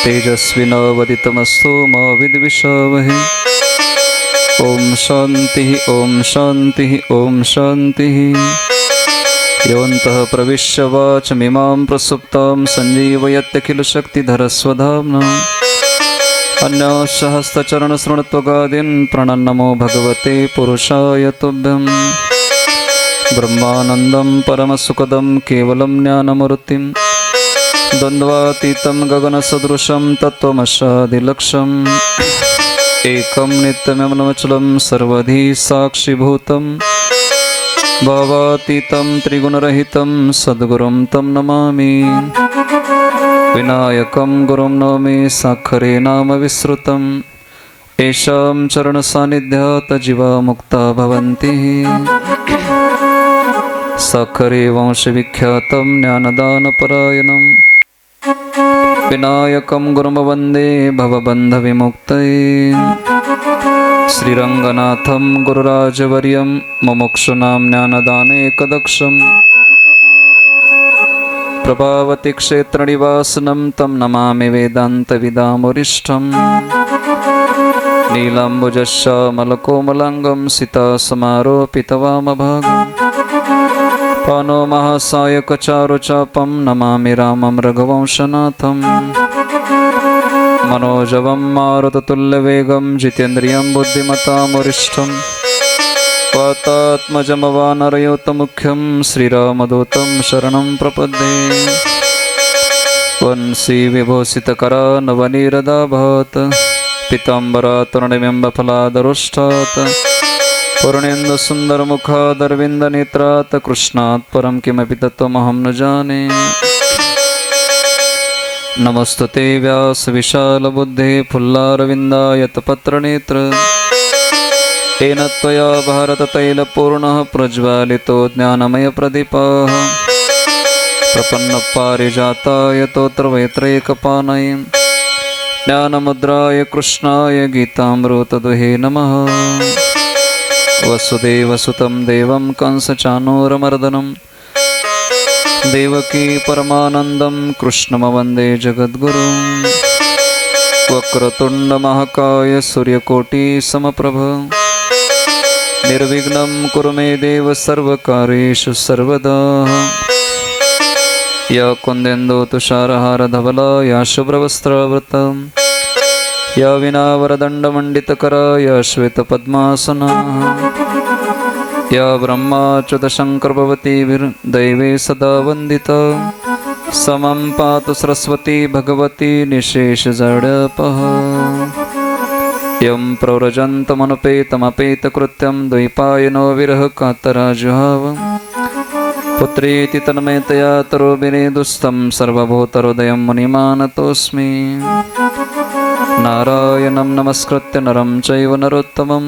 तेजस्विनावदितमस्तु मा विद्विषावहे। ओम शांति ओम शांति ओम शांति। योऽन्तः प्रविश्य वाचमिमां प्रसुप्तां सञ्जीवयत्यखिलशक्तिधरस्वधाम्ना। अन्यसहस्रचरणस्मृत्वगादीन् प्रणन्नमो भगवते पुरुषाय तुभ्यं। ब्रह्मानन्दं परमसुखदं केवलं ज्ञानमूर्तिं द्वन्द्वातीतं गगनसदृशं तत्त्वमशादिलक्ष्यम् एकं नित्यमनवचलं सर्वधी साक्षिभूतं भावातीतं त्रिगुणरहितं सद्गुरुं तं नमामि। विनायकं गुरुं नौमि साक्षरे नाम विस्मृतं येषां चरणसान्निध्यात् जीवा मुक्ता भवन्ति। साक्षरे वंशविख्यातं ज्ञानदानपरायणं विनायकं गुरुं वन्दे भवबन्धविमुक्तये। श्रीरङ्गनाथं गुरुराजवर्यं मुमुक्षूणां ज्ञानदानेकदक्षं प्रभावती क्षेत्रनिवासनं तं नमामि वेदान्तविदामुरिष्ठं। नीलाम्बुजश्यामलकोमलाङ्गं सीतासमारोपितवामभागं पानो महासायकचारुचापं नमामि रामं रघुवंशनाथं। मनोजवं मारुततुल्यवेगं जितेन्द्रियं बुद्धिमतामुरिष्ठं वातात्मजमवानरयोतमुख्यं श्रीरामदूतं शरणं प्रपद्ये। वंशी विभूषितकरा नवनीरदाभात् पीताम्बरातरुणिबिम्बफलादरुष्टात् पूर्णेन्दुसुन्दरमुखादरविन्दनेत्रात् कृष्णात् परं किमपि तत्त्वमहं न जाने। नमस्तुते व्यासविशालबुद्धे फुल्लारविन्दायतपत्रनेत्र येन त्वया भारततैलपूर्णः प्रज्वालितो ज्ञानमयप्रदीपः प्रपन्नपारिजाताय तोत्रवेत्रैकपाणये ज्ञानमुद्राय कृष्णाय गीतामृतदुहे नमः। वसुदेवसुतं देवं कंसचाणूरमर्दनं देवकी परमानन्दं कृष्णं वन्दे जगद्गुरुं। वक्रतुण्डमहाकाय सूर्यकोटिसमप्रभ निर्विघ्नं कुरु मे देव सर्वकार्येषु सर्वदा। या कुन्देन्दुतुषारहारधवला या शुभ्रवस्त्रावृता या विनावरदण्डमण्डितकरा या श्वेतपद्मासना या ब्रह्माच्युतशङ्करभवतीभिर्दैवे सदा वन्दिता। समं पातु सरस्वती भगवती निशेषजडपः। यं प्रव्रजन्तमनुपेतमपेतकृत्यं द्वैपायनो विरहकातराजुहाव पुत्रेति तन्मयतया तरोभिनेदुस्तं सर्वभूतहृदयं मुनिमानतोऽस्मि। नारायणं नमस्कृत्य नरं चैव नरोत्तमं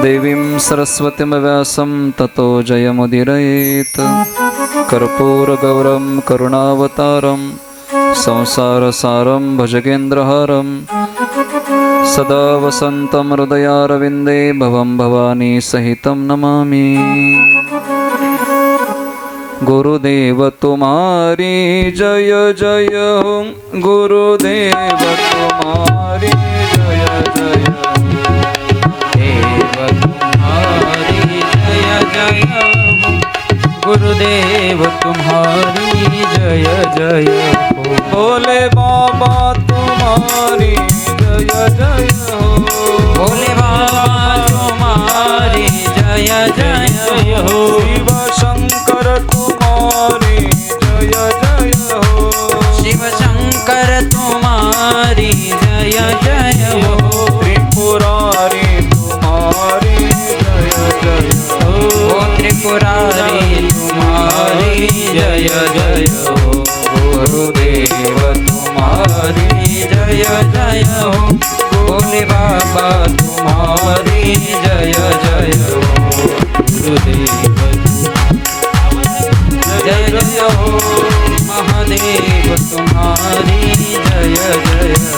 देवीं सरस्वतीं व्यासं ततो जयमुदीरयेत्। कर्पूरगौरं करुणावतारं संसारसारं भुजगेन्द्रहारं सदा वसन्तं हृदयारविन्दे भवं भवानी सहितं नमामि। गुरुदेव तुम्हारी जय जय हो गुरुदेव तुम्हारी जय जय देव तुम्हारी जय जय हो गुरुदेव तुम्हारी जय जय हो। भोले बाबा तुम्हारी जय जय हो। भोले बाबा तुम्हारी जय जय हो। शिव शंकर तुम्हारी जय जय हो। शिव शंकर तुम्हारी जय जय हो। त्रिपुरारी तुम्हारी जय जय हो। ओ त्रिपुरारी तुम्हारी जय जय हो। गुरुदेव तुम्हारी जय जय हो। भोले बाबा तुम्हारी जय जय हो। गुरुदेव जय जय हो। महादेव तुम्हारी जय जय हो।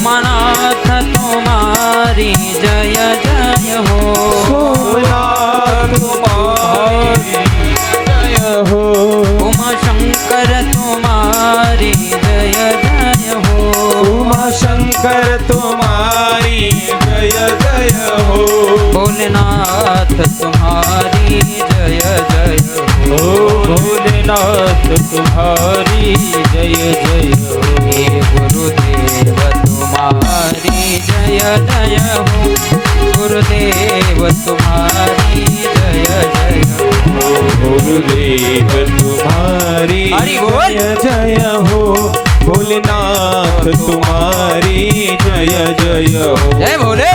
उमानाथ तुम्हारी जय जय हो सोमनाथ तुम्हारी जय हो उमा शंकर तुम्हारी जय जय हो उमा शंकर तुम्हारी जय जय हो भोलेनाथ तुम्हारी जय जय ओ हो भोलेनाथ तुम्हारी जय जय हो हे गुरुदेव तुम्हारी जय जय हो गुरुदेव तुम्हारी जय जय हो गुरुदेव तुम्हारी हरि बोल। जय जय हो भोलेनाथ तुम्हारी जय जय हो जय भोले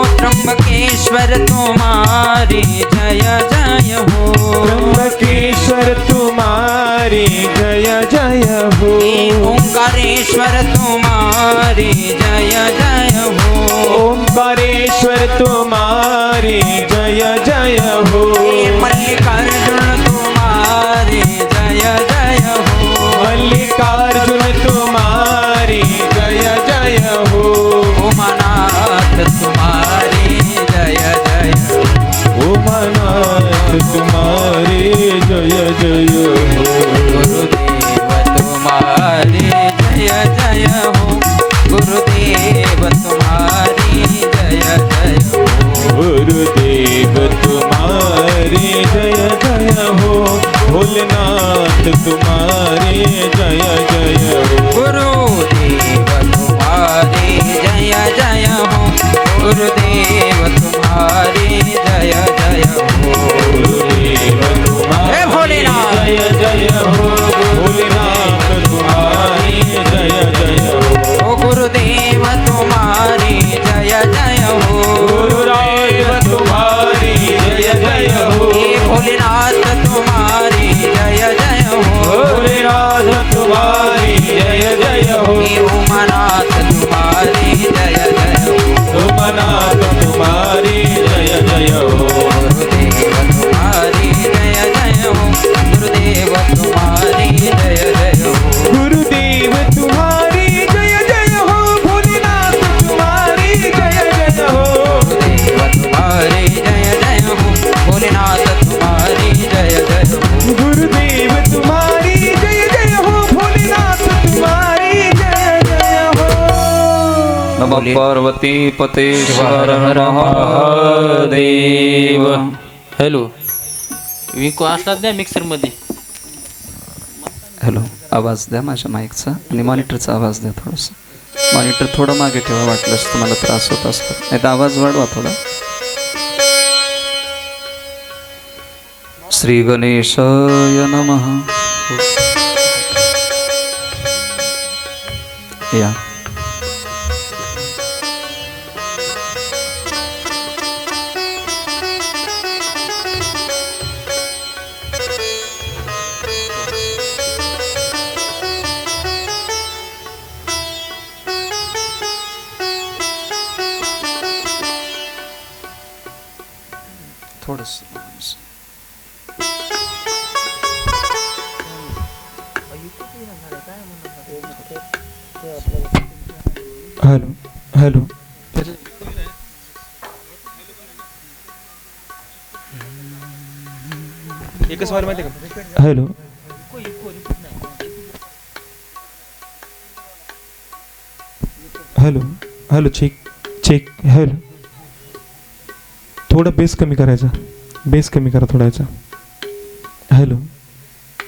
त्र्यंबकेश्वर तुम्हारी जय जय हो त्र्यंबकेश्वर तुम्हारी जय जय हो ओंकारेश्वर तुम्हारी जय जय हो ओंकारेश्वर तुम्हारी जय जय हो मल्लिकार्जुन तुम्हारी जय जय हो मल्लिकार्जुन तुम्हारी जय जय हो उमानाथ तुम्हारी जय जय हो उमानाथ तुम्हारी जय जय हो गुरुदेव तुम्हारी जय जय हो गुरुदेव तुम्हारी जय जय हो गुरुदेव तुम्हारी जय जय हो भोलेनाथ तुम्हारी जय जय हो गुरुदेव तुम्हारी जय जय हो गुरुदेव तुम्हारी जय जय हो गुरुदेव तुम्हारी जय भोलेनाथ। जय जय हो भोलेनाथ तुम्हारी जय जय हो ओ गुरुदेव तुम्हारी जय जय हो गुरुदेव तुम्हारी जय जय हो हे भोलेनाथ तुम्हारी जय जय हो भोलेनाथ तुम्हारी जय जय हो हे उमानाथ तुम्हारी जय जय हो उमानाथ तुम्हारी जय जय हो गुरुदेव तुम्हारी जय जय हो गुरुदेव तुम्हारी जय जय हो गुरुदेव तुम्हारी जय जय हो भोलेनाथ तुम्हारी जय जय हो गुरुदेव तुम्हारी जय जय हो भोलेनाथ तुम्हारी जय जय हो गुरुदेव तुम्हारी जय जय हो भोलेनाथ तुम्हारी जय जय हो नमः पार्वती पते हर हर महादेव. हॅलो विको असतात द्या मिक्सरमध्ये. हॅलो आवाज द्या माझ्या माईकचा आणि मॉनिटरचा आवाज द्या थोडंसं. मॉनिटर थोडं मागे ठेवा वाटलंच तुम्हाला त्रास होत असतो नाही तर आवाज वाढवा थोडा. श्री गणेशाय नमः. या थोडंसं हॅलो हॅलो एकच वार माहिती का hello hello hello check check hello थोडा बेस कमी करायचा बेस कमी करा थोडा याचा हॅलो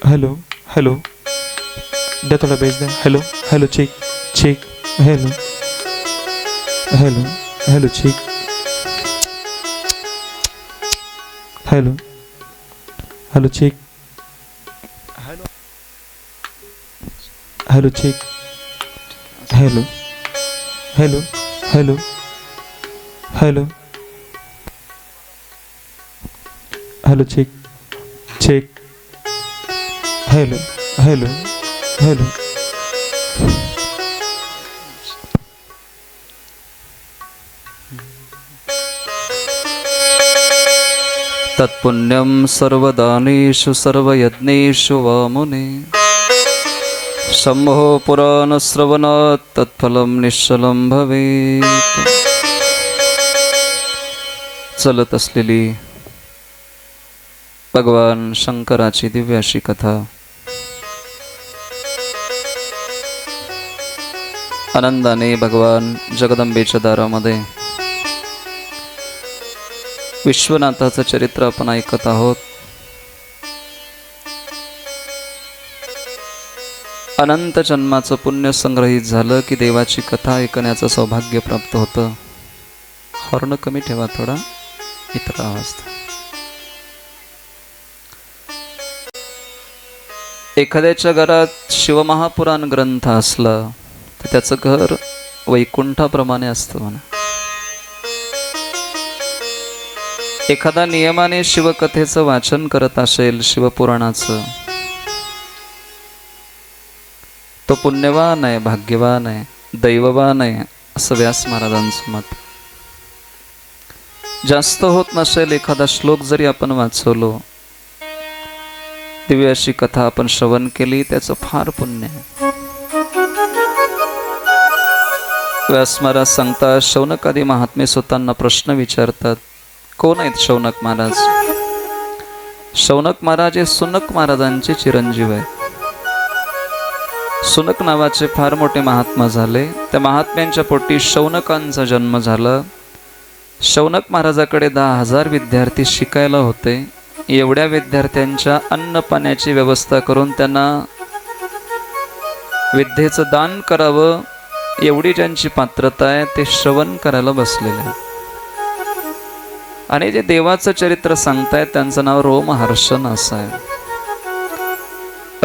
हॅलो हॅलो द्या थोडा बेस द्या hello hello check check hello hello hello check hello hello check hello check hello hello hello hello hello check check hello hello hello. तत्पुण्यं सर्वदानेषु सर्वयज्ञेषु वा मुने शम्भो पुराणश्रवणात् तत्फलं निश्चलं भवेत्. चलत असलेली भगवान शंकराची दिव्य अशी कथा आनंदाने भगवान जगदंबेच्या दारामध्ये विश्वनाथाचं चरित्र आपण ऐकत आहोत. अनंत जन्माचं पुण्य संग्रहित झालं की देवाची कथा ऐकण्याचं सौभाग्य प्राप्त होतं. हॉर्न कमी ठेवा थोडा, इतर आवाज. एखाद्याच्या घरात शिवमहापुराण ग्रंथ असला तर त्याचं घर वैकुंठाप्रमाणे असतं म्हणा. एखादा नियमाने शिवकथेचं वाचन करत असेल, शिवपुराणाचं, तो पुण्यवान आहे, भाग्यवान आहे, दैववान आहे, असं व्यास महाराजांचं मत. जास्त होत नसेल एखादा श्लोक जरी आपण वाचवलो, दिव्य अशी कथा आपण श्रवण केली, त्याचं फार पुण्य आहे. व्यास महाराज सांगतात, शौनकादी महात्मे स्वतःना प्रश्न विचारतात. कोण आहेत शौनक महाराज? शौनक महाराज हे सुनक महाराजांचे चिरंजीव आहेत. सुनक नावाचे फार मोठे महात्मा झाले. त्या महात्म्यांच्या पोटी शौनकांचा जन्म झाला. शौनक महाराजाकडे 10,000 विद्यार्थी शिकायला होते. एवढ्या विद्यार्थ्यांच्या अन्न पाण्याची व्यवस्था करून त्यांना विद्येचं दान करावं एवढी ज्यांची पात्रता आहे ते श्रवण करायला बसलेले. आणि जे देवाचं चरित्र सांगतायत त्यांचं नाव रोमहर्षण असं आहे.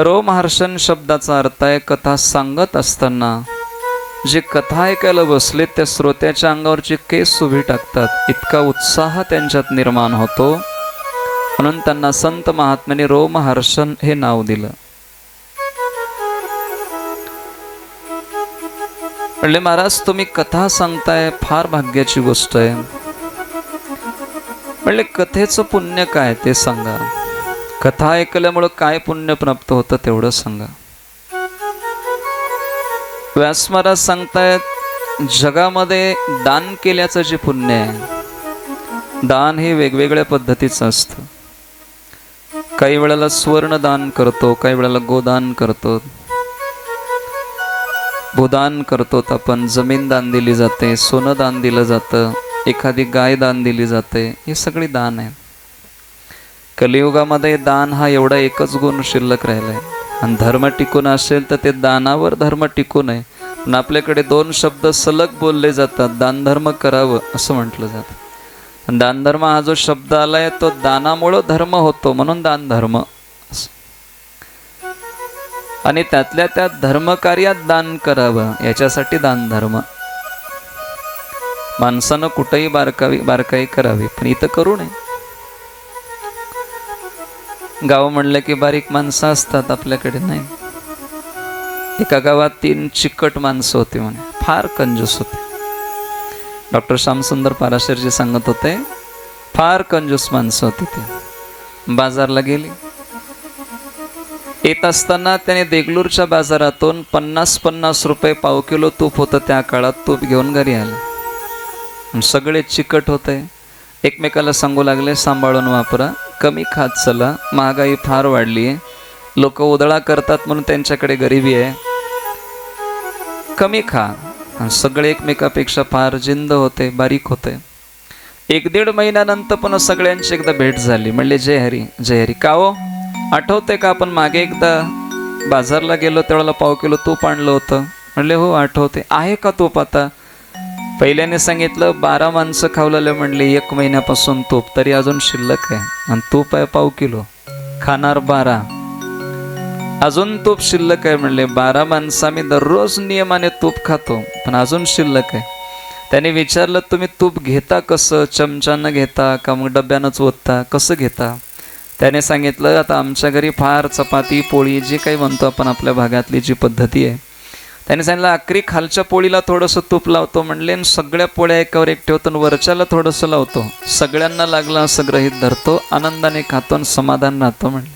रोमहर्षण शब्दाचा अर्थ आहे कथा सांगत असताना जे कथा ऐकायला बसले त्या श्रोत्याच्या अंगावरची केस उभी टाकतात, इतका उत्साह त्यांच्यात निर्माण होतो. म्हणून त्यांना संत महात्म्याने रोमहर्षण हे नाव दिलं. म्हणले, महाराज तुम्ही कथा सांगताय, फार भाग्याची गोष्ट आहे. म्हणले, कथेचं पुण्य काय ते सांगा. कथा ऐकल्यामुळं काय पुण्य प्राप्त होतं तेवढं सांगा. व्यास महाराज सांगतायत, जगामध्ये दान केल्याचं जे पुण्य आहे, दान हे वेगवेगळ्या पद्धतीचं असतं. काही वेळेला स्वर्ण दान करतो, काही वेळेला गोदान करतो, भूदान करतो, आपण जमीन दान दिली जाते, सोनं दान दिलं जातं, एखादी गाय दान दिली जाते. ही सगळी दान आहे. कलियुगामध्ये दान हा एवढा एकच गुण शिल्लक राहिलाय. आणि धर्म टिकून असेल तर ते दानावर धर्म टिकून आहे. पण आपल्याकडे 2 शब्द सलग बोलले जातात, दान धर्म करावं असं म्हटलं जातं. दान धर्म हा जो शब्द आलाय तो दानामुळं धर्म होतो, म्हणून दान धर्म. आणि त्यातल्या त्यात धर्मकार्यात दान करावं याच्यासाठी दान धर्म. माणसानं कुठेही बारकाई करावी, पण इथं करू नये. गाव म्हणलं की बारीक माणसं असतात, आपल्याकडे नाही. एका गावात 3 चिकट माणसं होती म्हणे, फार कंजूस होते. डॉक्टर श्यामसुंदर पाराशरजी सांगत होते, फार कंजूस माणसं होती. ते बाजारला गेली. येत असताना त्याने देगलूरच्या बाजारातून 50-50 रुपये पाव किलो तूप होतं त्या काळात, तूप घेऊन घरी आले. सगळे चिकट होते. एकमेकाला सांगू लागले, सांभाळून वापरा, कमी खात चला, महागाई फार वाढली आहे, लोक उधळा करतात म्हणून त्यांच्याकडे गरिबी आहे, कमी खा. सगळे एकमेकापेक्षा फार जिंद होते, बारीक होते. 1-1.5 महिन्यानंतर पण सगळ्यांची एकदा भेट झाली. म्हणले, जय हरी जय हरी. का हो, आठवते का आपण मागे एकदा बाजारला गेलो त्यावेळेला पाव किलो तूप आणलं होतं? म्हणले, हो आठवते. आहे का तूप आता? पहिल्याने सांगितलं 12 माणसं खावलेले. म्हणले, 1 महिन्यापासून तूप, तरी अजून शिल्लक आहे. आणि तूप आहे पाव किलो, खाणार 12, अजून तूप शिल्लक आहे. म्हणले, 12 माणसं मी दररोज नियमाने तूप खातो, पण अजून शिल्लक आहे. त्याने विचारलं, तुम्ही तूप घेता कसं? चमच्यानं घेता का मग डब्यानंच ओतता, कसं घेता? त्याने सांगितलं आता आमच्या घरी फार चपाती पोळी जी काही म्हणतो आपण आपल्या भागातली जी पद्धती आहे, त्याने सांगितलं अकरी खालच्या पोळीला थोडंसं तूप लावतो म्हणले आणि सगळ्या पोळ्या एकावर एक ठेवतो आणि वरच्याला थोडंसं लावतो, सगळ्यांना लागलं असं गृहीत धरतो, आनंदाने खातो आणि समाधान राहतो म्हणले.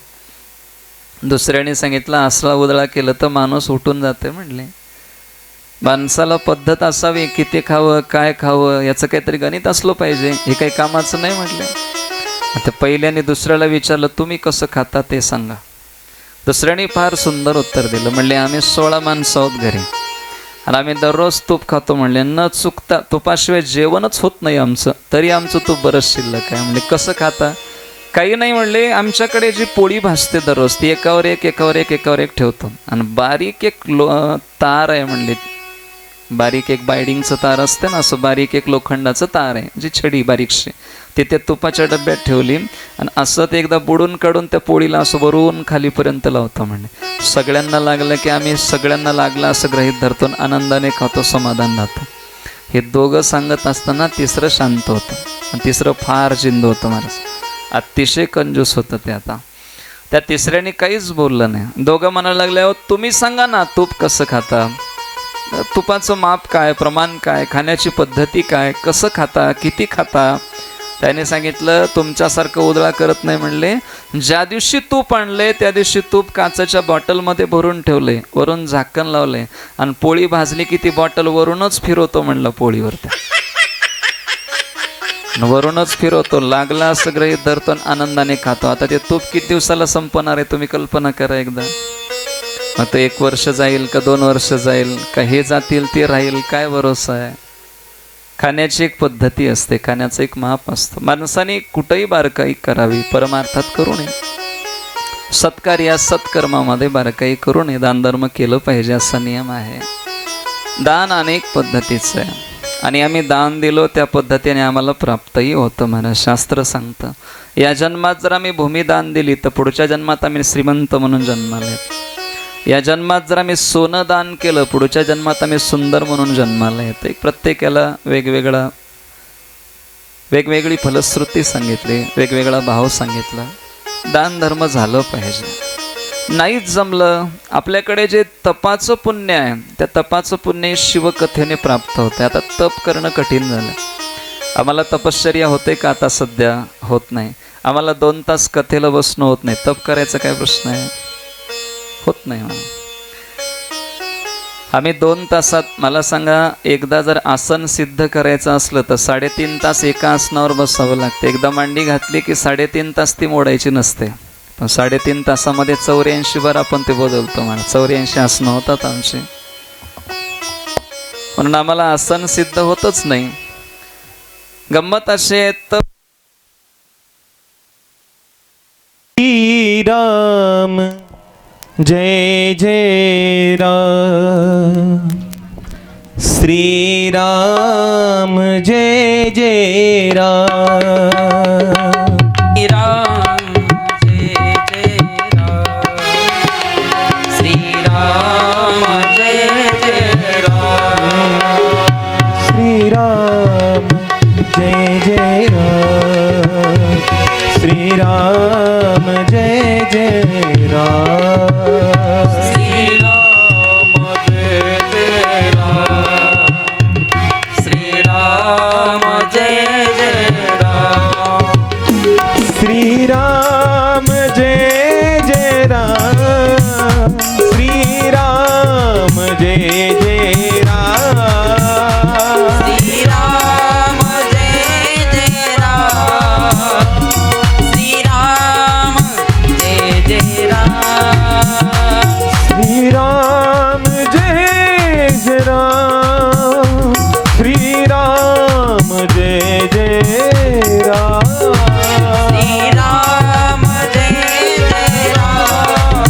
दुसऱ्याने सांगितलं असला उदळा केलं तर माणूस उठून जाते म्हणले. माणसाला पद्धत असावी, किती खावं काय खावं याचं काहीतरी गणित असलं पाहिजे, हे काही कामाचं नाही म्हटलं. आता पहिल्याने दुसऱ्याला विचारलं तुम्ही कसं खाता ते सांगा. दुसऱ्याने फार सुंदर उत्तर दिलं. म्हणले आम्ही 16 माणसं आहोत घरी आणि आम्ही दररोज तूप खातो म्हणले, न चुकता तुपाशिवाय जेवणच होत नाही आमचं, तरी आमचं तूप बरंच शिल्लक आहे. म्हणले कसं खाता? काही नाही म्हणले, आमच्याकडे जी पोळी भाजते दररोज ती एकावर एक ठेवतो आणि बारीक एक तार आहे म्हणले, बारीक एक बायडिंगचं तार असते ना, असं बारीक एक लोखंडाचं तार आहे जी छडी बारीकशी, ते तुपाच्या डब्यात ठेवली आणि असं ते एकदा बुडून काढून त्या पोळीला असं वरून खालीपर्यंत लावतो म्हणले. सगळ्यांना लागलं की आम्ही सगळ्यांना लागलं असं गृहीत धरतो आणि आनंदाने खातो, समाधान राहतं. हे दोघं सांगत असताना तिसरं शांत होतं आणि तिसरं फार जिंद होतं. महाराज अतिशय कंजूस होतं ते. आता त्या तिसऱ्याने काहीच बोललं नाही. दोघं म्हणायला लागले अहो तुम्ही सांगा ना तूप कसं खाता, तुपाचं माप काय, प्रमाण काय, खाण्याची पद्धती काय, कसं खाता, किती खाता. त्याने सांगितलं तुमच्यासारखं उधळा करत नाही म्हणले, ज्या दिवशी तूप आणले त्या दिवशी तूप काचेच्या बॉटलमध्ये भरून ठेवले, वरून झाकण लावले आणि पोळी भाजली की ती बॉटल वरूनच फिरवतो म्हणलं पोळीवर, त्या वरूनच फिरवतो, लागला असं गृहीत धरतो आणि आनंदाने खातो. आता ते तूप किती दिवसाला संपणार आहे तुम्ही कल्पना करा एकदा. आता 1 वर्ष जाईल का 2 वर्ष जाईल का हे जातील ते राहील, काय भरोसा आहे. खाण्याची एक पद्धती असते, खाण्याचं एक माप असतं. माणसाने कुठंही बारकाई करावी, परमार्थात करू नये, सत्कार्या सत्कर्मामध्ये बारकाई करू नये, दानधर्म केलं पाहिजे असा नियम आहे. दान अनेक पद्धतीचं आहे आणि आम्ही दान दिलो त्या पद्धतीने आम्हाला प्राप्तही होतं. म्हणा शास्त्र सांगतं या जन्मात जर आम्ही भूमिदान दिली तर पुढच्या जन्मात आम्ही श्रीमंत म्हणून जन्माला येतो. या जन्मात जर आम्ही सोनं दान केलं पुढच्या जन्मात आम्ही सुंदर म्हणून जन्माला येतो. एक प्रत्येकाला वेगवेगळी फलश्रुती सांगितली, वेगवेगळा भाव सांगितला. दान धर्म झालं पाहिजे. नाहीच जमलं, आपल्याकडे जे तपाचं पुण्य आहे त्या तपाचं पुण्य शिवकथेने प्राप्त होते. आता तप करणं कठीण झालं. आम्हाला तपश्चर्या होते का आता सध्या होत नाही. आम्हाला 2 तास कथेला बसणं होत नाही. तप करायचा काय प्रश्न आहे, होत नाही. आम्ही 2 तासात, मला सांगा एकदा जर आसन सिद्ध करायचं असलं तर 3.5 तास एका आसनावर बसावं लागतं. एकदा मांडी घातली की 3.5 तास ती मोडायची नसते. पण 3.5 तासामध्ये 84 बार आपण ते बदलतो. मला 84 आसनं होतात आमची, म्हणून आम्हाला आसन सिद्ध होतच नाही. गंमत अशी आहे तर राम जय जय राम, श्री राम जय जय राम, राम जय जय राम, श्री राम जय जय राम, श्री राम जय जय राम, श्री राम जय जय राम, श्री राम जय जय राम, श्री राम जय जय राम, श्री राम जय जय राम, श्री राम जय जय राम, श्री राम जय जय राम, श्री राम जय जय राम, श्री राम जय जय राम, श्री राम जय जय राम, श्री राम जय जय राम,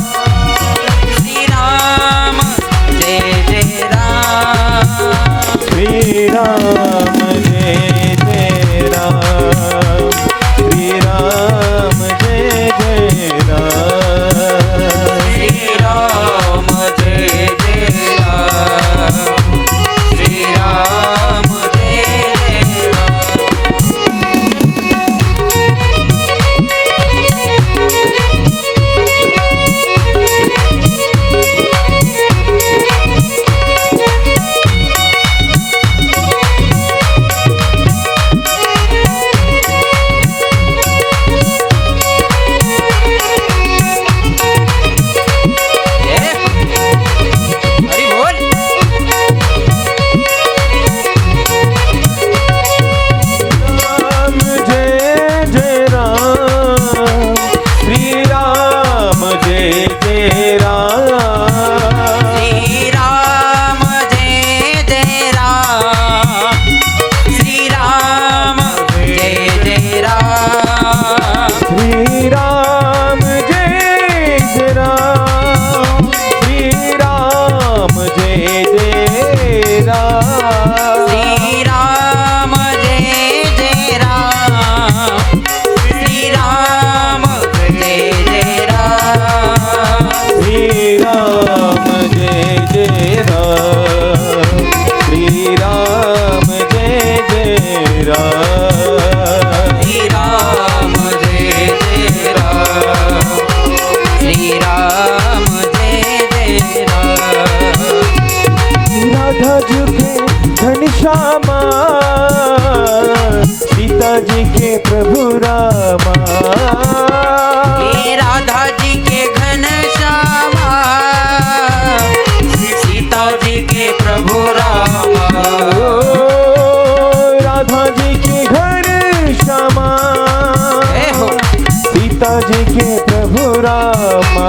प्रभु रामा,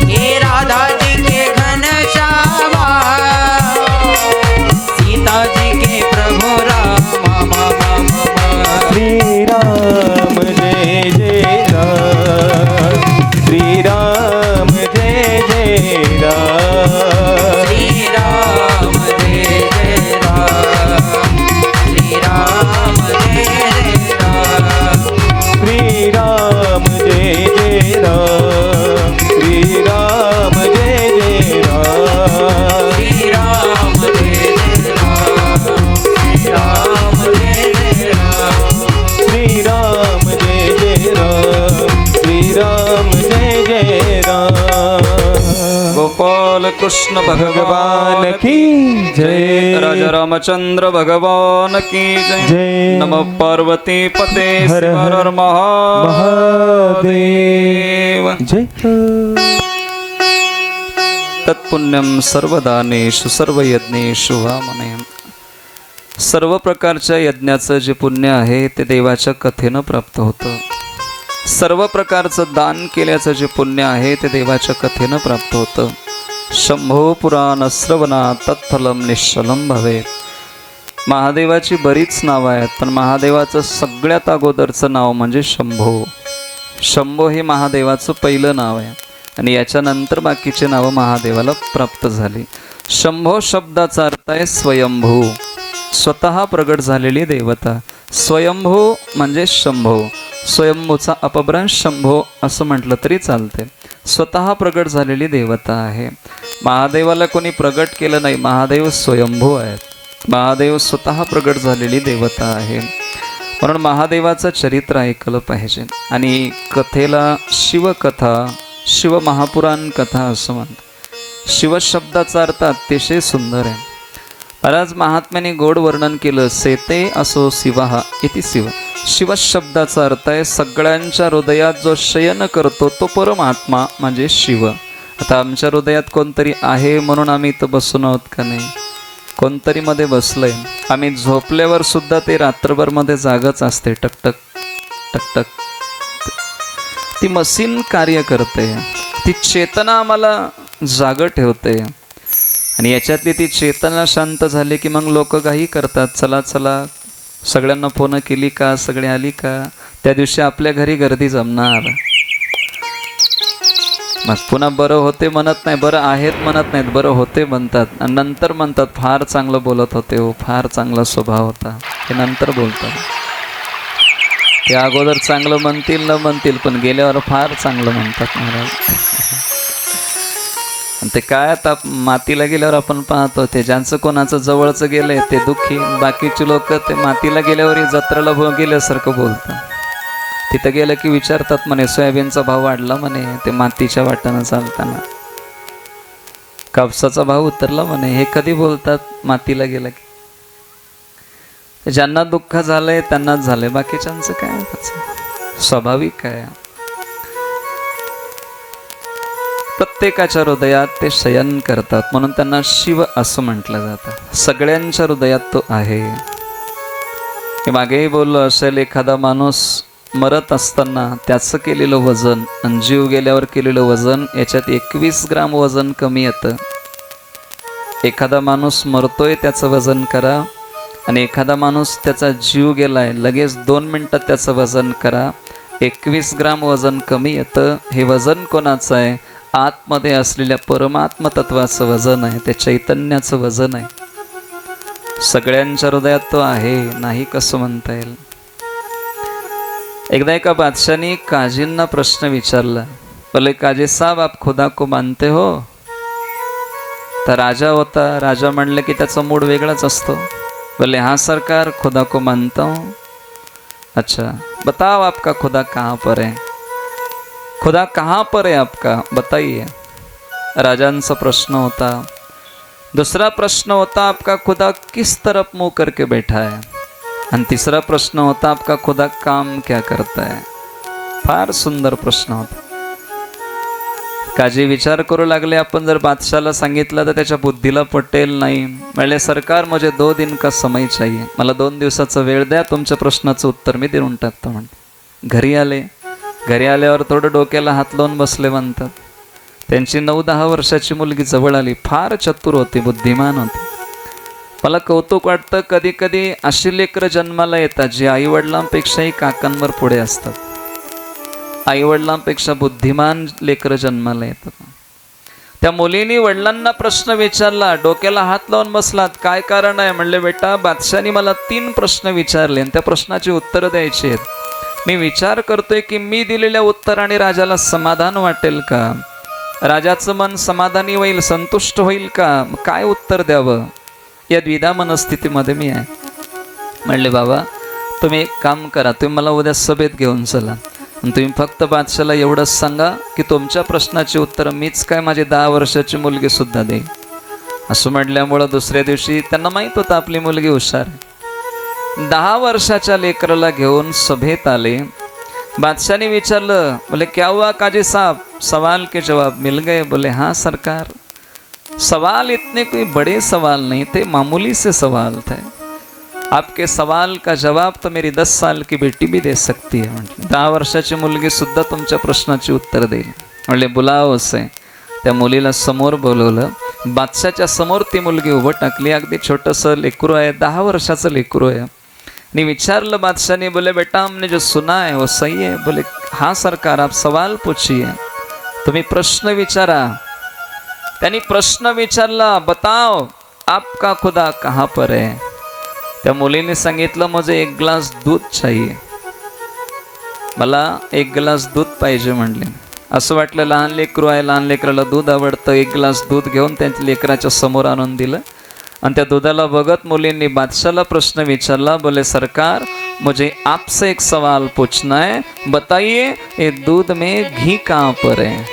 हे राधा जी के घनश्यामा, सीता जी के प्रभु रामा। श्री राम जय जय राम, श्री राम जय जय राम, श्री राम जय जय राम, श्री राम जय जय राम, श्री राम जय जय राम, श्री राम जय जय राम, श्री राम जय जय राम, श्री राम जय जय राम, श्री राम जय जय राम, श्री राम जय जय राम। गोपाल कृष्ण भगवान की जय, राजा रामचंद्र भगवान की जय। जय नमः पार्वती पते हर हर हर हर महादेव। जय हो। तत्पुण्यम सर्वदानेषु सर्वयज्ञेषु वामने। सर्व प्रकारच्या यज्ञाचं जे पुण्य आहे ते देवाच्या कथेनं प्राप्त होतं. सर्व प्रकारचं दान केल्याचं जे पुण्य आहे ते देवाच्या कथेनं प्राप्त होतं. शंभो पुराण श्रवणा तत्फलम निश्चलम भवेत. महादेवाची बरीच नावं आहेत, पण महादेवाचं सगळ्यात अगोदरचं नाव म्हणजे शंभो. शंभो हे महादेवाचं पहिलं नाव आहे आणि याच्यानंतर बाकीचे नावं महादेवाला प्राप्त झाली. शंभो शब्दाचा अर्थ आहे स्वयंभू, स्वतः प्रगट झालेली देवता. स्वयंभू म्हणजे शंभो. स्वयंभूचा अपभ्रंश शंभो असं म्हटलं तरी चालते. स्वतः प्रगट झालेली देवता आहे. महादेवाला कोणी प्रगट केलं नाही, महादेव स्वयंभू आहेत. महादेव स्वतः प्रगट झालेली देवता आहे. म्हणून महादेवाचं चरित्र ऐकलं पाहिजे. आणि कथेला शिवकथा, शिव महापुराण कथा असं म्हणतात. शिवशब्दाचा अर्थ अतिशय सुंदर आहे. महाराज महात्म्याने गोड वर्णन केलं. सेते असो शिवहा इति शिव. शिवशब्दाचा अर्थ आहे सगळ्यांच्या हृदयात जो शयन करतो तो परमात्मा म्हणजे शिव. आता आमच्या हृदयात कोणतरी आहे म्हणून आम्ही इथं बसून आहोत का नाही? कोणतरी मध्ये बसलंय. आम्ही झोपल्यावर सुद्धा ते रात्रभर मध्ये जागच असते. टकटक टकटक ती मशीन कार्य करते. ती चेतना आम्हाला जाग ठेवते. आणि याच्यातली ती चेतना शांत झाली की मग लोक काही करतात. चला चला सगळ्यांना फोन केली का, सगळे आली का, त्या दिवशी आपल्या घरी गर्दी जमणार. मग पुन्हा बरं होते म्हणत नाही, बरं आहेत म्हणत नाहीत, बरं होते म्हणतात. आणि नंतर म्हणतात फार चांगलं बोलत होते हो, फार चांगला स्वभाव होता. हे नंतर बोलतात. ते अगोदर चांगलं म्हणतील न म्हणतील, पण गेल्यावर फार चांगलं म्हणतात महाराज. आणि ते काय आता मातीला गेल्यावर आपण पाहतो, ते ज्यांचं कोणाचं जवळचं गेलंय ते दुःखी, बाकीचे लोक ते मातीला गेल्यावर जत्रेला गेल्यासारखं बोलतात. तिथं गेलं की विचारतात म्हणे सोयाबीनचा भाव वाढला म्हणे, ते मातीच्या वाटानं चालताना. कापसाचा भाव उतरला म्हणे, हे कधी बोलतात मातीला गेलं की. ज्यांना दुःख झालंय त्यांनाच झालंय, बाकीच्यांचं काय त्याचं स्वाभाविक आहे. प्रत्येकाच्या हृदयात ते शयन करतात म्हणून त्यांना शिव असं म्हटलं जातं. सगळ्यांच्या हृदयात तो आहे. मागेही बोललो असेल, एखादा माणूस मरत असताना त्याचं केलेलं वजन आणि जीव गेल्यावर केलेलं वजन याच्यात 21 ग्राम वजन कमी येतं. एखादा माणूस मरतोय त्याचं वजन करा आणि एखादा माणूस त्याचा जीव गेलाय लगेच 2 मिनिटात त्याचं वजन करा, 21 ग्राम वजन कमी येतं. हे वजन कोणाचं आहे? आतमध्ये असलेल्या परमात्म तत्वाचं वजन आहे, ते चैतन्याचं वजन आहे. सगळ्यांच्या हृदयात तो आहे, नाही कसं म्हणता येईल. एकदा एका बादशाहाने काजींना प्रश्न विचारला, बोले काजी साहब आप खुदा को मानते हो? तर राजा होता. राजा म्हणले की त्याचा मूड वेगळाच असतो. बोले हाँ सरकार, खुदा को मानता हूँ. अच्छा बताओ आपका खुदा कहाँ पर है? खुदा कहाँ पर है आपका, बताइए. राजांचा प्रश्न होता. दूसरा प्रश्न होता आपका खुदा किस तरफ मुंह करके बैठा है. आणि तिसरा प्रश्न होता आपका खुदा काम क्या करता है. फार सुंदर प्रश्न होता. काजी विचार करू लागले, आपण जर बादशाला सांगितलं तर त्याच्या बुद्धीला पटेल नाही. म्हणले सरकार मुझे 2 दिन का समय चाहिए, मला 2 दिवसाचा वेळ द्या, तुमच्या प्रश्नाचं उत्तर मी देऊन टाकतो. म्हण घरी आले. घरी आल्यावर थोडं डोक्याला हात लावून बसले म्हणतात. त्यांची 9-10 वर्षाची मुलगी जवळ आली. फार चतुर होती, बुद्धिमान होती. मला कौतुक वाटतं, कधी कधी अशी लेकरं जन्माला येतात जी आईवडिलांपेक्षाही काकांवर पुढे असतात. आईवडिलांपेक्षा बुद्धिमान लेकरं जन्माला येतात. त्या मुलीने वडिलांना प्रश्न विचारला, डोक्याला हात लावून बसलात. काय कारण आहे? म्हणले, बेटा बादशाने मला 3 प्रश्न विचारले आणि त्या प्रश्नाची उत्तरं द्यायची आहेत. मी विचार करतोय की मी दिलेल्या उत्तराने राजाला समाधान वाटेल का, राजाचं मन समाधानी होईल, संतुष्ट होईल का, काय उत्तर द्यावं या द्विधा मनस्थितीमध्ये मी आहे. म्हणले, बाबा तुम्ही एक काम करा, तुम्ही मला उद्या सभेत घेऊन चला आणि तुम्ही फक्त बादशाला एवढंच सांगा की तुमच्या प्रश्नाची उत्तरं मीच काय, माझी 10 वर्षाची मुलगी सुद्धा देईल. असं म्हटल्यामुळं दुसऱ्या दिवशी त्यांना माहीत होतं आपली मुलगी हुशार आहे. 10 वर्षाच्या लेकराला घेऊन सभेत आले. बादशाह विचारलं, बोले क्या हुआ काजी साहब, सवाल के जवाब मिल गए? बोले हाँ सरकार. सवाल इतने कोई बड़े सवाल नहीं थे, मामूली से सवाल थे. आपके सवाल का जवाब तो मेरी 10 साल की बेटी भी दे सकती है. म्हटलं 10 वर्षाची मुलगी सुद्धा तुमच्या प्रश्नाची उत्तर देईल. म्हणले बुलाव असे. त्या मुलीला समोर बोलवलं. बादशाच्या समोर ती मुलगी उभं टाकली. अगदी छोटंसं लेकरू आहे, 10 वर्षाचं लेकरू आहे. ने विचारलं बादशाह, बोले बेटा हमने जो सुना है वो सही है? बोले हाँ सरकार, आप सवाल पूछिए, तुम्ही प्रश्न विचारा. त्यांनी प्रश्न विचारला, बताओ आपका खुदा कहाँ पर है? त्या मुलीने सांगितलं, मुझे 1 ग्लास दूध चाहिए, मला 1 ग्लास दूध पाहिजे म्हणले. असं वाटलं लहान लेकरू आहे, लहान लेकराला दूध आवडतं. 1 ग्लास दूध घेऊन त्यांच्या लेकराच्या समोर आणून दिलं आणि त्या दुधाला बघत मुलींनी बादशाहला प्रश्न विचारला. बोले सरकार, मुझे आपसे एक सवाल पूछना है, बताइए ये दूध में घी कहाँ पर है?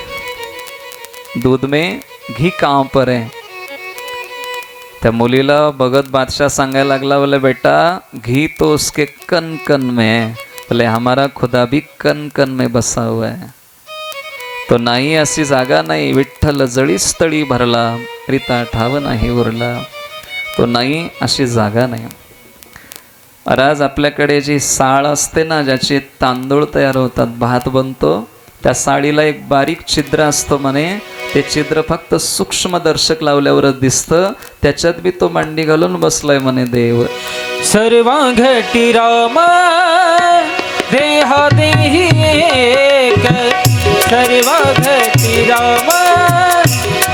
दूध में घी कहाँ पर है? त्या मुलीला बघत बादशाह सांगायला लागला, बोले बेटा घी तो उसके कन कन में है. बोले हमारा खुदा भी कन कन में बसा हुआ है. तो नाही अशी जागा नाही, विठ्ठल जळीस तळी भरला, रिता ठाव नाही उरला. तो नाही अशी जागा नाही. महाराज, आपल्याकडे जी साळ असते ना, ज्याचे तांदूळ तयार होतात, भात बनतो, त्या साळीला एक बारीक छिद्र असतं म्हणे. ते छिद्र फक्त सूक्ष्मदर्शक लावल्यावरच दिसतं. त्याच्यात बी तो मांडी घालून बसलाय म्हणे देव. सर्वांगटी राम देहा देही एक, सर्वांगटी राम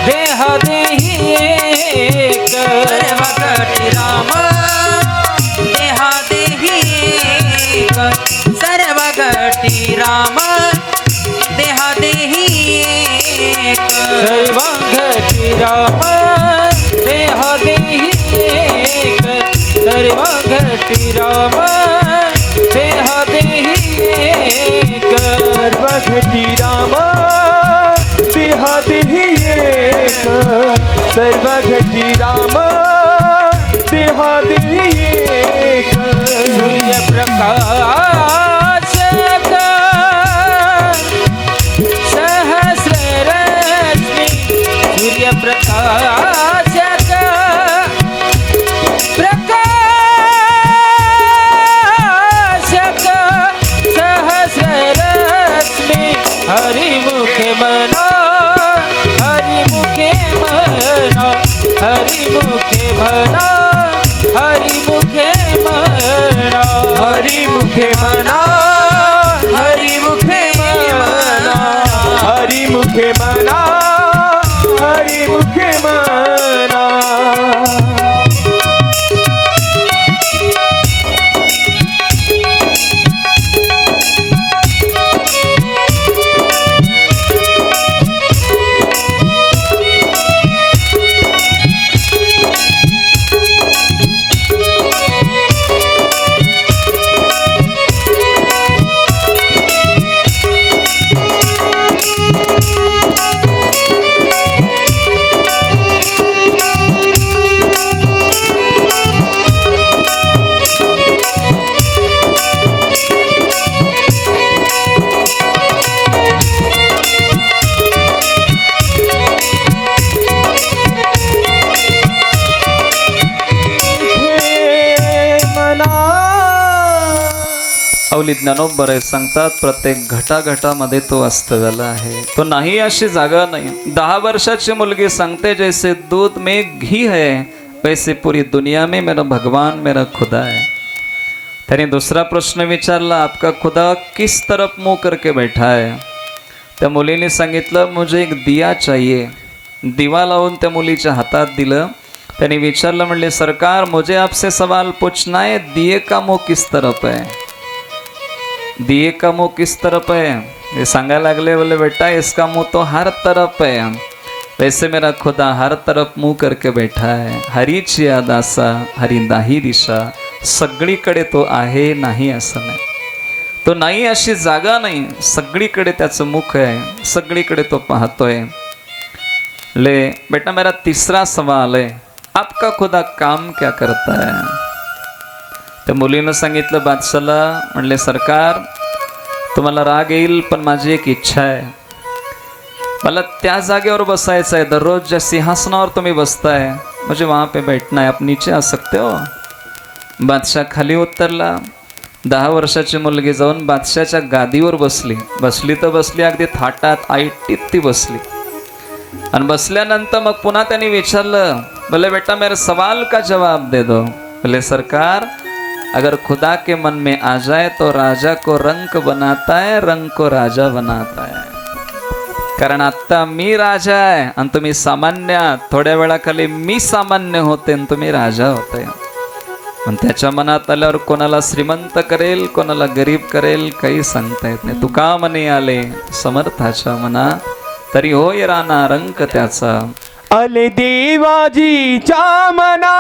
देहा देही एक, सर्वांगटी राम देहा देही एक, सर्वांगटी राम देहा देही एक, सर्वांगटी राम देहा देही एक, सर्वांगटी राम देहा देही एक, सर्वघटी राम देहा देही एक, सर्वघटी राम देहा देही एक. सूर्य प्रकाश सहस्र रश्मि, सूर्य प्रकाश सहस्र रश्मि, हरिमुखे मना, हरिमुखे मना, हरिमुखे मना, हरिमुखे मना, हरिमुखे मना, हरिमुखे मना, हरिमुखे मना, हरिमुखे मना. माऊली ज्ञानोबराय सांगतात, प्रत्येक घटाघटामध्ये तो अस्तव्याला आहे. तो नाही अशी जागा नाही. 10 वर्षाची मुलगी सांगते, जैसे दूध में घी है वैसे पूरी दुनिया में मेरा भगवान मेरा खुदा है. त्याने दुसरा प्रश्न विचारला, आपका खुदा किस तरफ मुंह करके बैठा है. त्या मुलीने सांगितलं, मुझे एक दिया चाहिए. दिवा लावून त्या मुलीच्या हातात दिलं. त्याने विचारलं, म्हणले, सरकार मुझे आपसे सवाल पूछना है, दिए का मुंह किस तरफ है. दिए का मुंह किस तरफ है. ये सांगायला लागले, बोले बेटा इसका मुंह तो हर तरफ है, वैसे मेरा खुदा हर तरफ मुंह करके बैठा है. हरीची दासा हरी दाही दिशा, सगळीकडे तो आहे, नाही असं नाही. तो नाही अशी जागा नाही, सगळीकडे त्याचं मुख आहे, सगळीकडे तो पाहतोय. ले बेटा मेरा तीसरा सवाल है, आपका खुदा काम क्या करता है. त्या मुलीनं सांगितलं बादशाला, म्हणले सरकार तुम्हाला राग येईल पण माझी एक इच्छा आहे, मला त्या जागेवर बसायचं आहे. दररोज ज्या सिंहासनावर तुम्ही बसताय मुझे वहाँ पे बैठना है, आप नीचे आ सकते हो. बादशाह खाली उतरला. 10 वर्षाची मुलगी जाऊन बादशाच्या गादीवर बसली. बसली तर बसली, अगदी थाटात आयटीत ती बसली. आणि बसल्यानंतर मग पुन्हा त्यांनी विचारलं, बोले बेटा मेरे सवाल का जवाब दे दो. बोले सरकार अगर खुदा के मन में आ जाए तो राजा को रंक बनाता है, रंक को राजा बनाता है. कारण आत्ता मी राजा आहे आणि तुम्ही सामान्य आहात. थोड्या वेळाखाली मी सामान्य होते आणि तुम्ही राजा होते. पण त्याच्या मनात आल्यावर कोणाला श्रीमंत करेल, कोणाला गरीब करेल, काही सांगता येत नाही. तुका मने आले समर्थाच्या मना, तरी होय राणा रंक त्याचा. आले देवाजीच्या मना,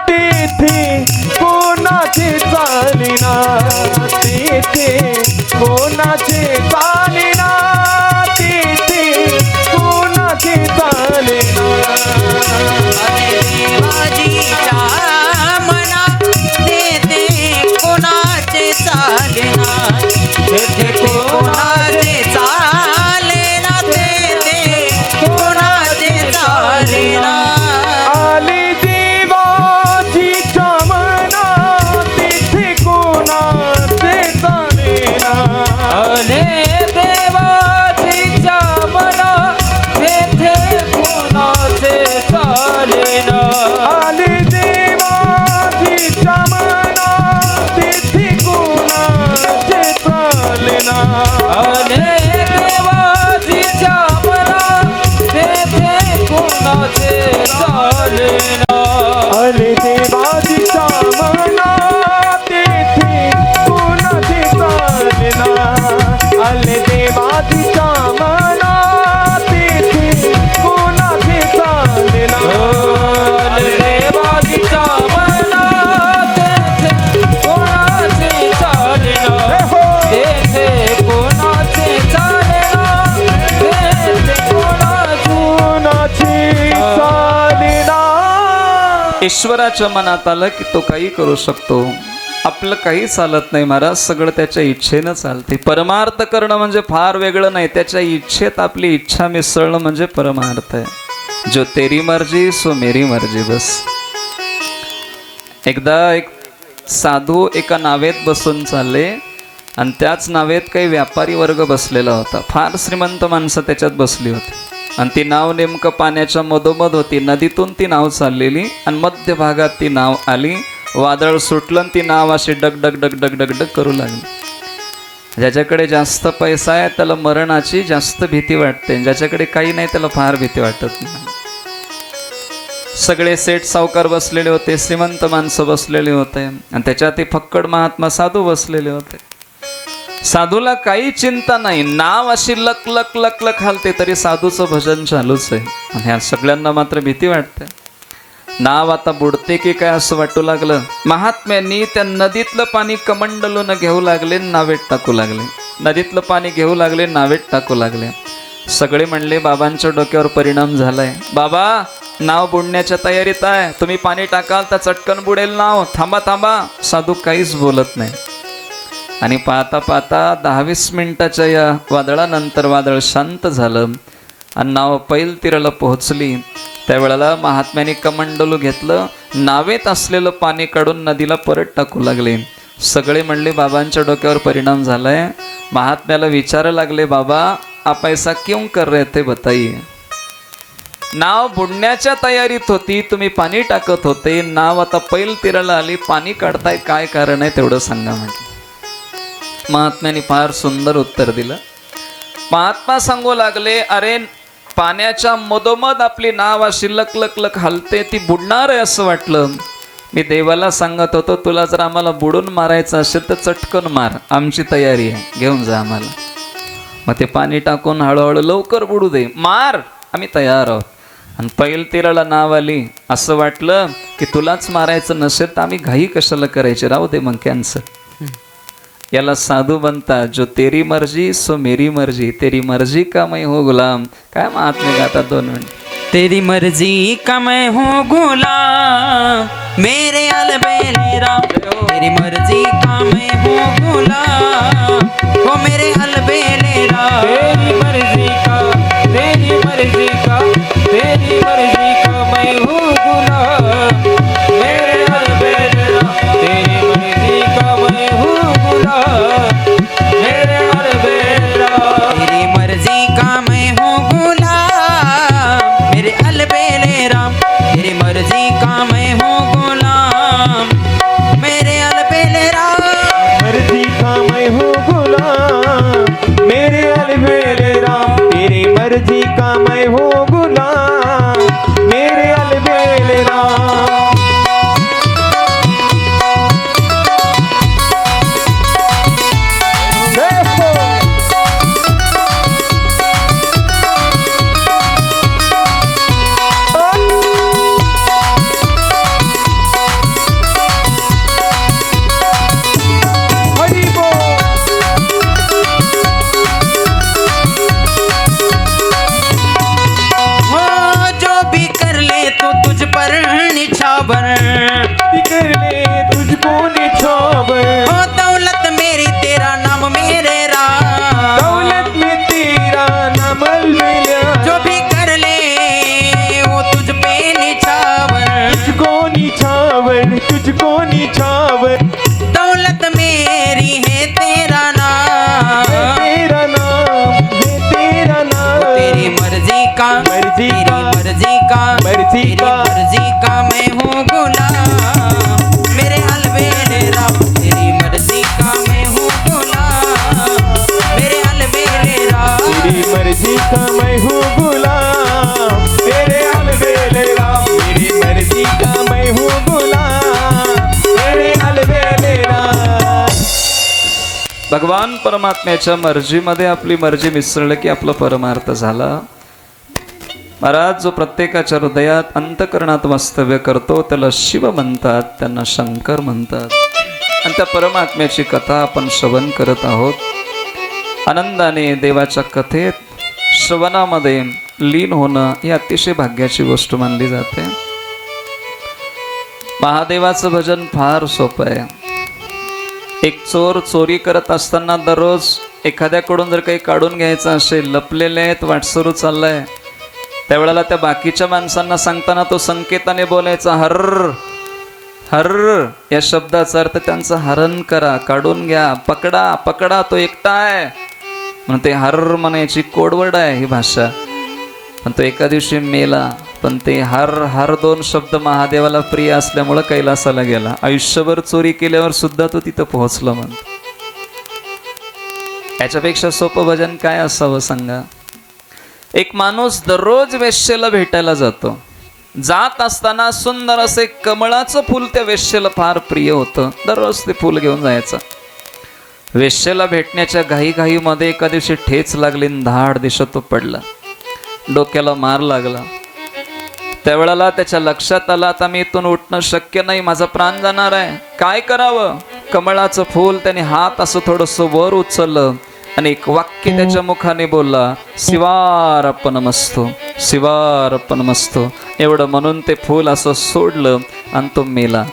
तेथे कोणाचे चालेना, तेथे कोणाचे चालेना, तेथे कोणाचे चालेना. देवाजीच्या मना, तेथे कोणाचे चालेना, तेथे कोणाचे चालेना, तेथे कोणाचे चालेना. आले देवाजीच्या मना, तेथे कोणाचे चालेना. आले देवाजीच्या मना, तेथे कोणाचे चालेना. आले देवाजीच्या मना, तेथे कोणाचे चालेना. आले देवाजीच्या मना, तेथे कोणाचे चालेना. आले देवाजीच्या मना, तेथे कोणाचे चालेना. आले देवाजीच्या मना, तेथे कोणाचे चालेना. आले देवाजीच्या मना, तेथे कोणाचे चालेना. तेथे कोणाचे चालेना, तेथे कोणाचे चालेना. ईश्वराच्या मनात आलं की तो काही करू शकतो. आपलं काही चालत नाही महाराज, सगळं त्याच्या इच्छेनं चालते. परमार्थ करणं म्हणजे फार वेगळं नाही, त्याच्या इच्छेत आपली इच्छा मिसळणं म्हणजे परमार्थ आहे. जो तेरी मर्जी सो मेरी मर्जी बस. एकदा एक साधू एका नावेत बसून चालले आणि त्याच नावेत काही व्यापारी वर्ग बसलेला होता. फार श्रीमंत माणसं त्याच्यात बसली होती आणि ती नाव नेमकं पाण्याच्या मधोमध होती. नदीतून ती नाव चाललेली आणि मध्य भागात ती नाव आली. वादळ सुटलं आणि ती नाव अशी डग डग डग डग डग डग करू लागली. ज्याच्याकडे जास्त पैसा आहे त्याला मरणाची जास्त भीती वाटते, ज्याच्याकडे काही नाही त्याला फार भीती वाटत नाही. सगळे सेठ सावकार बसलेले होते, श्रीमंत माणसं बसलेले होते आणि त्याच्यात ते फक्कड महात्मा साधू बसलेले होते. साधूला काही चिंता नाही, नाव अशी लक लक लक लक हालते तरी साधूचं भजन चालूच आहे. आणि ह्या सगळ्यांना मात्र भीती वाटते. नाव आता बुडते की काय असं वाटू लागलं. महात्म्यांनी त्या नदीतलं पाणी कमंडलून घेऊ लागले, नावेत टाकू लागले. नदीतलं पाणी घेऊ लागले, नावेत टाकू लागले. सगळे म्हणले बाबांच्या डोक्यावर परिणाम झालाय. बाबा नाव बुडण्याच्या तयारीत आहे, तुम्ही पाणी टाकाल तर चटकन बुडेल नाव, थांबा थांबा. साधू काहीच बोलत नाही. आणि पाहता पाहता 10-20 मिनिटाच्या या वादळानंतर वादळ शांत झालं आणि नाव पैल तीराला पोहोचली. त्यावेळेला महात्म्याने कमंडलू घेतलं, नावेत असलेलं पाणी काढून नदीला परत टाकू लागले. सगळे म्हणले बाबांच्या डोक्यावर परिणाम झालाय. महात्म्याला विचारायला लागले, बाबा आप ऐसा क्यों कर रहे थे बताइए. नाव बुडण्याच्या तयारीत होती, तुम्ही पाणी टाकत होते, नाव आता पैल तीराला आली, पाणी काढताय, काय कारण आहे तेवढं सांगा म्हटलं. महात्म्याने फार सुंदर उत्तर दिलं. महात्मा सांगू लागले, अरे पाण्याच्या मधोमध आपली नाव अशी लक लक लक हलते, ती बुडणार आहे असं वाटलं. मी देवाला सांगत होतो, तुला जर आम्हाला बुडून मारायचं असेल तर चटकन मार, आमची तयारी आहे, घेऊन जा आम्हाला. मग ते पाणी टाकून हळूहळू लवकर बुडू दे, मार, आम्ही तयार आहोत. आणि पैल तीराला नाव आली, असं वाटलं की तुलाच मारायचं नसेल तर आम्ही घाई कशाला करायची, राहू दे मग कॅन्सर. याला साधू बनतात, जो तेरी मर्जी सो मेरी मर्जी, तेरी मर्जी का मैं हो गुलाम. काय महात्मे गातात 2 मिनिट. तेरी मर्जी का मैं हूँ गुलाम, मेरे अलबेले राम. तेरी मर्जी का मैं हूँ गुलाम, हो मेरे अलबेले राम. तेरी मर्जी का, तेरी मर्जी का, तेरी मर्जी का मैं हूँ गुलाम, मेरे अलबेले राम. तेरी मर्जी का मैं हूँ गुलाम, मेरे अलबेले राम. तेरी मर्जी का मैं हूँ गुलाम, मेरे अलबेले राम. तेरी मर्जी का मैं हूँ गुलाम, मेरे अलबेले राम. मर्जी का मैं हूँ गुलाम, मेरे अलबेले राम. तेरी मर्जी का मैं हूँ गुलाम, मेरे अलबेले राम. हो जो भी कर ले तो तुझ पर निछावर. कर ले तुझको निछावर. हो दौलत मेरी तेरा नाम मेरे राम. दौलत में तेरा नाम अलबेला. जो भी कर ले वो तुझ पे निछावर. तुझको निछावर, तुझको निछावर. दौलत मेरी है तेरा नाम. तेरा नाम है तेरा नाम. तेरी मर्जी का, मर्जी तेरी का, मर्जी का, मर्जी तेरी का. मर्जी का मैं हूँ गुलाम, मेरे अलबेले राम. तेरी मर्जी का मैं हूँ गुलाम, मेरे अलबेले राम. तेरी मर्जी का मैं हूँ गुलाम, मेरे अलबेले राम. तेरी मर्जी का मैं हूँ गुलाम, मेरे अलबेले राम. भगवान परमात्म्याच्या मर्जीमध्ये आपली मर्जी मिसळली की आपला परमार्थ झाला. महाराज, जो प्रत्येकाच्या हृदयात अंतकरणात वास्तव्य करतो त्याला शिव म्हणतात, त्यांना शंकर म्हणतात. आणि त्या परमात्म्याची कथा आपण श्रवण करत आहोत. आनंदाने देवाच्या कथेत श्रवणामध्ये लीन होणं ही अतिशय भाग्याची गोष्ट मानली जाते. महादेवाचं भजन फार सोपं आहे. एक चोर चोरी करत असताना दररोज एखाद्याकडून जर काही काढून घ्यायचं असेल, लपलेले आहेत, वाटसरू चाललाय, त्यावेळेला त्या बाकीच्या माणसांना सांगताना तो संकेताने बोलायचा, हर्र हर्र. या शब्दाचा अर्थ त्यांचं हरण करा, काढून घ्या, पकडा पकडा, तो एकटा आहे म्हणून ते हर्र म्हणायची कोडवर्ड आहे ही भाषा. पण तो एका दिवशी मेला, पण ते हर हर 2 शब्द महादेवाला प्रिय असल्यामुळं कैलासाला गेला. आयुष्यभर चोरी केल्यावर सुद्धा तो तिथं पोहोचला म्हणतो. याच्यापेक्षा सोपं भजन काय असावं सांगा. एक माणूस दररोज वेश्येला भेटायला जातो. जात असताना सुंदर असे कमळाचं फूल त्या वेश्येला फार प्रिय होतं. दररोज ते फूल घेऊन जायचं. वेश्येला भेटण्याच्या घाईघाईमध्ये एका दिवशी ठेच लागली, धाड दिशत तो पडला, डोक्याला मार लागला. त्यावेळेला त्याच्या लक्षात आलं, आता मी इथून उठणं शक्य नाही, माझा प्राण जाणार आहे, काय करावं. कमळाचं फूल त्याने हात असं थोडंसं वर उचललं आणि एक वाक्य त्याच्या मुखाने बोलला, शिवार्पणमस्तु शिवार्पणमस्तु. एवढं म्हणून ते फूल असं सोडलं आणि तो मेला.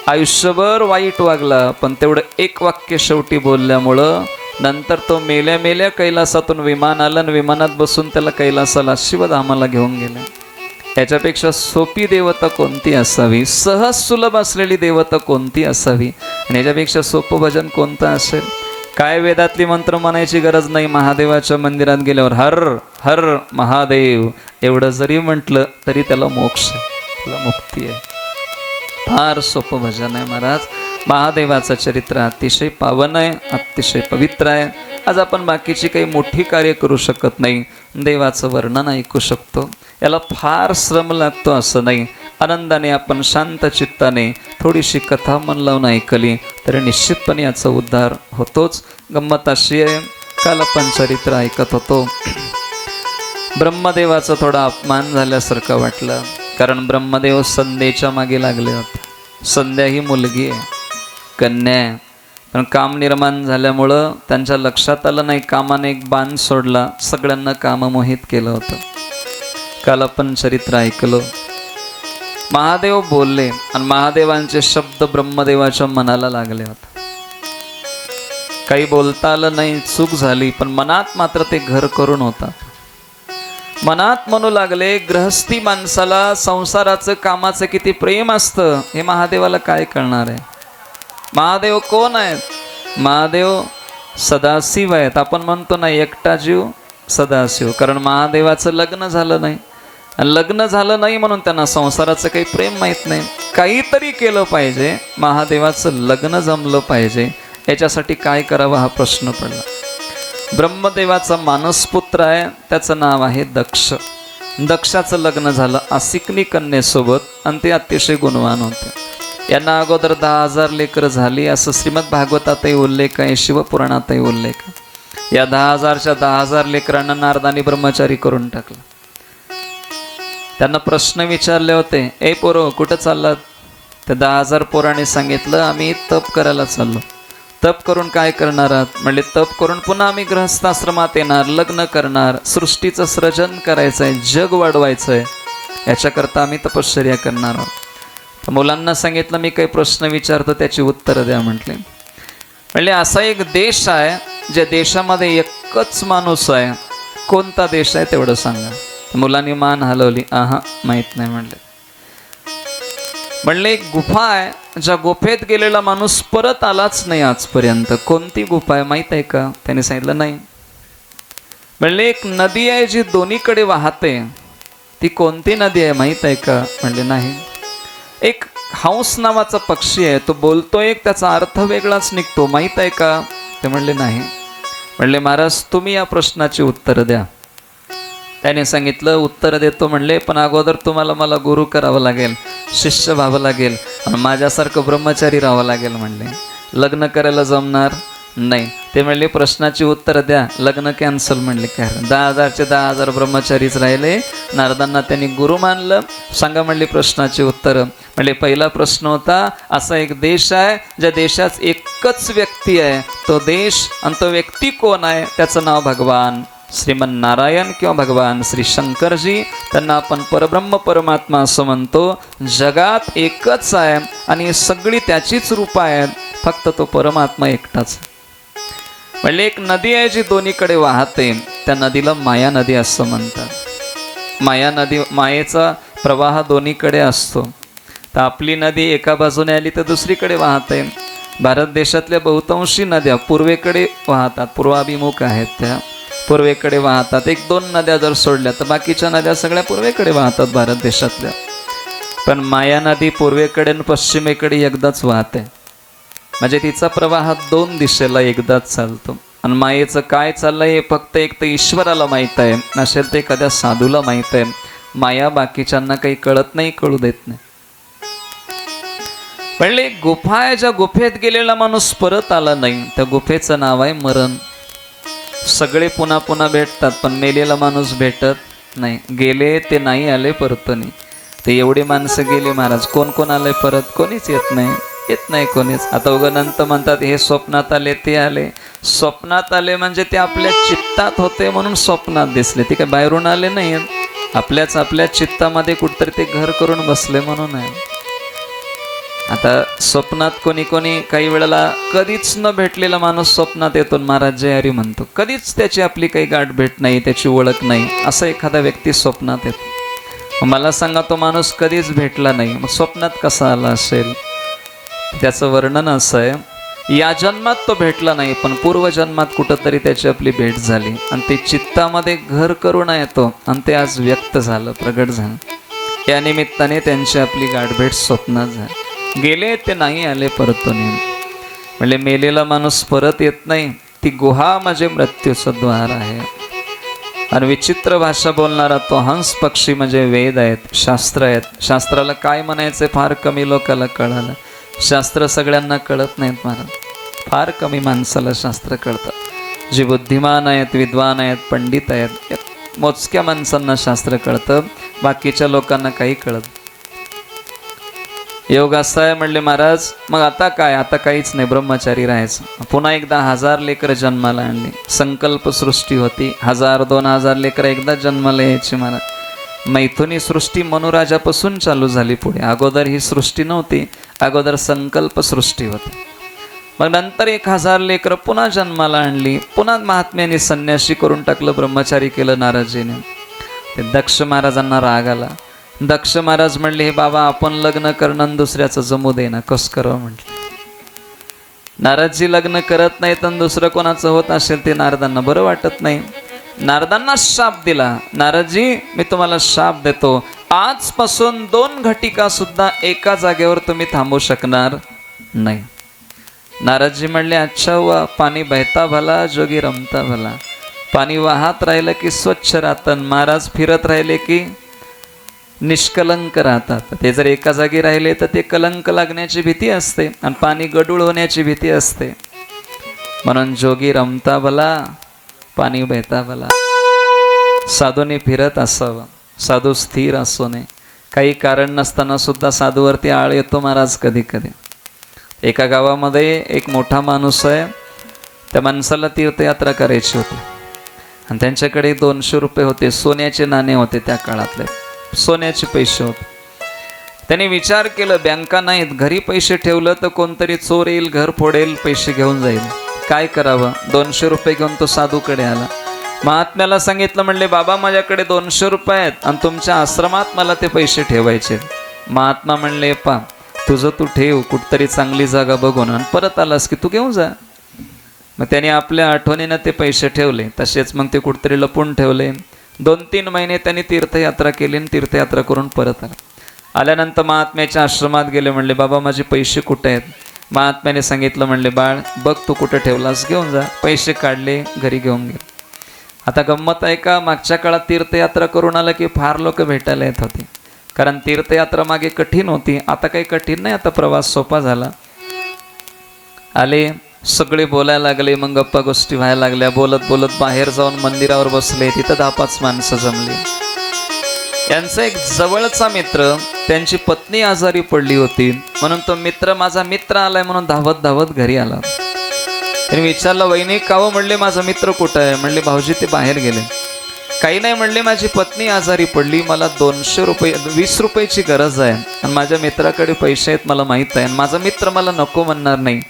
आयुष्यभर वाईट वागला, पण तेवढं एक वाक्य शेवटी बोलल्यामुळं नंतर तो मेल्या मेल्या कैलासातून विमान आलं आणि विमानात बसून त्याला कैलासाला शिवधामाला घेऊन गेला. याच्यापेक्षा सोपी देवता कोणती असावी, सहज सुलभ असलेली देवता कोणती असावी, आणि याच्यापेक्षा सोपं भजन कोणतं असेल? काय वेदातली मंत्र म्हणायची गरज नाही. महादेवाच्या मंदिरात गेल्यावर हर हर महादेव एवढं जरी म्हटलं तरी त्याला मोक्ष आहे, त्याला मुक्ती आहे. फार सोपं भजन आहे महाराज. महादेवाचं चरित्र अतिशय पावन आहे, अतिशय पवित्र आहे. आज आपण बाकीची काही मोठी कार्य करू शकत नाही, देवाचं वर्णन ऐकू शकतो. याला फार श्रम लागतो असं नाही. आनंदाने आपण शांत चित्ताने थोडीशी कथा मन लावून ऐकली तर निश्चितपणे याचा उद्धार होतोच. गंमत अशी आहे, काल आपण चरित्र ऐकत होतो. ब्रह्मदेवाचा थोडा अपमान झाल्यासारखं वाटलं, कारण ब्रह्मदेव संध्येच्या मागे लागले होते. संध्या ही मुलगी आहे, कन्या आहे, पण काम निर्माण झाल्यामुळं त्यांच्या लक्षात आलं नाही. कामाने एक बाण सोडला, सगळ्यांना काममोहित केलं होतं. काल आपण चरित्र ऐकलं. महादेव बोलले आणि महादेवांचे शब्द ब्रह्मदेवाच्या मनाला लागले होते. काही बोलता आलं नाही, चूक झाली, पण मनात मात्र ते घर करून होता. मनात म्हणू लागले, गृहस्थी माणसाला संसाराचं कामाचं किती प्रेम असतं हे महादेवाला काय कळणार आहे. महादेव कोण आहेत? महादेव सदाशिव आहेत. आपण म्हणतो ना एकटा जीव सदाशिव, कारण महादेवाचं लग्न झालं नाही. लग्न झालं नाही म्हणून त्यांना संसाराचं काही प्रेम माहीत नाही. काहीतरी केलं पाहिजे, महादेवाचं लग्न जमलं पाहिजे. याच्यासाठी काय करावं हा प्रश्न पडला. ब्रह्मदेवाचा मानसपुत्र आहे, त्याचं नाव आहे दक्ष. दक्षाचं लग्न झालं आसिकनी कन्येसोबत आणि ते अतिशय गुणवान होते. यांना अगोदर 10,000 लेकरं झाली असं श्रीमद भागवतातही उल्लेख आहे, शिवपुराणातही उल्लेख आहे. या 10,000च्या 10,000 लेकरांना नारदानी ब्रह्मचारी करून टाकलं. त्यांना प्रश्न विचारले होते, ए पोरो कुठं चाललात? त्या 10,000 पोराने सांगितलं, आम्ही तप करायला चाललो. तप करून काय करणार आहात? म्हणले तप करून पुन्हा आम्ही गृहस्थाश्रमात येणार, लग्न करणार, सृष्टीचं सृजन करायचं आहे, जग वाढवायचं आहे, याच्याकरता आम्ही तपश्चर्या करणार आहोत. तर मुलांना सांगितलं, मी काही प्रश्न विचारतो त्याची उत्तरं द्या म्हटले. म्हणले असा एक देश आहे ज्या देशामध्ये एकच माणूस आहे, कोणता देश आहे तेवढं सांगा. मुलांनी मान हलवली, आहा माहीत नाही म्हणले. म्हणले एक गुफा आहे, ज्या गुफेत गेलेला माणूस परत आलाच नाही आजपर्यंत. कोणती गुफा आहे माहीत आहे का? त्याने सांगितलं नाही. म्हणले एक नदी आहे जी दोन्हीकडे वाहते, ती कोणती नदी आहे माहीत आहे का? म्हणले नाही. एक हंस नावाचा पक्षी आहे, तो बोलतो एक, त्याचा अर्थ वेगळाच निघतो, माहीत आहे का? ते म्हणले नाही. म्हणले महाराज तुम्ही या प्रश्नाची उत्तर द्या. त्याने सांगितलं उत्तर देतो म्हणले, पण अगोदर तुम्हाला मला गुरु करावं लागेल, शिष्य व्हावं लागेल आणि माझ्यासारखं ब्रह्मचारी राहावं लागेल. म्हणले लग्न करायला जमणार नाही. ते म्हणले प्रश्नाची उत्तर द्या, लग्न कॅन्सल. म्हणले काय? 10,000चे 10,000 ब्रह्मचारीच राहिले. नारदांना त्यांनी गुरु मानलं. सांगा म्हणले प्रश्नाची उत्तर. म्हणले पहिला प्रश्न होता, असा एक देश आहे ज्या देशात एकच व्यक्ती आहे, तो देश आणि तो व्यक्ती कोण आहे? त्याचं नाव भगवान श्रीमन नारायण किंवा भगवान श्री शंकरजी. त्यांना आपण परब्रह्म परमात्मा असं म्हणतो. जगात एकच आहे आणि सगळी त्याचीच रूपं आहेत, फक्त तो परमात्मा एकटाच. म्हणले एक नदी आहे जी दोन्हीकडे वाहते, त्या नदीला माया नदी असं म्हणतात. माया नदी, मायेचा प्रवाह दोन्हीकडे असतो. तर आपली नदी एका बाजूने आली तर दुसरीकडे वाहते. भारत देशातल्या बहुतांशी नद्या पूर्वेकडे वाहतात, पूर्वाभिमुख आहेत, त्या पूर्वेकडे वाहतात. 1-2 नद्या जर सोडल्या तर बाकीच्या नद्या सगळ्या पूर्वेकडे वाहतात भारत देशातल्या. पण माया नदी पूर्वेकडे आणि पश्चिमेकडे एकदाच वाहते, म्हणजे तिचा प्रवाह 2 दिशेला एकदाच चालतो. आणि मायेचं काय चाललंय हे फक्त एक तर ईश्वराला माहीत आहे, नसेल ते एखाद्या साधूला माहीत आहे. माया बाकीच्यांना काही कळत नाही, कळू देत नाही. म्हणले गुफा आहे, ज्या गुफेत गेलेला माणूस परत आला नाही, त्या गुफेचं नाव आहे मरण. सगळे पुन्हा पुन्हा भेटतात, पण मेलेला माणूस भेटत नाही. गेले ते नाही आले परतनी. ते एवढे माणसं गेले महाराज, कोण कोण आले परत? कोणीच येत नाही कोणीच. आता उगनंत म्हणतात हे स्वप्नात आले, ते आले. स्वप्नात आले म्हणजे ते आपल्या चित्तात होते म्हणून स्वप्नात दिसले, ते काय बाहेरून आले नाही. आपल्या चित्तामध्ये कुठतरी ते घर करून बसले म्हणून आहे. आता स्वप्नात कोणी काही वेळेला कधीच न भेटलेला माणूस स्वप्नात येतो, महाराज जय हरी म्हणतो. कधीच त्याची आपली काही गाठ भेट नाही, त्याची ओळख नाही, असा एखादा व्यक्ती स्वप्नात येतो. मला सांगा, तो माणूस कधीच भेटला नाही, मग स्वप्नात कसा आला असेल? त्याचं वर्णन असं आहे, या जन्मात तो भेटला नाही, पण पूर्वजन्मात कुठंतरी त्याची आपली भेट झाली आणि ते चित्तामध्ये घर करून येतो आणि ते आज व्यक्त झालं, प्रगट झालं. या निमित्ताने त्यांची आपली गाठभेट स्वप्नात झाली. गेले ते नाही आले परतून. म्हणजे मेलेला माणूस परत येत नाही, ती गुहा म्हणजे मृत्यूचं द्वार आहे. आणि विचित्र भाषा बोलणारा तो हंस पक्षी म्हणजे वेद आहेत, शास्त्र आहेत. शास्त्राला काय म्हणायचं फार कमी लोकांना कळालं. शास्त्र सगळ्यांना कळत नाहीत महाराज, फार कमी माणसाला शास्त्र कळतं. जे बुद्धिमान आहेत, विद्वान आहेत, पंडित आहेत, मोजक्या माणसांना शास्त्र कळतं, बाकीच्या लोकांना काही कळत. योग असा आहे म्हणले महाराज. मग आता काय? आता काहीच नाही, ब्रह्मचारी राहायचं. पुन्हा एकदा 1000 लेकरं जन्माला आणली. संकल्प सृष्टी होती, 1000-2000 लेकरं एकदा जन्माला यायची महाराज. मैथुनी सृष्टी मनुराजापासून चालू झाली पुढे. अगोदर ही सृष्टी नव्हती, अगोदर संकल्प सृष्टी होती. मग नंतर 1000 लेकरं पुन्हा जन्माला आणली. पुन्हा महात्म्याने संन्यासी करून टाकलं, ब्रह्मचारी केलं नारदजीने. ते दक्ष महाराजांना राग आला. दक्ष महाराज म्हणले, हे बाबा आपण लग्न करणं दुसऱ्याचं जमू दे ना, कस करावं म्हटलं. नारदजी लग्न करत नाहीत आणि दुसरं कोणाचं होत असेल ते नारदांना बरं वाटत नाही. नारदांना शाप दिला, नारदजी मी तुम्हाला शाप देतो, आजपासून 2 घटिका सुद्धा एका जागेवर तुम्ही थांबू शकणार नाही. नारदजी म्हणले, अच्छा हुआ पाणी बहता भला जोगी रमता भला. पाणी वाहत राहिलं की स्वच्छ राहतं, महाराज फिरत राहिले की निष्कलंक राहतात. ते जर एका जागी राहिले तर ते कलंक लागण्याची भीती असते आणि पाणी गडूळ होण्याची भीती असते. म्हणून जोगी रमता भला पाणी बहता भला. साधूने फिरत असावं, साधू स्थिर असू नये. काही कारण नसताना सुद्धा साधूवरती आळ येतो महाराज कधी कधी. एका गावामध्ये एक मोठा माणूस आहे, त्या माणसाला तीर्थयात्रा करायची होती आणि त्यांच्याकडे 200 रुपये होते. सोन्याचे नाणे होते, त्या काळातले सोन्याचे पैसे होते. त्याने विचार केलं, बँका नाहीत, घरी पैसे ठेवलं तर कोणतरी चोर येईल, घर फोडेल, पैसे घेऊन जाईल, काय करावं. 200 रुपये घेऊन तो साधूकडे आला. महात्म्याला सांगितलं, म्हणले बाबा माझ्याकडे 200 रुपये आहेत आणि तुमच्या आश्रमात मला ते पैसे ठेवायचे. महात्मा म्हणले, पा तुझं तू ठेव कुठतरी चांगली जागा बघून, आणि परत आलास की तू घेऊन जा. मग त्याने आपल्या आठवणीनं ते पैसे ठेवले, तसेच मग ते कुठतरी लपून ठेवले. 2-3 महिने त्यांनी तीर्थयात्रा केली आणि तीर्थयात्रा करून परत आला. आल्यानंतर महात्म्याच्या आश्रमात गेले. म्हणले बाबा माझे पैसे कुठे आहेत? महात्म्याने सांगितलं, म्हणले बाळ बघ तू कुठे ठेवलास, घेऊन जा. पैसे काढले, घरी घेऊन गेले. आता गंमत आहे का, मागच्या काळात तीर्थयात्रा करून आलं की फार लोक भेटायला येत होते, कारण तीर्थयात्रा मागे कठीण होती. आता काही कठीण नाही, आता प्रवास सोपा झाला. आले, सगळे बोलायला लागले, मग गप्पा गोष्टी व्हायला लागल्या. बोलत बोलत बाहेर जाऊन मंदिरावर बसले. तिथं 10-5 माणसं जमली. यांचा एक जवळचा मित्र, त्यांची पत्नी आजारी पडली होती, म्हणून तो मित्र, माझा मित्र आलाय म्हणून धावत धावत घरी आला. त्यांनी विचारलं, वहिनी कावं? म्हणले माझा मित्र कुठं आहे? म्हणले भाऊजी ते बाहेर गेले. काही नाही म्हणले, माझी पत्नी आजारी पडली, मला 200 रुपये 20 रुपयाची गरज आहे आणि माझ्या मित्राकडे पैसे आहेत मला माहीत आहे, आणि माझा मित्र मला नको म्हणणार नाही.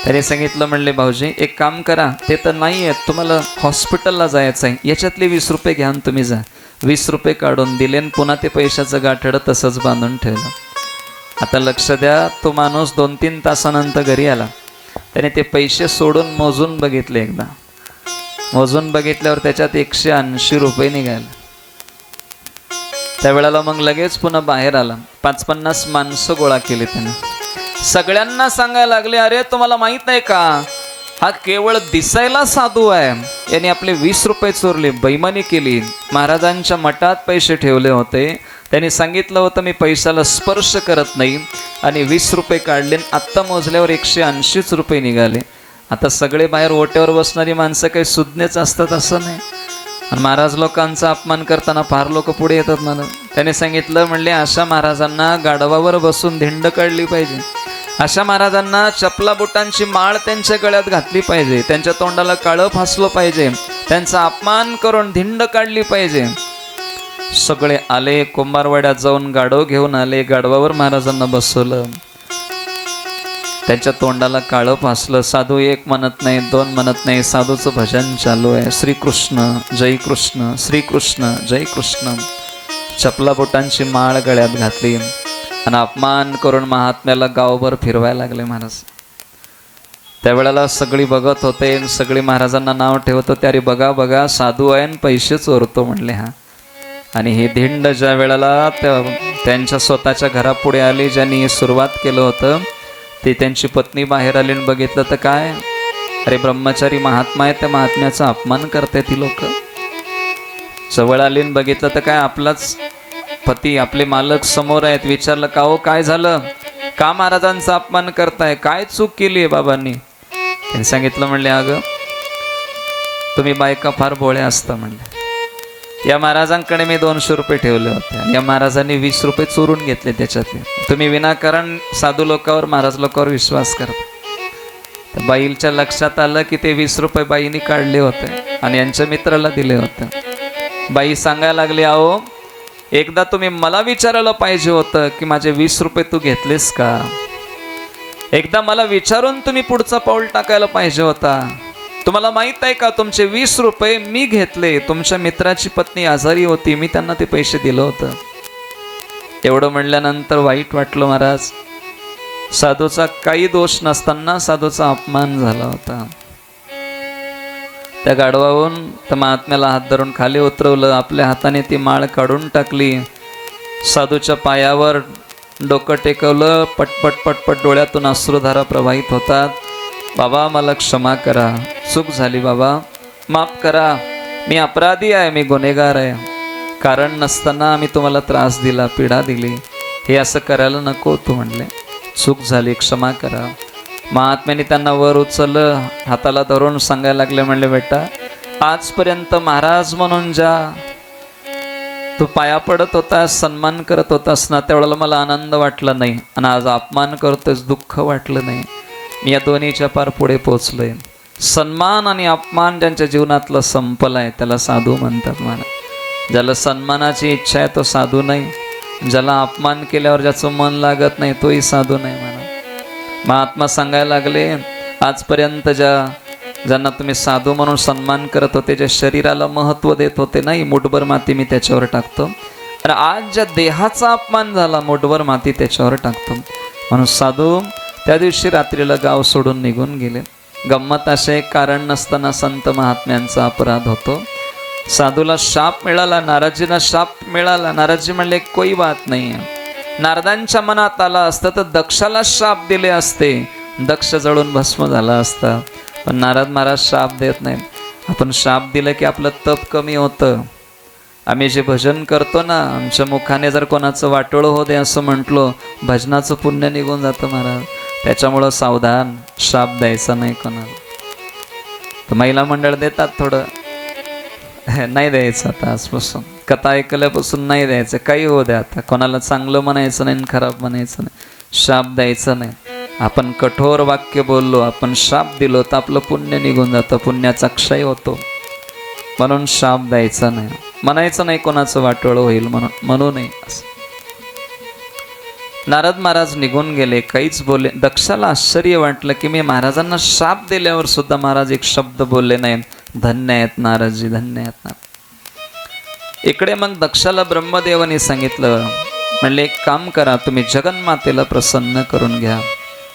त्याने सांगितलं, म्हणले भाऊजी एक काम करा, ते तर नाही आहेत, तुम्हाला हॉस्पिटलला जायचं आहे, याच्यातले 20 रुपये घ्या आणि तुम्ही जा. 20 रुपये काढून दिले आणि पुन्हा ते पैशाचं गाठडं तसंच बांधून ठेवलं. आता लक्ष द्या, तो माणूस 2-3 तासानंतर घरी आला. त्याने ते पैसे सोडून मोजून बघितले. एकदा मोजून बघितल्यावर त्याच्यात 180 रुपये निघाले. त्यावेळेला मग लगेच पुन्हा बाहेर आला. 5-50 माणसं गोळा केली त्याने. सगळ्यांना सांगायला लागले, अरे तुम्हाला माहित नाही का, हा केवळ दिसायला साधू आहे, याने आपले 20 रुपये चोरले, बेईमानी केली. महाराजांच्या मठात पैसे ठेवले होते, त्यांनी सांगितलं होतं मी पैशाला स्पर्श करत नाही, आणि 20 रुपये काढले. आत्ता मोजल्यावर 180 रुपये निघाले. आता सगळे बाहेर ओट्यावर बसणारी माणसं काही सुज्ञच असतात असं नाही, आणि महाराज लोकांचा अपमान करताना फार लोक पुढे येतात. मला त्याने सांगितलं, म्हणले अशा महाराजांना गाढवावर बसून धिंड काढली पाहिजे, अशा महाराजांना चपला बुटांची माळ त्यांच्या गळ्यात घातली पाहिजे, त्यांच्या तोंडाला काळं फासलं पाहिजे, त्यांचा अपमान करून धिंड काढली पाहिजे. सगळे आले, कुंभारवाड्यात जाऊन गाढव घेऊन आले, गाढवावर महाराजांना बसवलं, त्यांच्या तोंडाला काळं फासलं. साधू 1 म्हणत नाही, 2 म्हणत नाही, साधूचं भजन चालू आहे, श्रीकृष्ण जय कृष्ण, श्रीकृष्ण जय कृष्ण. चपला बोटांची माळ गळ्यात घातली आणि अपमान करून महात्म्याला गावभर फिरवायला लागले महाराज. त्यावेळेला सगळी बघत होते, सगळी महाराजांना नाव ठेवत होते, अरे बघा बघा साधू आहे आणि पैसे चोरतो म्हणले हा. आणि हे धिंड ज्या वेळेला त्यांच्या स्वतःच्या घरापुढे आली, ज्यांनी सुरुवात केलं होतं ते त्यांची पत्नी बाहेर आली आणि बघितलं तर काय, अरे ब्रह्मचारी महात्मा आहे, त्या महात्म्याचा अपमान करते ती लोक. जवळ आली आणि बघितलं तर काय, आपलाच पती आपले मालक समोर आहेत. विचारलं का हो काय झालं, का महाराजांचा अपमान करताय, काय चूक केली आहे बाबांनी. त्यांनी सांगितलं, म्हणले अगं तुम्ही बायका फार भोळ्या असता म्हणले. या महाराजांकडे मी 200 रुपये ठेवले होते आणि या महाराजांनी 20 रुपये चोरून घेतले त्याच्यातले. तुम्ही विनाकारण साधू लोकांवर महाराज लोकांवर विश्वास करता. बाईच्या लक्षात आलं की ते 20 रुपये बाईनी काढले होते आणि यांच्या मित्राला दिले होते. बाई सांगायला लागली, अहो एकदा तुम्ही मला विचारायला पाहिजे होतं की माझे 20 रुपये तू घेतलेस का. एकदा मला विचारून तुम्ही पुढचा पाऊल टाकायला पाहिजे होता. तुम्हाला माहित आहे का, तुमचे 20 रुपये मी घेतले. तुमच्या मित्राची पत्नी आजारी होती, मी त्यांना ते पैसे दिलं होतं. एवढं म्हणल्यानंतर वाईट वाटलं महाराज. साधूचा काही दोष नसताना साधूचा अपमान झाला होता. त्या गाढवाहून त्या महात्म्याला हात धरून खाली उतरवलं, आपल्या हाताने ती माळ काढून टाकली, साधूच्या पायावर डोकं टेकवलं. पटपट पटपट डोळ्यातून अश्रुधारा प्रवाहित होतात. बाबा मला क्षमा करा, चूक झाली बाबा, माफ करा, मी अपराधी आहे, मी गुन्हेगार आहे. कारण नसताना आम्ही तुम्हाला त्रास दिला, पीडा दिली, हे असं करायला नको तू म्हणले. चूक झाली, क्षमा करा. महात्म्याने त्यांना वर उचललं, हाताला धरून सांगायला लागले, म्हणले बेटा आजपर्यंत महाराज म्हणून ज्या तू पाया पडत होतास, सन्मान करत होतास ना, त्यावेळेला मला आनंद वाटला नाही आणि आज अपमान करतोस, दुःख वाटलं नाही. मी या दोन्हीच्या पार पुढे पोचलोय. सन्मान आणि अपमान ज्यांच्या जीवनातलं संपलाय त्याला साधू म्हणतात म्हणा. ज्याला सन्मानाची इच्छा आहे तो साधू नाही, ज्याला अपमान केल्यावर ज्याचं मन लागत नाही तोही साधू नाही म्हणा. महात्मा सांगायला लागले, आजपर्यंत ज्यांना तुम्ही साधू म्हणून सन्मान करत होते, ज्या शरीराला महत्त्व देत होते, नाही मुठभर माती मी त्याच्यावर टाकतो. आणि आज ज्या देहाचा अपमान झाला, मुठभर माती त्याच्यावर टाकतो. म्हणून साधू त्या दिवशी रात्रीला गाव सोडून निघून गेले. गंमत असे, कारण नसताना संत महात्म्यांचा अपराध होतो. साधूला शाप मिळाला, नारदजींना शाप मिळाला. नारदजी म्हणले कोई बात नाही. नारदांच्या मनात आला असतं तर दक्षाला शाप दिले असते, दक्ष जळून भस्म झाला असता. पण नारद महाराज शाप देत नाही. आपण शाप दिलं की आपलं तप कमी होतं. आम्ही जे भजन करतो ना, आमच्या मुखाने जर कोणाचं वाटोळं हो दे असं म्हटलो, भजनाचं पुण्य निघून जातं महाराज. त्याच्यामुळं सावधान, शाप द्यायचा नाही कोणाला. तर महिला मंडळ देतात थोडं, नाही द्यायचं आता आजपासून, कथा ऐकल्यापासून नाही द्यायचं. काही हो द्या, आता कोणाला चांगलं म्हणायचं नाही, खराब म्हणायचं नाही, शाप द्यायचं नाही. आपण कठोर वाक्य बोललो, आपण शाप दिलो तर आपलं पुण्य निघून जातं, पुण्याचा क्षय होतो. म्हणून शाप द्यायचा नाही, म्हणायचं नाही कोणाचं वाटोळं होईल म्हणू नये असं. नारद महाराज निघून गेले, काहीच बोलले. दक्षाला आश्चर्य वाटलं की मी महाराजांना शाप दिल्यावर सुद्धा महाराज एक शब्द बोलले नाही. धन्य आहेत नारदजी, धन्य आहेत ना. इकडे मग दक्षाला ब्रह्मदेवाने सांगितलं, म्हणले एक काम करा, तुम्ही जगन्मातेला प्रसन्न करून घ्या.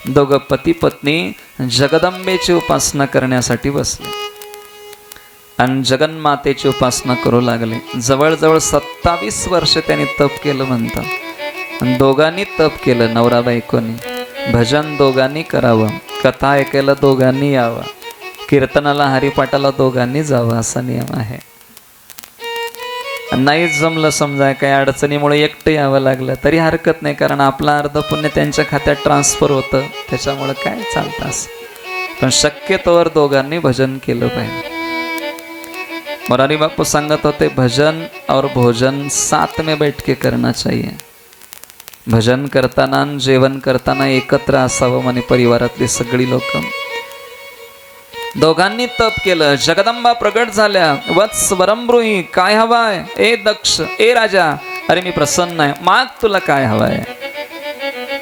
दोघं पती पत्नी जगदंबेची उपासना करण्यासाठी बसले आणि जगन्मातेची उपासना करू लागले. जवळजवळ 27 वर्ष त्यांनी तप केलं म्हणतात. आणि दोघांनी तप केलं, नवरा बायकोनी. भजन दोघांनी करावं, कथा ऐकायला दोघांनी यावं, कीर्तनाला हरिपाठाला दोघांनी जावं, असा नियम आहे. नाहीच जमलं समजा, काही अडचणीमुळे एकटं यावं लागलं तरी हरकत नाही, कारण आपला अर्ध पुण्य त्यांच्या खात्यात ट्रान्सफर होतं, त्याच्यामुळं काय चालतं असं. पण शक्यतोवर दोघांनी भजन केलं पाहिजे. मोरारी बापू सांगत होते, भजन और भोजन साथ में बैठ के करना चाहिए. भजन करताना जेवण करताना एकत्र असावं म्हणे परिवारातली सगळी लोक. दोघांनी तप केलं. जगदंबा प्रगट झाल्या. वत्स वरमृही, काय हवाय? ए दक्ष, ए राजा, अरे मी प्रसन्न आहे, माग तुला काय हवाय.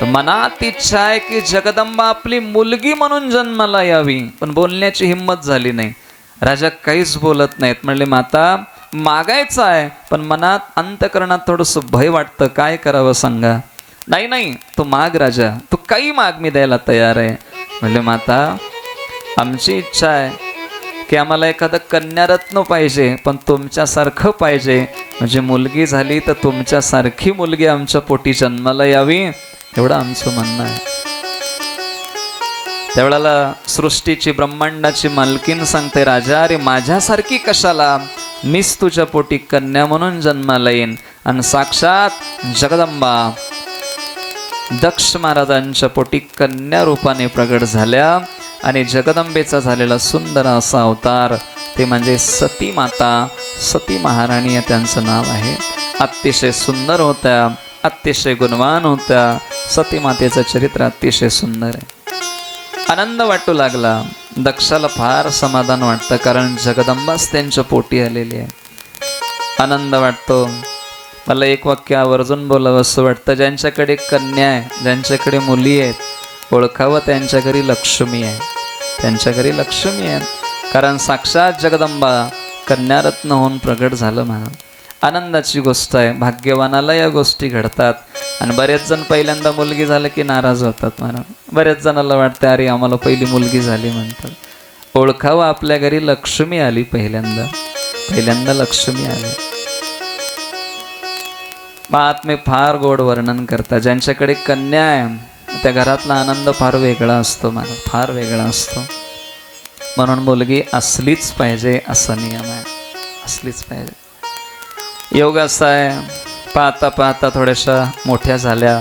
तर मनात इच्छा आहे की जगदंबा आपली मुलगी म्हणून जन्माला यावी, पण बोलण्याची हिंमत झाली नाही. राजा काहीच बोलत नाहीत. म्हणले माता मागायचं आहे, पण मनात अंतकरणात थोडंसं भय वाटतं, काय करावं सांगा. नाही नाही, तू माग राजा, तू काही माग, मी द्यायला तयार आहे. म्हणले माता, आमची इच्छा आहे की आम्हाला एखादं कन्यारत्न पाहिजे, पण तुमच्यासारखं पाहिजे. म्हणजे मुलगी झाली तर तुमच्यासारखी मुलगी आमच्या पोटी जन्माला यावी, एवढं आमचं म्हणणं आहे. त्यावेळेला सृष्टीची ब्रह्मांडाची मालकीन सांगते, राजा अरे माझ्यासारखी कशाला, मीच तुझ्या पोटी कन्या म्हणून जन्माला येईन. आणि साक्षात जगदंबा दक्ष महाराजांच्या पोटी कन्या रूपाने प्रगट झाल्या. आणि जगदंबेचा झालेला सुंदर असा अवतार ते म्हणजे सती माता, सती महाराणी या त्यांचं नाव आहे. अतिशय सुंदर होत्या, अतिशय गुणवान होत्या. सती मातेचं चरित्र अतिशय सुंदर आहे. आनंद वाटू लागला. दक्षाला फार समाधान वाटतं, कारण जगदंबाच त्यांच्या पोटी आलेली आहे. आनंद वाटतो. मला एक वाक्य आवर्जून बोलावं असं वाटतं, ज्यांच्याकडे कन्या आहे, ज्यांच्याकडे मुली आहेत, ओळखावं त्यांच्या घरी लक्ष्मी आहे, त्यांच्या घरी लक्ष्मी आहे. कारण साक्षात जगदंबा कन्यारत्न होऊन प्रगट झालं म्हणा. आनंदाची गोष्ट आहे. भाग्यवानाला या गोष्टी घडतात. आणि बरेच जण पहिल्यांदा मुलगी झालं की नाराज होतात म्हणा. बऱ्याच जणाला वाटतं अरे आम्हाला पहिली मुलगी झाली म्हणतात. ओळखावं आपल्या घरी लक्ष्मी आली, पहिल्यांदा लक्ष्मी आली. महात्मे फार गोड वर्णन करतात. ज्यांच्याकडे कन्या आहे त्या घरातला आनंद फार वेगळा असतो, मला फार वेगळा असतो. म्हणून मुलगी असलीच पाहिजे असा नियम आहे, असलीच पाहिजे. योग असा आहे, पाहता पाहता थोड्याशा मोठ्या झाल्या.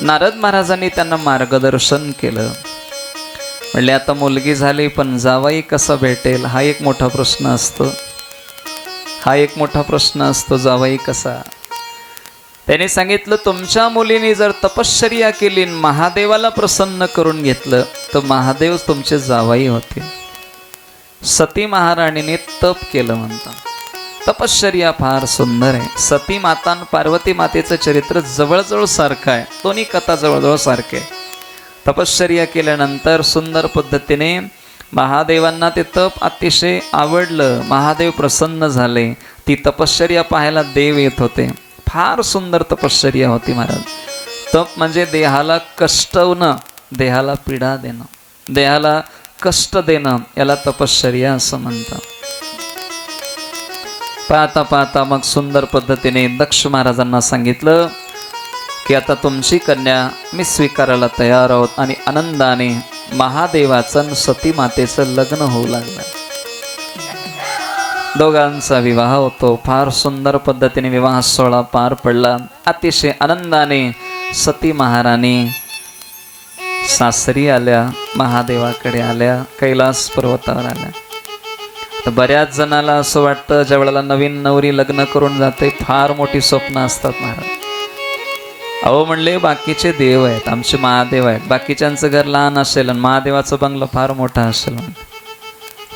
नारद महाराजांनी त्यांना मार्गदर्शन केलं. म्हणले आता मुलगी झाली, पण जावाई कसा भेटेल हा एक मोठा प्रश्न असतो, हा एक मोठा प्रश्न असतो, जावाई कसा. त्याने सांगितलं तुमच्या मुलीने जर तपश्चर्या केली, महादेवाला प्रसन्न करून घेतलं तर महादेव तुमचे जावाई होते. सती महाराणीने तप केलं म्हणतात. तपश्चर्या फार सुंदर आहे. सती माता आणि पार्वती मातेचं चरित्र जवळजवळ सारखं आहे, दोन्ही कथा जवळजवळ सारखे. तपश्चर्या केल्यानंतर सुंदर पद्धतीने महादेवांना ते तप अतिशय आवडलं, महादेव प्रसन्न झाले. ती तपश्चर्या पाहायला देव येत होते. फार सुंदर तपश्चर्या होती महाराज. तप म्हणजे देहाला कष्टवणं, देहाला पीडा देणं, देहाला कष्ट देणं, याला तपश्चर्या असं म्हणतात. पाहता पाहता मग सुंदर पद्धतीने दक्ष महाराजांना सांगितलं की आता तुमची कन्या मी स्वीकारायला तयार आहोत. आणि आनंदाने महादेवाचं सती मातेचं लग्न होऊ लागलं. दोघांचा विवाह होतो. फार सुंदर पद्धतीने विवाह सोहळा पार पडला. अतिशय आनंदाने सती महाराणी सासरी आल्या, महादेवाकडे आल्या, कैलास पर्वतावर आल्या. तर बऱ्याच जणाला असं वाटतं ज्यावेळेला नवीन नवरी लग्न करून जाते फार मोठी स्वप्न असतात महाराज. अहो म्हणले बाकीचे देव आहेत, आमचे महादेव आहेत, बाकीच्यांचं घर लहान असेल आणि महादेवाचं बंगलं फार मोठा असेल.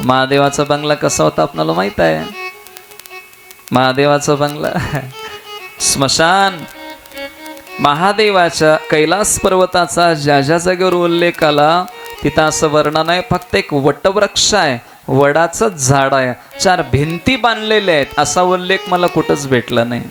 महादेवाचा बंगला कसा होता आपल्याला माहित आहे. महादेवाचा बंगला स्मशान. महादेवाच्या कैलास पर्वताचा ज्या ज्या जागेवर उल्लेख आला तिथं असं वर्णन आहे, फक्त एक वटवृक्ष आहे, वडाचं झाड आहे, 4 भिंती बांधलेल्या आहेत, असा उल्लेख मला कुठंच भेटला नाही.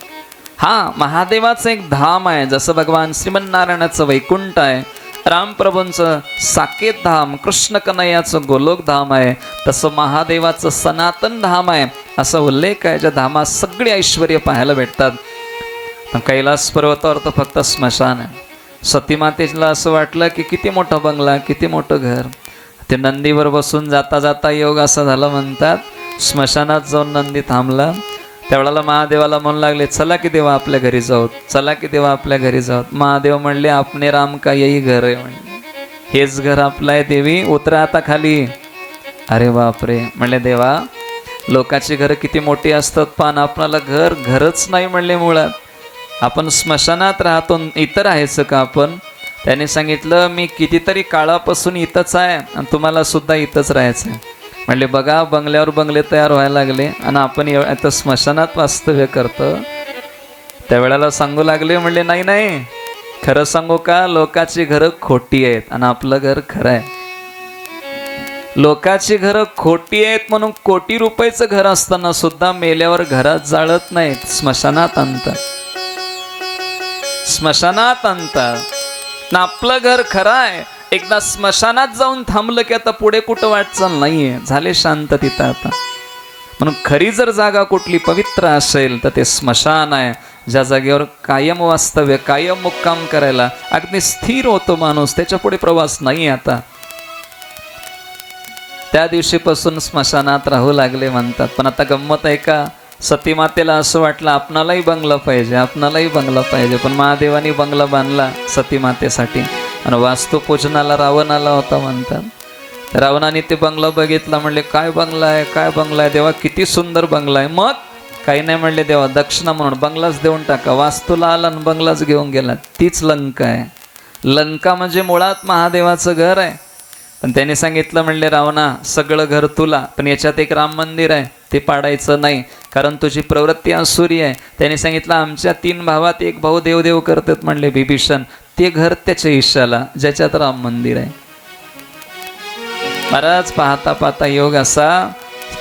हा महादेवाचं एक धाम आहे, जसं भगवान श्रीमन्नारायणाचं वैकुंठ आहे, रामप्रभूंचं साकेत धाम, कृष्ण कन्हैयाचं गोलोक धाम आहे, तसं महादेवाचं सनातन धाम आहे असा उल्लेख आहे, ज्या धामात सगळे ऐश्वर्य पाहायला भेटतात. कैलास पर्वतावर तर फक्त स्मशान आहे. सतीमातेला असं वाटलं की किती मोठा बंगला, किती मोठं घर. ते नंदीवर बसून जाता जाता योग असा झाला म्हणतात, स्मशानात जाऊन नंदी थांबला. त्यावेळेला महादेवाला म्हणू लागले चला की देवा आपल्या घरी जाऊ, चला की देवा आपल्या घरी जाऊ. महादेव म्हणले आपणे राम का यही घर आहे, म्हणले हेच घर आपलं आहे देवी, उतरा आता खाली. अरे बापरे, म्हणले देवा लोकांची घरं किती मोठी असतात, पण आपणाला घरच नाही म्हणले. मुळात आपण स्मशानात राहतो, इथं राहायचं का आपण. त्याने सांगितलं मी कितीतरी काळापासून इथंच आहे आणि तुम्हाला सुद्धा इथंच राहायचं आहे. म्हणले बघा बंगल्यावर बंगले तयार व्हायला लागले आणि आपण आता स्मशानात वास्तव्य करतो. त्यावेळेला सांगू लागले, म्हणले नाही नाही, खरं सांगू का, लोकांची घरं खोटी आहेत आणि आपलं घर खरं आहे. लोकाची घरं खोटी आहेत म्हणून कोटी रुपयाचं घर असताना सुद्धा मेल्यावर घरात जाळत नाहीत, स्मशानात आणतात. स्मशानात आणतात ना. आपलं घर खरं आहे, एकदा स्मशानात जाऊन थांबलं की आता पुढे कुठं वाटचाल नाहीये, झाले शांत तिथं आता. म्हणून खरी जर जागा कुठली पवित्र असेल तर ते स्मशान आहे, ज्या जागेवर कायम वास्तव्य, कायम मुक्काम करायला अगदी स्थिर होतो माणूस, त्याच्या पुढे प्रवास नाही आता. त्या दिवशीपासून स्मशानात राहू लागले म्हणतात. पण आता गंमत आहे का, सतीमातेला असं वाटलं आपणालाही बंगला पाहिजे, आपणालाही बंगला पाहिजे. पण महादेवानी बंगला बांधला सतीमातेसाठी आणि वास्तुपूजनाला रावण आला होता म्हणतात. रावणाने ते बंगला बघितला, म्हणले काय बंगला आहे, काय बंगला आहे देवा, किती सुंदर बंगला आहे. मग काही नाही म्हणले, देवा दक्षिणा म्हणून बंगलाच देऊन टाका. वास्तूला आला आणि बंगलाच घेऊन गेला. तीच लंका आहे. लंका म्हणजे मुळात महादेवाचं घर आहे. पण त्याने सांगितलं, म्हणले रावणा सगळं घर तुला, पण याच्यात एक राम मंदिर आहे ते पाडायचं नाही, कारण तुझी प्रवृत्ती असुरी आहे. त्याने सांगितलं आमच्या 3 भावात एक भाऊ देवदेव करतात म्हणले विभीषण, ते घर त्याच्या ईशाला ज्याच्यात राम मंदिर आहे. महाराज पाहता पाहता योग असा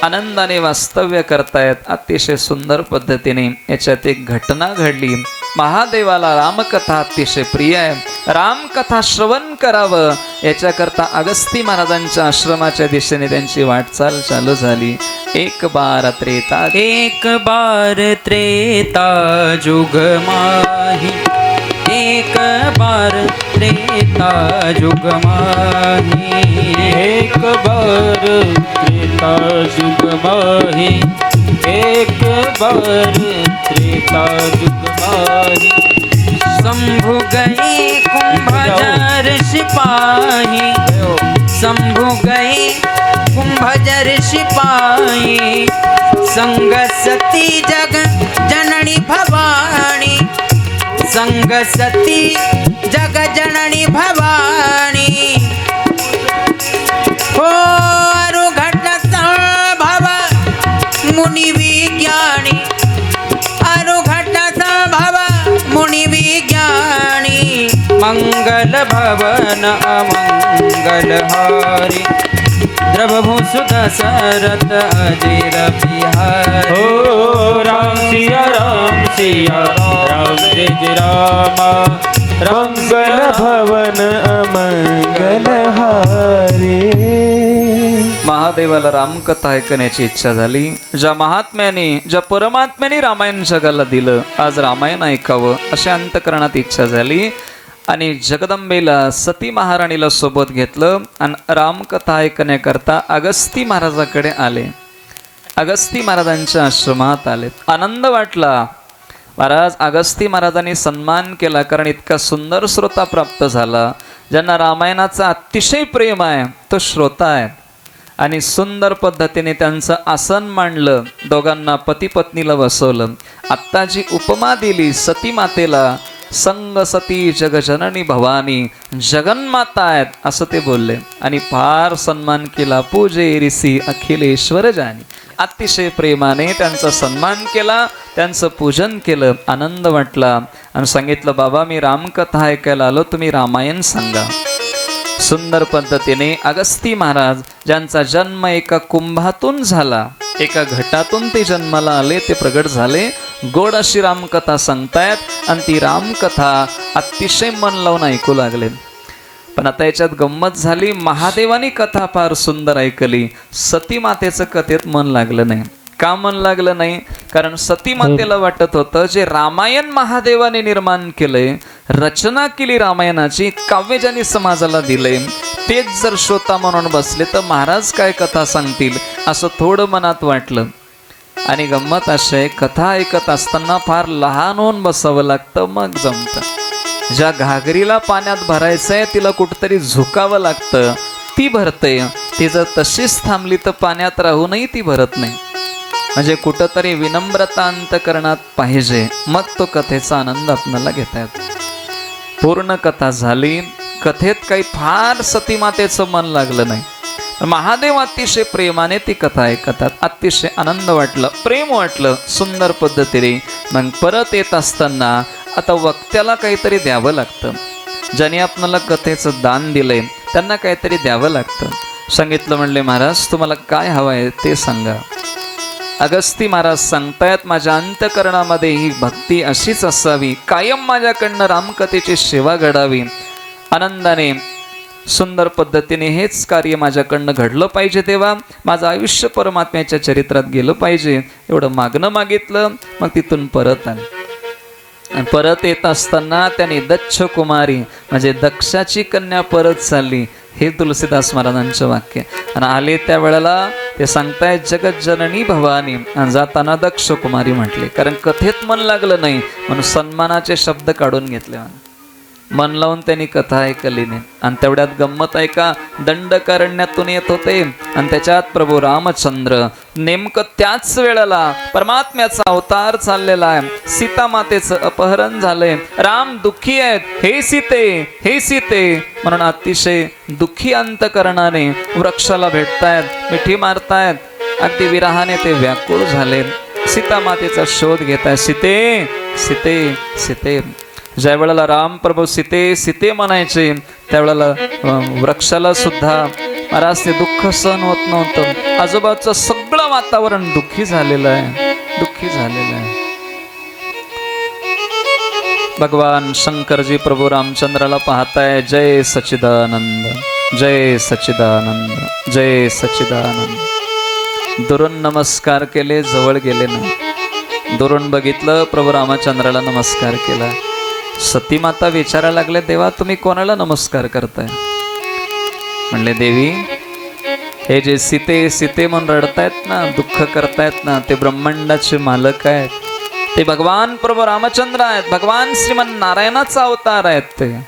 आनंदाने वास्तव्य करतायत अतिशय सुंदर पद्धतीने. याच्यात एक घटना घडली. महादेवाला रामकथा अतिशय प्रिय आहे. रामकथा श्रवण करावं याच्याकरता अगस्ती महाराजांच्या आश्रमाच्या दिशेने त्यांची वाटचाल चालू झाली. एक बार त्रेता जुग माही, एक बार त्रेता जुग माही, एक बार त्रेता जुग माही, एक बार त्रेता जुग माही. शंभु गए कुंभजर सिपाही, शंभु गए कुंभजर सिपाही, संग सती जग जननी भवानी, संग सती जग जननी भवानी. हो अरु घटना भव मुनि विज्ञानी, अरु घटना भव मुनि विज्ञानी. मंगल भवन अमंगल हारी, द्रवभू दशरथ अजिर बिहारी. ओ राम सिया राम सिया राम जय जय रामा, मंगल भवन अमंगल हारी. महादेवाला रामकथा ऐकण्याची इच्छा झाली. ज्या महात्म्याने, ज्या परमात्म्याने रामायण जगाला दिलं, आज रामायण ऐकावं अशा अंतकरणात इच्छा झाली. आणि जगदंबेला सती महाराणीला सोबत घेतलं आणि रामकथा ऐकण्याकरता अगस्ती महाराजाकडे आले. अगस्ती महाराजांच्या आश्रमात आले. आनंद वाटला. महाराज अगस्ती महाराजांनी सन्मान केला, कारण इतका सुंदर श्रोता प्राप्त झाला. ज्यांना रामायणाचा अतिशय प्रेम आहे तो श्रोता आहे. आणि सुंदर पद्धतीने त्यांचं आसन मांडलं, दोघांना पती पत्नीला बसवलं. आत्ता जी उपमा दिली सती मातेला, संग सती जगजननी भवानी, जगन्माता आहेत असं ते बोलले. आणि फार सन्मान केला. पूजे ऋषी अखिलेश्वर जानी, अतिशय प्रेमाने त्यांचा सन्मान केला, त्यांचं पूजन केलं. आनंद वाटला आणि सांगितलं बाबा मी रामकथा ऐकायला आलो, तुम्ही रामायण सांगा. सुंदर पद्धतीने अगस्ती महाराज ज्यांचा जन्म एका कुंभातून झाला, एका घटातून ते जन्माला आले, ते प्रगट झाले, गोड अशी रामकथा सांगतायत. आणि ती रामकथा अतिशय मन लावून ऐकू लागले. पण आता याच्यात गंमत झाली. महादेवानी कथा फार सुंदर ऐकली, सती मातेचं कथेत मन लागलं नाही. का मन लागलं नाही? कारण सती मातेला वाटत होतं जे रामायण महादेवाने निर्माण केलंय, रचना केली रामायणाची, काव्य ज्यांनी समाजाला दिलंय, तेच जर श्रोता म्हणून बसले तर महाराज काय कथा सांगतील असं थोडं मनात वाटलं. आणि गंमत अशी आहे, कथा ऐकत असताना फार लहान होऊन बसावं लागतं, मग जमतं. ज्या घागरीला पाण्यात भरायचंय तिला कुठंतरी झुकावं लागतं, ती भरते. ती जर तशीच थांबली तर पाण्यात राहूनही ती भरत नाही. म्हणजे कुठंतरी विनम्रता अंतकरणात पाहिजे, मग तो कथेचा आनंद आपल्याला घेता येतो. पूर्ण कथा झाली. कथेत काही फार सतीमातेचं मन लागलं नाही. महादेव अतिशय प्रेमाने ती कथा ऐकतात. अतिशय आनंद वाटलं, प्रेम वाटलं सुंदर पद्धतीने. मग परत येत असताना आता वक्त्याला काहीतरी द्यावं लागतं. ज्याने आपल्याला कथेचं दान दिलंय त्यांना काहीतरी द्यावं लागतं. सांगितलं, म्हणले महाराज तुम्हाला काय हवं आहे ते सांगा. अगस्ती महाराज सांगतायत, माझ्या अंतःकरणामध्ये ही भक्ती अशीच असावी, कायम माझ्याकडनं रामकथेची सेवा घडावी, आनंदाने सुंदर पद्धतीने हेच कार्य माझ्याकडनं घडलं पाहिजे, तेव्हा माझं आयुष्य परमात्म्याच्या चरित्रात गेलं पाहिजे, एवढं मागणं मागितलं. मग तिथून परत आले. आणि परत येत असताना त्याने दक्ष कुमारी म्हणजे दक्षाची कन्या परत चालली, हे तुलसीदास महाराजांचं वाक्य. आणि आले त्या वेळेला ते सांगतायत, जगत जननी भवानी, आणि जाताना दक्ष कुमारी म्हटले, कारण कथेत मन लागलं नाही म्हणून सन्मानाचे शब्द काढून घेतले. मन लावून त्यांनी कथा ऐकली नाही. आणि तेवढ्यात गंमत ऐका, दंडकारण्यातून येत होते आणि त्याच्यात प्रभू रामचंद्र नेमकं त्याच वेळेला परमात्म्याचा अवतार चाललेला आहे. सीता मातेचं अपहरण झालंय, राम दुःखी आहेत, हे सीते हे सीते म्हणून अतिशय दुःखी अंतकरणाने वृक्षाला भेटतायत, मिठी मारतायत, अगदी विरहाने ते व्याकुळ झाले. सीता मातेचा शोध घेत आहे, सीते सीते सीते. ज्या वेळेला राम प्रभू सीते सीते म्हणायचे त्यावेळेला वृक्षाला सुद्धा महाराज ते दुःख सहन होत नव्हतं. आजूबाजूचं सगळं वातावरण दुःखी झालेलं आहे, दुःखी झालेलं आहे. भगवान शंकरजी प्रभू रामचंद्राला पाहताय, जय सच्चिदानंद जय सच्चिदानंद जय सच्चिदानंद. दुरून नमस्कार केले, जवळ गेले नाही. दुरून बघितलं, प्रभू रामचंद्राला नमस्कार केला. सती माता विचारायला लागले, देवा तुम्ही कोणाला नमस्कार करताय? म्हणले, देवी हे जे सीते सीते म्हणून रडतायत ना, दुःख करतायत ना, ते ब्रह्मांडाचे मालक आहेत, ते भगवान प्रभू रामचंद्र आहेत, भगवान श्रीमन नारायणाचा अवतार आहेत. ते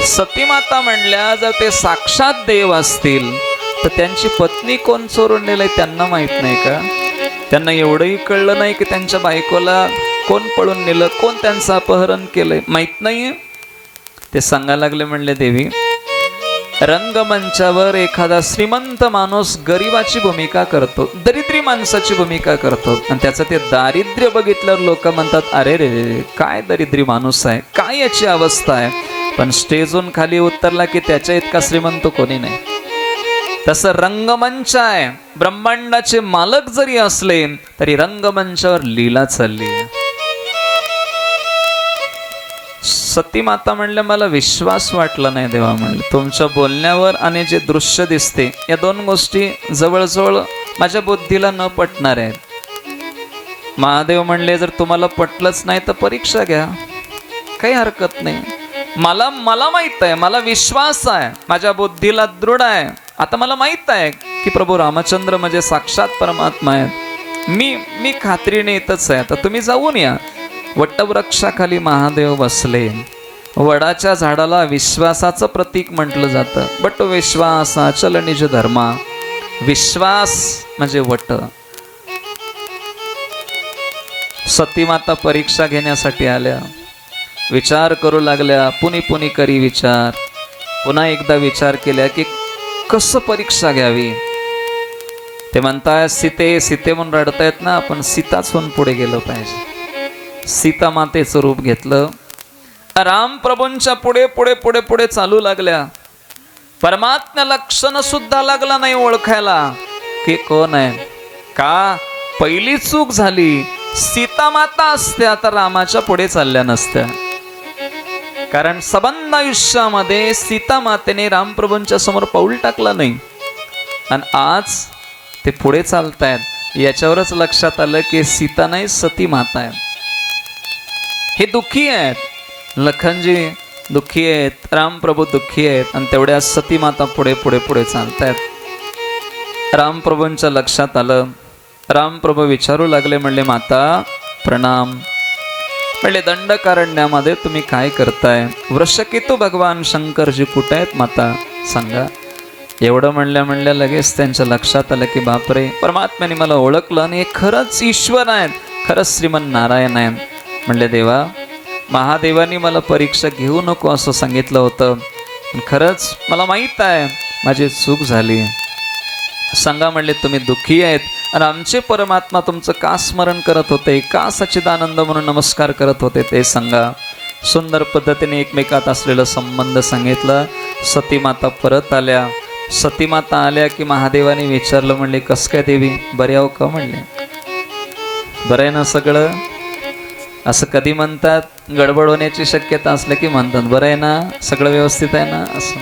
सती माता म्हणल्या, जर ते साक्षात देव असतील तर त्यांची पत्नी कोण चोरून नेलंय त्यांना माहित नाही का? त्यांना एवढंही कळलं नाही की त्यांच्या बायकोला कोण पळून नेलं, कोण त्यांचं अपहरण केलंय, माहित नाहीये? ते सांगायला लागले, म्हणले, देवी रंगमंचावर एखादा श्रीमंत माणूस गरिबाची भूमिका करतो, दरिद्री माणसाची भूमिका करतो, आणि त्याचं ते दारिद्र्य बघितल्यावर लोक म्हणतात, अरे रे काय दरिद्री माणूस आहे, काय याची अवस्था आहे. पण स्टेजहून खाली उतरला की त्याच्या इतका श्रीमंत कोणी नाही. तसं रंगमंच आहे, ब्रह्मांडाचे मालक जरी असले तरी रंगमंचावर लीला चालली. सती माता म्हणले, मला विश्वास वाटला नाही देवा. म्हणले, तुमच्या बोलण्यावर आणि जे दृश्य दिसते या दोन गोष्टी जवळजवळ माझ्या बुद्धीला न पटणार आहेत. महादेव म्हणले, जर तुम्हाला पटलंच नाही तर परीक्षा घ्या, काही हरकत नाही. मला माहित आहे, मला विश्वास आहे, माझ्या बुद्धीला दृढ आहे. आता मला माहित आहे की प्रभू रामचंद्र म्हणजे साक्षात परमात्मा आहेत. मी खात्रीने येतच आहे. आता तुम्ही जाऊन या. वटवृक्षाखाली महादेव बसले. वडाच्या झाडाला विश्वासाचं प्रतीक म्हटलं जातं. बट विश्वास अचल निज धर्मा. विश्वास म्हणजे वट. सतीमाता परीक्षा घेण्यासाठी आल्या, विचार करू लागल्या, पुनी करी विचार. पुन्हा एकदा विचार केल्या की कसं परीक्षा घ्यावी. ते म्हणताय, सीते सीते म्हणून रडतायत ना, आपण सीताच होऊन पुढे गेलं पाहिजे. सीता मातेचं रूप घेतलं. राम प्रभूंच्या पुढे पुढे पुढे पुढे चालू लागल्या. परमात्म्याला क्षण सुद्धा लागला नाही ओळखायला की कोण आहे. का? पहिली चूक झाली. सीता माता असत्या तर रामाच्या पुढे चालल्या नसत्या. कारण सबंध आयुष्यामध्ये सीता मातेने रामप्रभूंच्या समोर पाऊल टाकलं नाही. आणि आज ते पुढे चालतायत. याच्यावरच लक्षात आलं की सीता नाही, सती माता आहे. हे दुःखी आहेत. लखनजी दुःखी आहेत, रामप्रभू दुःखी आहेत, आणि तेवढ्या सती माता पुढे पुढे पुढे चालतायत. रामप्रभूंच्या लक्षात आलं. रामप्रभू विचारू लागले, म्हणले, माता प्रणाम. म्हणले, दंडकारण्यामध्ये तुम्ही काय करताय? वृषकेतू भगवान शंकरजी कुठे आहेत माता, सांगा. एवढं म्हणल्या लगेच त्यांच्या लक्षात आलं की बापरे, परमात्म्याने मला ओळखलं आणि हे खरंच ईश्वर आहेत, खरंच श्रीमन नारायण आहेत. म्हणले, देवा महादेवानी मला परीक्षा घेऊ नको असं सांगितलं होतं, खरंच मला माहीत आहे माझी चूक झाली. सांगा. म्हणले, तुम्ही दुःखी आहेत आणि आमचे परमात्मा तुमचं का स्मरण करत होते, का सच्चिदानंद म्हणून नमस्कार करत होते ते सांगा. सुंदर पद्धतीने एकमेकात असलेलं संबंध सांगितलं. सती माता परत आल्या. सतीमाता आल्या की महादेवाने विचारलं, म्हणले कस काय देवी, बरे आहो का? म्हणले बरं आहे ना सगळं. असं कधी म्हणतात, गडबड होण्याची शक्यता असल्या की म्हणतात बरं आहे ना, सगळं व्यवस्थित आहे ना असं.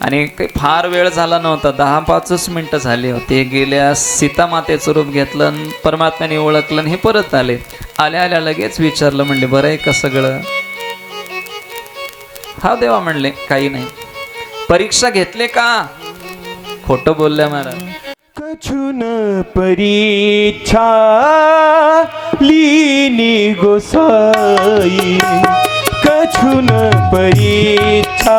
आणि काही फार वेळ झाला नव्हता, 10-5 मिनिटं झाली होती. गेल्या सीता मातेचं रूप घेतलं आणि परमात्म्याने ओळखलं आणि हे परत आले. आल्या आल्या लगेच विचारलं, म्हणले बरं आहे का सगळं? हा देवा म्हणले काही नाही. परीक्षा घेतले का? खोटं बोलल्या महाराज. कछुन परीक्षा लीनी गोसाई, कछुन परीक्षा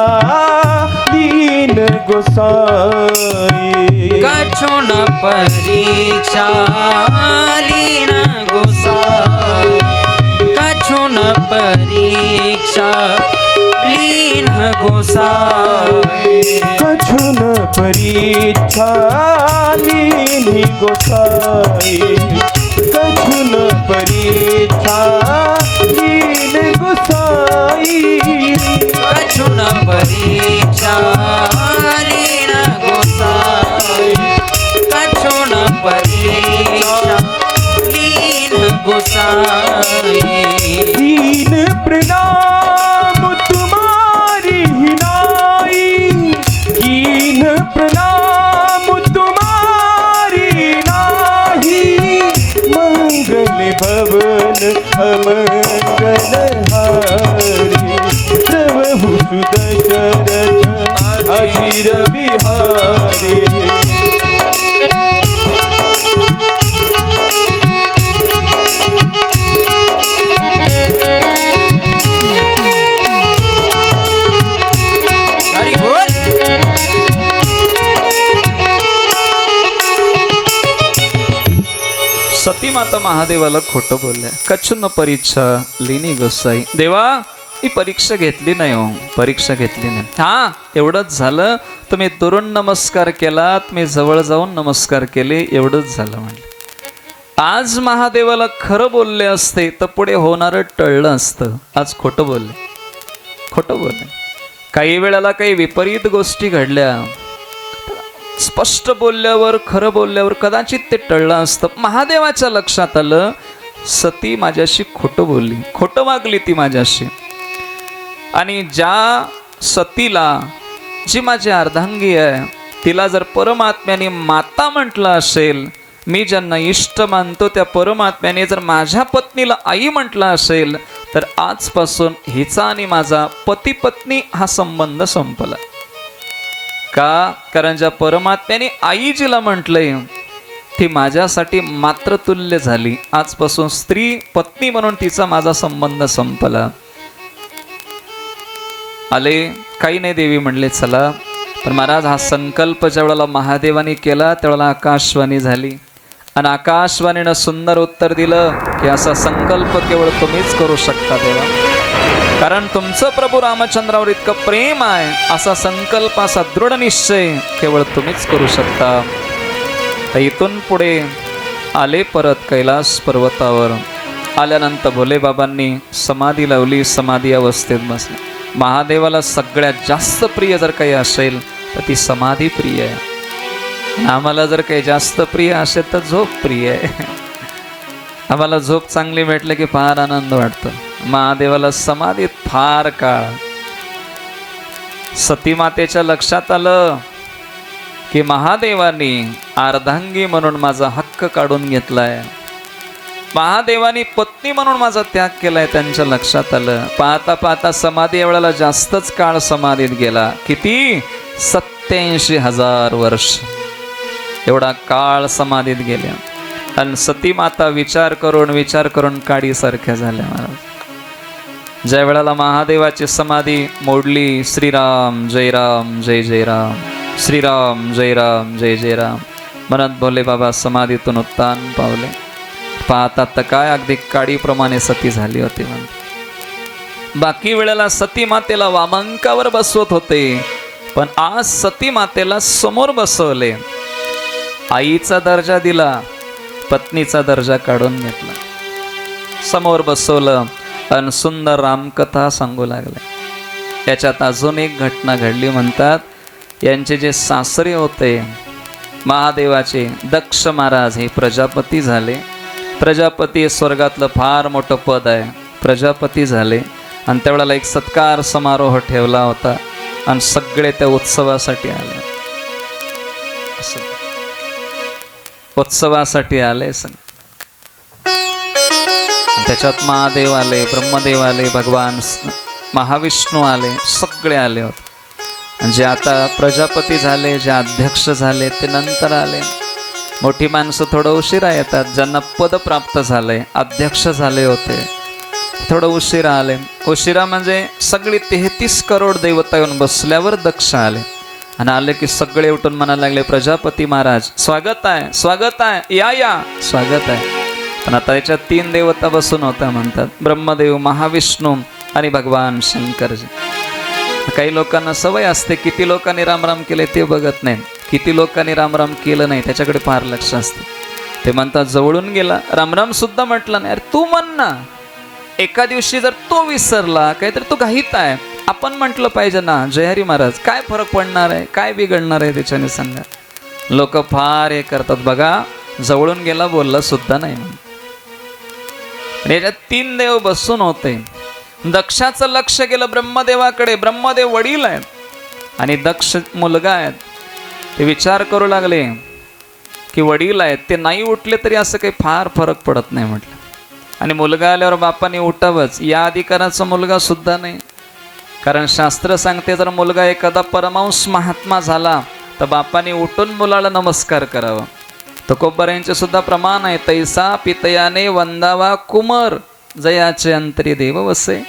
लीन गोसाई, कछुन परीक्षा लीन गोसाई, कछुन परीक्षा लीन गोसाई, कछुन परीक्षा लीनी गोसाई, कछुन परीक्षा लीन गोसाई, कछुन परीक्षा लीन गोसाई, कछुन परीक्षा लीन गोसाई. दीन प्रणाम तुम्हारी हिनाई, दीन प्रणाम तुम्हारी नाही, मंगल भवन अमंगल हारी, प्रभु सुदशरथ अधीर बिहारी. हरी बोल. सतीमाता महादेवाला खोटं बोलल्या. कछुन परीक्षा लिनी गोसाई. देवा ही परीक्षा घेतली नाही हो, परीक्षा घेतली नाही. हा एवढंच झालं, तुम्ही दुरून नमस्कार केलात, मी जवळ जाऊन नमस्कार केले, एवढंच झालं. म्हणले आज महादेवाला खरं बोलले असते तर पुढे होणारं टळलं असतं. आज खोटं बोलले, खोटं बोलले. काही वेळेला काही विपरीत गोष्टी घडल्या, स्पष्ट बोलल्यावर खरं बोलल्यावर कदाचित ते टळलं असतं. महादेवाच्या लक्षात आलं सती माझ्याशी खोटं बोलली, खोटं वागली ती माझ्याशी. आणि ज्या सतीला, जी माझी अर्धांगी आहे, तिला जर परमात्म्याने माता म्हटलं असेल, मी ज्यांना इष्ट मानतो त्या परमात्म्याने जर माझ्या पत्नीला आई म्हटलं असेल, तर आजपासून हिचा आणि माझा पती पत्नी हा संबंध संपला. का? कारण ज्या परमात्म्याने आई जिला म्हटलंय ती माझ्यासाठी मातृतुल्य झाली. आजपासून स्त्री पत्नी म्हणून तिचा माझा संबंध संपला. आले काही नाही देवी म्हणले चला. पण महाराज हा संकल्प ज्या वेळेला महादेवाने केला त्यावेळेला आकाशवाणी झाली आणि आकाशवाणीनं सुंदर उत्तर दिलं की असा संकल्प केवळ तुम्हीच करू शकता देवा, कारण तुमचं प्रभू रामचंद्रावर इतकं प्रेम आहे. असा संकल्प, असा दृढ निश्चय केवळ तुम्हीच करू शकता. तर इथून पुढे आले परत कैलास पर्वतावर. आल्यानंतर भोले बाबांनी समाधी लावली, समाधी अवस्थेत बसले. महादेवाला सगळ्यात जास्त प्रिय जर काही असेल तर ती समाधी प्रिय आहे. आम्हाला जर काही जास्त प्रिय असेल तर झोप प्रिय आहे. आम्हाला झोप चांगली भेटली की फार आनंद वाटतो. महादेवाला समाधीत फार काळ. सतीमातेच्या लक्षात आलं की महादेवानी अर्धांगी म्हणून माझा हक्क काढून घेतलाय, महादेवानी पत्नी म्हणून माझा त्याग केलाय. त्यांच्या लक्षात आलं. पाहता पाहता समाधी एवढ्याला जास्तच काळ समाधीत गेला. किती? 87,000 वर्ष एवढा काळ समाधीत गेल्या. आणि सतीमाता विचार करून काडीसारख्या झाल्या महाराज. ज्या वेळेला महादेवाची समाधी मोडली, श्रीराम जय राम जय जय राम, श्रीराम जय राम जय जय राम म्हणत भोले बाबा समाधीतून उत्तान पावले. पाहतात तर काय अगदी काडीप्रमाणे सती झाली होती. बाकी वेळेला सती मातेला वामांकावर बसवत होते, पण आज सती मातेला समोर बसवले. आईचा दर्जा दिला, पत्नीचा दर्जा काढून घेतला, समोर बसवलं आणि सुंदर रामकथा सांगू लागले. याच्यात अजून एक घटना घडली. म्हणतात यांचे जे सासरे होते महादेवाचे, दक्ष महाराज हे प्रजापती झाले. प्रजापती हे स्वर्गातलं फार मोठं पद आहे. प्रजापती झाले आणि त्यावेळेला एक सत्कार समारोह ठेवला होता आणि सगळे त्या उत्सवासाठी आले. उत्सवासाठी आले त्याच्यात महादेव आले, ब्रह्मदेव आले, भगवान महाविष्णू आले, सगळे आले होते. जे आता प्रजापती झाले, जे अध्यक्ष झाले ते नंतर आले. मोठी माणसं थोडं उशिरा येतात. ज्यांना पद प्राप्त झालंय, अध्यक्ष झाले होते, थोडं उशिरा आले. उशिरा म्हणजे सगळी 33 करोड देवता येऊन बसल्यावर दक्ष आले आणि आले की सगळे उठून म्हणायला लागले, प्रजापती महाराज स्वागत आहे, स्वागत आहे, या या, स्वागत आहे. पण आता याच्यात 3 देवता बसून होत्या म्हणतात, ब्रह्मदेव, महाविष्णू आणि भगवान शंकरजी. काही लोकांना सवय असते, किती लोकांनी रामराम केले ते बघत नाही, किती लोकांनी रामराम केलं नाही त्याच्याकडे फार लक्ष असते. ते म्हणतात जवळून गेला, रामराम सुद्धा म्हटलं नाही. अरे तू म्हण ना, एका दिवशी जर तो विसरला काहीतरी तो घाईत आहे, आपण म्हटलं पाहिजे ना जय हरी महाराज, काय फरक पडणार आहे, काय बिघडणार आहे त्याच्याने सांगा. लोक फार हे करतात बघा, जवळून गेला बोलला सुद्धा नाही म्हणून. याच्यात 3 देव बसून होते. दक्षाचं लक्ष गेलं ब्रह्मदेवाकडे. ब्रह्मदेव वडील आहेत आणि दक्ष मुलगा आहेत. ते विचार करू लागले की वडील आहेत, ते नाही उठले तरी असं काही फार फरक पडत नाही म्हटलं. आणि मुलगा आल्यावर बापाने उठावंच, या अधिकाराचा मुलगा सुद्धा नाही. कारण शास्त्र सांगते जर मुलगा एखादा परमांश महात्मा झाला तर बापाने उठून मुलाला नमस्कार करावा. तुकोबऱ्यांचे सुद्धा प्रमाण आहे, तैसा पितयाने वंदावा कुमर जयाचे अंतरी देव वसे.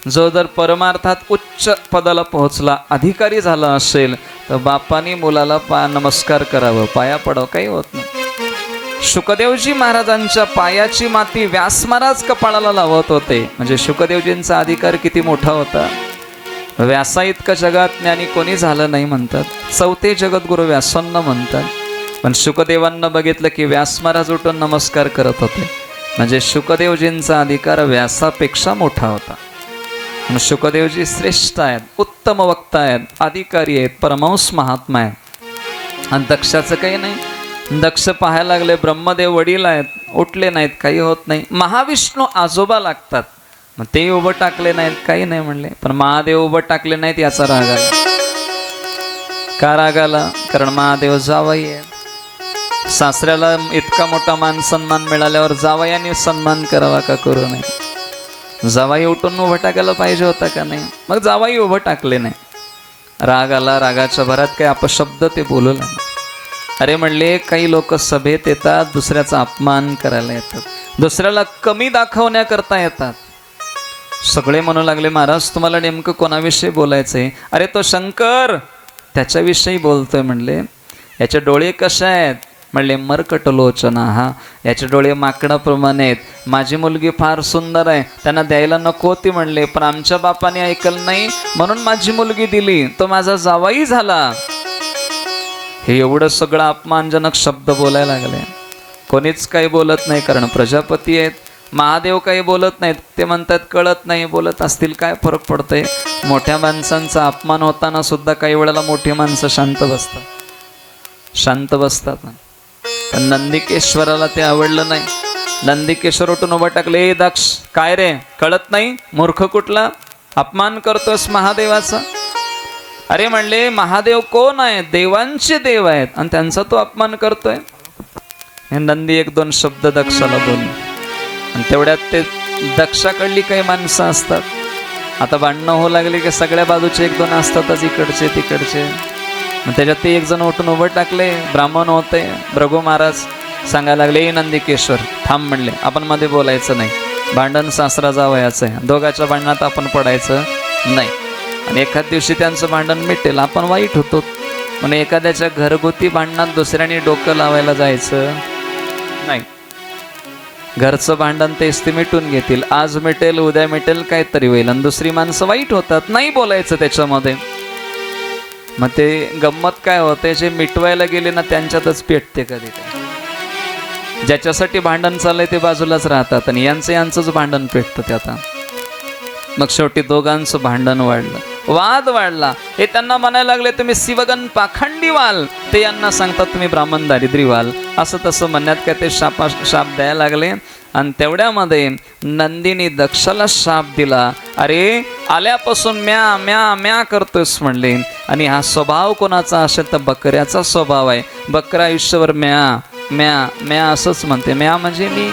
जो जर परमार्थात उच्च पदाला पोहोचला, अधिकारी झाला असेल तर बापाने मुलाला नमस्कार करावं, पाया पडावं, काही होत नाही. शुकदेवजी महाराजांच्या पायाची माती व्यास महाराज कपाळाला लावत होते. म्हणजे शुकदेवजींचा अधिकार किती मोठा होता. व्यासा इतकं जगात ज्ञानी कोणी झालं नाही म्हणतात. 4 जगद्गुरु व्यासांना म्हणतात. पण शुकदेवांना बघितलं की व्यास महाराज उठून नमस्कार करत होते. म्हणजे शुकदेवजींचा अधिकार व्यासापेक्षा मोठा होता. शुकदेवजी श्रेष्ठ आहेत, उत्तम वक्ता आहेत, अधिकारी आहेत, परमांश महात्मा आहेत. आणि दक्षाचं काही नाही. दक्ष पाहायला लागले ब्रह्मदेव वडील आहेत, उठले नाहीत, काही होत नाही. महाविष्णू आजोबा लागतात, मग ते उभं टाकले नाहीत, काही नाही म्हणले. पण महादेव उभं टाकले नाहीत याचा राग आला. का राग आला? कारण महादेव जावई आहे. सासऱ्याला इतका मोठा मान सन्मान मिळाल्यावर जावयाने सन्मान करावा का करू नये? जावाई उठून उभं टाकायला पाहिजे होता का नाही? मग जावाई उभं टाकले नाही. राग आला. रागाच्या भरात काही अपशब्द ते बोलू लागले. अरे म्हणले, काही लोक सभेत येतात, दुसऱ्याचा अपमान करायला येतात, दुसऱ्याला कमी दाखवण्याकरता येतात. सगळे म्हणू लागले, महाराज तुम्हाला नेमकं कोणाविषयी बोलायचंय? अरे तो शंकर, त्याच्याविषयी बोलतोय. म्हणले याचे डोळे कसे आहेत? म्हणले मर्कटलोचना. हा, याचे डोळे माकडाप्रमाणे आहेत. माझी मुलगी फार सुंदर आहे, त्यांना द्यायला नको होती म्हणले, पण आमच्या बापाने ऐकलं नाही म्हणून माझी मुलगी दिली, तो माझा जावाई झाला. हे एवढं सगळं अपमानजनक शब्द बोलायला लागले. कोणीच काही बोलत नाही, कारण प्रजापती आहेत. महादेव काही बोलत नाहीत, ते म्हणतात कळत नाही. बोलत असतील, काय फरक पडतंय? मोठ्या माणसांचा अपमान होताना सुद्धा काही वेळेला मोठी माणसं शांत बसतात. पण नंदिकेश्वराला ते आवडलं नाही. नंदिकेश्वर उठून उभं टाकले, ए दक्ष, काय रे, कळत नाही? मूर्ख कुठला, अपमान करतोस महादेवाचा? अरे म्हणले, महादेव कोण आहे? देवांचे देव आहेत आणि त्यांचा तो अपमान करतोय. हे नंदी 1-2 शब्द दक्षाला बोलले. आणि तेवढ्यात ते दक्षाकडली काही माणसं असतात. आता भांडणं होऊ लागली की सगळ्या बाजूचे 1-2 असतातच, इकडचे तिकडचे. मग त्याच्यात ते 1 जण उठून उभं टाकले. ब्राह्मण होते. भृगू महाराज सांगायला लागले, ए नंदिकेश्वर थांब म्हणले, आपण मध्ये बोलायचं नाही. भांडण सासरा जावयाचं आहे, दोघाच्या भांडणात आपण पडायचं नाही. आणि एखाद दिवशी त्यांचं भांडण मिटेल, आपण वाईट होतो. म्हणून एखाद्याच्या घरगुती भांडणात दुसऱ्याने डोकं लावायला जायचं नाही. घरचं भांडण तेच ते मिटून घेतील. आज मिटेल, उद्या मिटेल, काहीतरी होईल आणि दुसरी माणसं वाईट होतात. नाही बोलायचं त्याच्यामध्ये. मग ते गंमत काय होते, जे मिटवायला गेले ना त्यांच्यातच पेटते कधी काय. ज्याच्यासाठी भांडण चाललंय ते बाजूलाच राहतात आणि यांचंच भांडण पेटतं ते. आता मग शेवटी दोघांचं भांडण वाढलं. वाद वाढला. हे त्यांना म्हणायला लागले तुम्ही शिवगण पाखंडी व्हाल, ते यांना सांगतात तुम्ही ब्राह्मण दारिद्र्य व्हाल. असं तसं म्हणण्यात काय ते शाप द्यायला लागले. आणि तेवढ्यामध्ये नंदीने दक्षाला शाप दिला. अरे आल्यापासून म्या म्या म्या करतोस म्हणले. आणि हा स्वभाव कोणाचा असेल तर बकऱ्याचा स्वभाव आहे. बकरा आयुष्यभर म्या म्या म्या असंच म्हणते. म्या म्हणजे मी,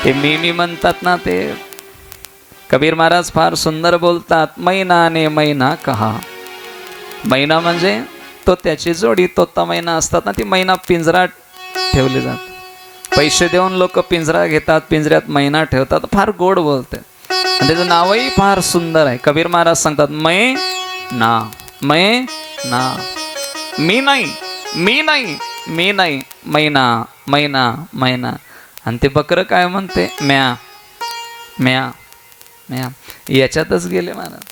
ते मी म्हणतात ना ते. कबीर महाराज फार सुंदर बोलतात, मैना ने मैना कहा. मैना म्हणजे तो त्याची जोडी, तोता मैना असतात ना, ती मैना पिंजरात ठेवली जातात. पैसे देऊन लोक पिंजरा घेतात, पिंजऱ्यात मैना ठेवतात. फार गोड बोलते आणि त्याचं नावही फार सुंदर आहे. कबीर महाराज सांगतात मै ना मी नाही मी नाही मी नाही, मैना मैना मैना. आणि ते बकरं काय म्हणते, म्या म्या म्या. याच्यातच गेले महाराज.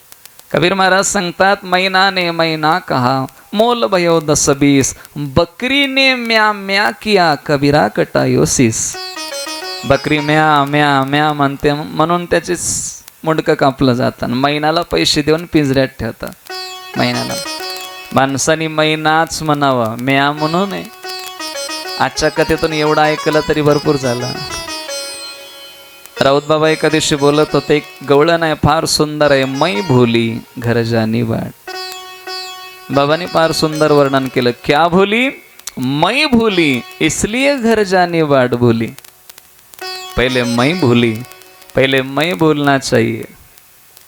कबीर महाराज सांगतात मैना ने मैना कहा, मोल भयो 10-20, बकरी ने म्या म्या किया, कबीरा कटायो सीस. बकरी म्या म्या म्या म्हणते म्हणून त्याचीच मुंडकं कापलं जातं. मैनाला पैसे देऊन पिंजऱ्यात ठेवतात. मैनाला माणसाने मैनाच म्हणावं, म्या म्हणू नये. आजच्या कथेतून एवढं ऐकलं तरी भरपूर झालं. राऊत बाबा एका दिवशी बोलत होते, एक गवळण आहे फार सुंदर आहे, मै भोली घर जानी वाट. बाबांनी फार सुंदर वर्णन केलं. क्या भोली, मै भोली इसलिए घर जानी वाट भोली. पहले मै भोली, पहले मै बोलना चाहिए.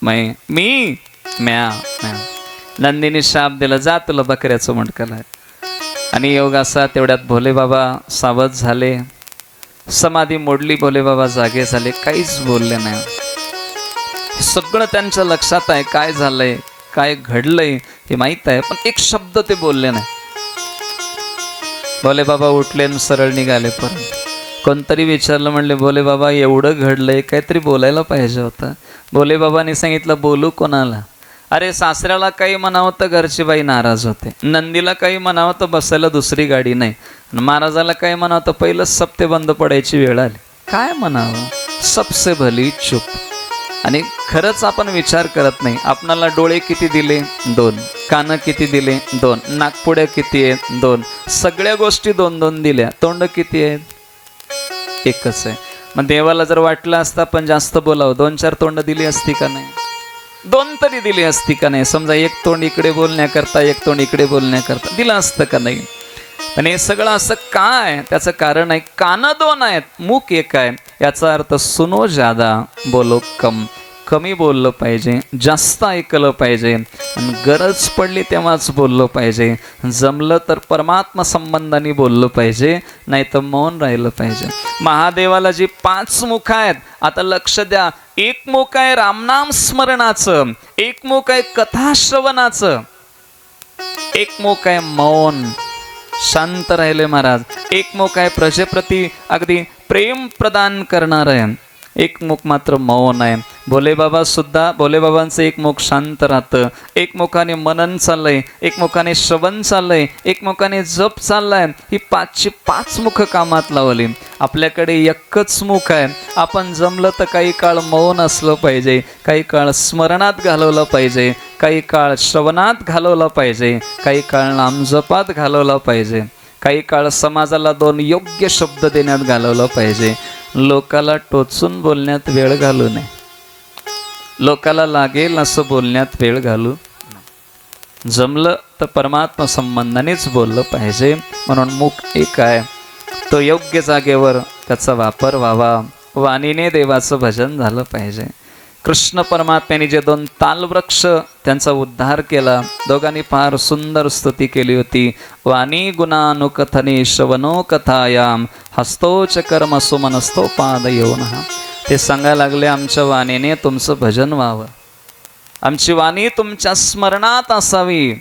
मै मी म्या म्या. नंदीने शाप दिला, जा तुला बकऱ्याचं मुंडकं आहे. आणि योग असा तेवढ्यात भोले बाबा सावध झाले. समाधी मोडली, भोले बाबा जागे झाले, काहीच बोलले नाही. सगळं त्यांच्या लक्षात आहे काय झालंय काय घडलंय हे माहीत आहे, पण एक शब्द ते बोलले नाही. भोले बाबा उठले आणि सरळ निघाले. परत कोणतरी विचारलं, म्हणले भोले बाबा एवढं घडलंय, काहीतरी बोलायला पाहिजे होतं. भोले बाबांनी सांगितलं बोलू कोणाला. अरे सासऱ्याला काही म्हणावं तर घरची बाई नाराज होते, नंदीला काही म्हणावं तर बसायला दुसरी गाडी नाही, महाराजाला काही म्हणावं तर पहिलंच सप्ते बंद पडायची वेळ आली. काय म्हणावं, सबसे भली चूप. आणि खरंच आपण विचार करत नाही. आपणाला डोळे किती दिले, 2. कानं किती दिले, 2. नाकपुड्या किती आहेत, 2. सगळ्या गोष्टी 2-2 दिल्या. तोंड किती आहेत, 1च आहे. मग देवाला जर वाटलं असतं पण जास्त बोलावं, 2-4 तोंड दिली असती का नाही, 2 तरी दिली असती का नाही. समजा एक तोंड इकडे बोलण्याकरता, एक तोंड इकडे बोलण्याकरता दिलं असतं का नाही. पण हे सगळं असं काय, त्याचं कारण आहे कानं 2 आहेत, मुख 1 आहे. याचा अर्थ सुनो ज्यादा बोलो कम. कमी बोललं पाहिजे, जास्त ऐकलं पाहिजे, आणि गरज पडली तेव्हाच बोललं पाहिजे. जमलं तर परमात्मा संबंधाने बोललं पाहिजे, नाही तर मौन राहिलं पाहिजे. महादेवाला जी 5 मुख आहेत, आता लक्ष द्या. 1 मुख आहे रामनाम स्मरणाचं, 1 मुख आहे कथा श्रवणाचं, 1 मुख आहे मौन, शांत राहिले महाराज. 1 मुख आहे प्रजेप्रती अगदी प्रेम प्रदान करणार आहे, 1 मुख मात्र मौन आहे. भोले बाबा सुद्धा, भोले बाबांचं 1 मुख शांत राहतं, 1 मुखाने मनन चाललंय, 1 मुखाने श्रवण चाललंय, 1 मुखाने जप चाललाय. ही 5ची 5 मुख कामात लावली. आपल्याकडे 1च मुख आहे. आपण जमलं तर काही काळ मौन असलं पाहिजे, काही काळ स्मरणात घालवलं पाहिजे, काही काळ श्रवणात घालवला पाहिजे, काही काळ नामजपात घालवला पाहिजे, काही काळ समाजाला 2 योग्य शब्द देण्यात घालवलं पाहिजे. लोकाला टोचून बोलण्यात वेळ घालू नये, लोकाला लागेल असं बोलण्यात वेळ घालू. जमलं तर परमात्मा संबंधानेच बोललं पाहिजे. म्हणून मुख 1 आहे, तो योग्य जागेवर त्याचा वापर व्हावा. वाणीने देवाचं भजन झालं पाहिजे. कृष्ण परमात्म्याने जे 2 तालवृक्ष त्यांचा उद्धार केला, दोघांनी फार सुंदर स्तुती केली होती. वाणी गुणानुकथने श्रवणो कथायाम, हस्तोच कर्म सुमनस्तो पादयोनः. ते सांगायला लागले आमच्या वाणीने तुमचं भजन व्हावं, आमची वाणी तुमच्या स्मरणात असावी,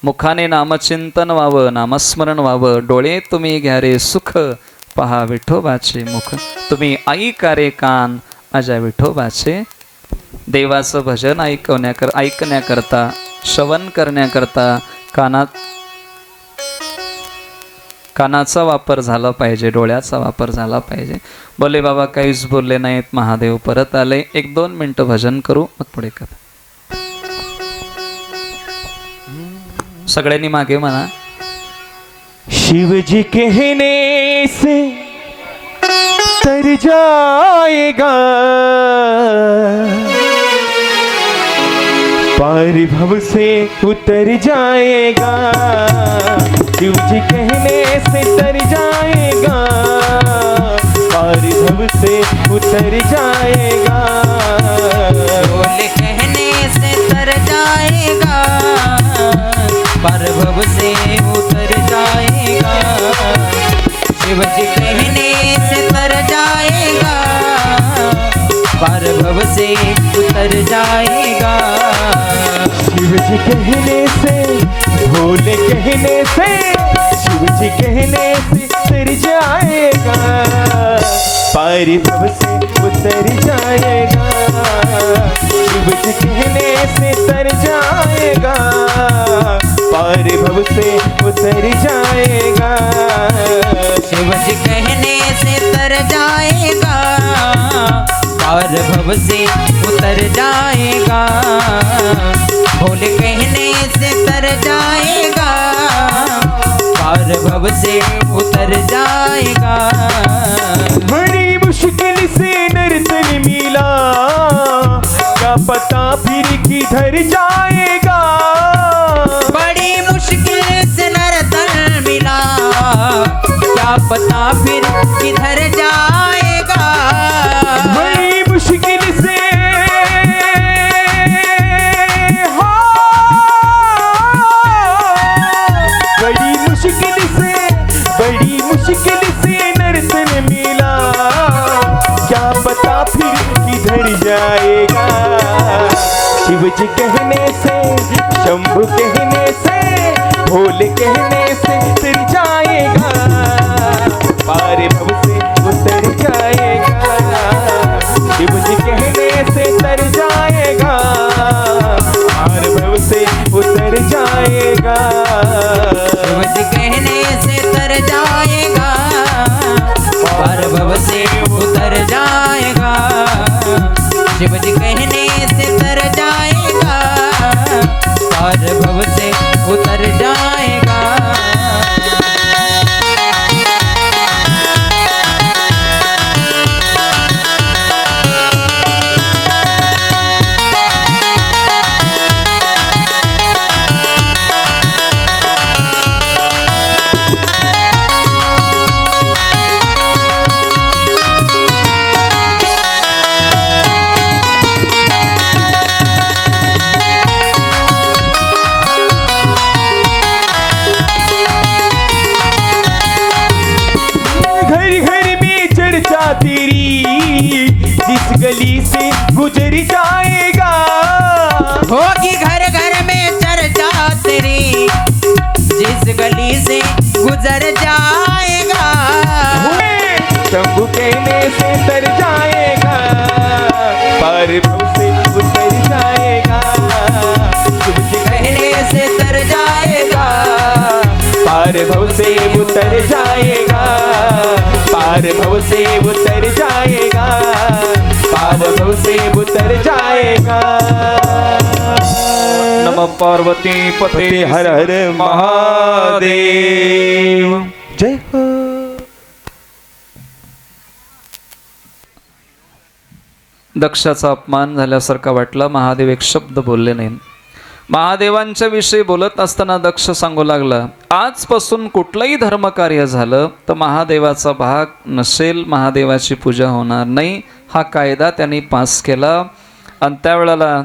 मुखाने नामचिंतन व्हावं, नामस्मरण व्हावं. डोळे तुम्ही घ्या रे सुख, पहा विठोबाचे मुख. तुम्ही ऐका रे कान, माझ्या विठोबाचे. देवाचं भजन ऐकण्याकरता, श्रवण करण्याकरता कानाचा वापर झाला पाहिजे, डोळ्याचा वापर झाला पाहिजे. बोले बाबा काहीच बोलले नाहीत. महादेव परत आले. 1-2 मिनटं भजन करू, मग पुढे करा. सगळ्यांनी मागे म्हणा. शिव जी कहने से तर जाएगा पार भव से उतर जाएगा. शिव जी कहने से तर जाएगा पार भव से उतर जाएगा. बोले कहने से तर जाएगा पर भव से उतर जाएगा. शिव जी कहने से तर जाएगा पर भव से उतर जाएगा. शिव जी कहने से भोले कहने से शिव जी कहने से तर जाएगा पार भव से उतर जाएगा. शिव जी कहने से तर जाएगा पार भव से उतर जाएगा. शिव जी कहने से तर जाएगा पार भव से उतर जाएगा. भोले कहने से तर जाएगा पार भव से उतर जाएगा. बड़ी मुश्किल से नर्तन मिला क्या पता फिर किधर जाएगा. बड़ी मुश्किल से नर्तन मिला क्या पता फिर किधर जाएगा. बड़ी मुश्किल से बड़ी मुश्किल से नर्तन मिला क्या पता फिर किधर जाएगा. शिव जी कहने से शंभु कहने से भोले कहने से तर जाएगा पार भव से उतर जाएगा. शिव जी कहने से तर जाएगा पार भव से उतर जाएगा. शिव जी कहने से तर जाएगा पार भव से उतर जाएगा. शिव जी कहने से तर जाएगा पार भव से उतर जाएगा. तेरी जिस गली से गुजर जाएगा. होगी घर घर में चर्चा तेरी जिस गली से गुजर जाएगा. शंभु कहने से तर जाएगा पार भव से उतर जाएगा. शिव जी कहने से तर जाएगा पार भव से उतर जाएगा. पार भव से उतर जाएगा पार भव से उतर जाएगा. नमः पार्वती पते हर हर महादेव. जय हो. दक्षाचा अपमान झाल्यासारखा वाटला. महादेव एक शब्द बोलले नाही. महादेवांच्या विषयी बोलत असताना दक्ष सांगू लागला, आजपासून कुठलंही धर्मकार्य झालं तर महादेवाचा भाग नसेल, महादेवाची पूजा होणार नाही, हा कायदा त्यांनी पास केला. आणि त्यावेळेला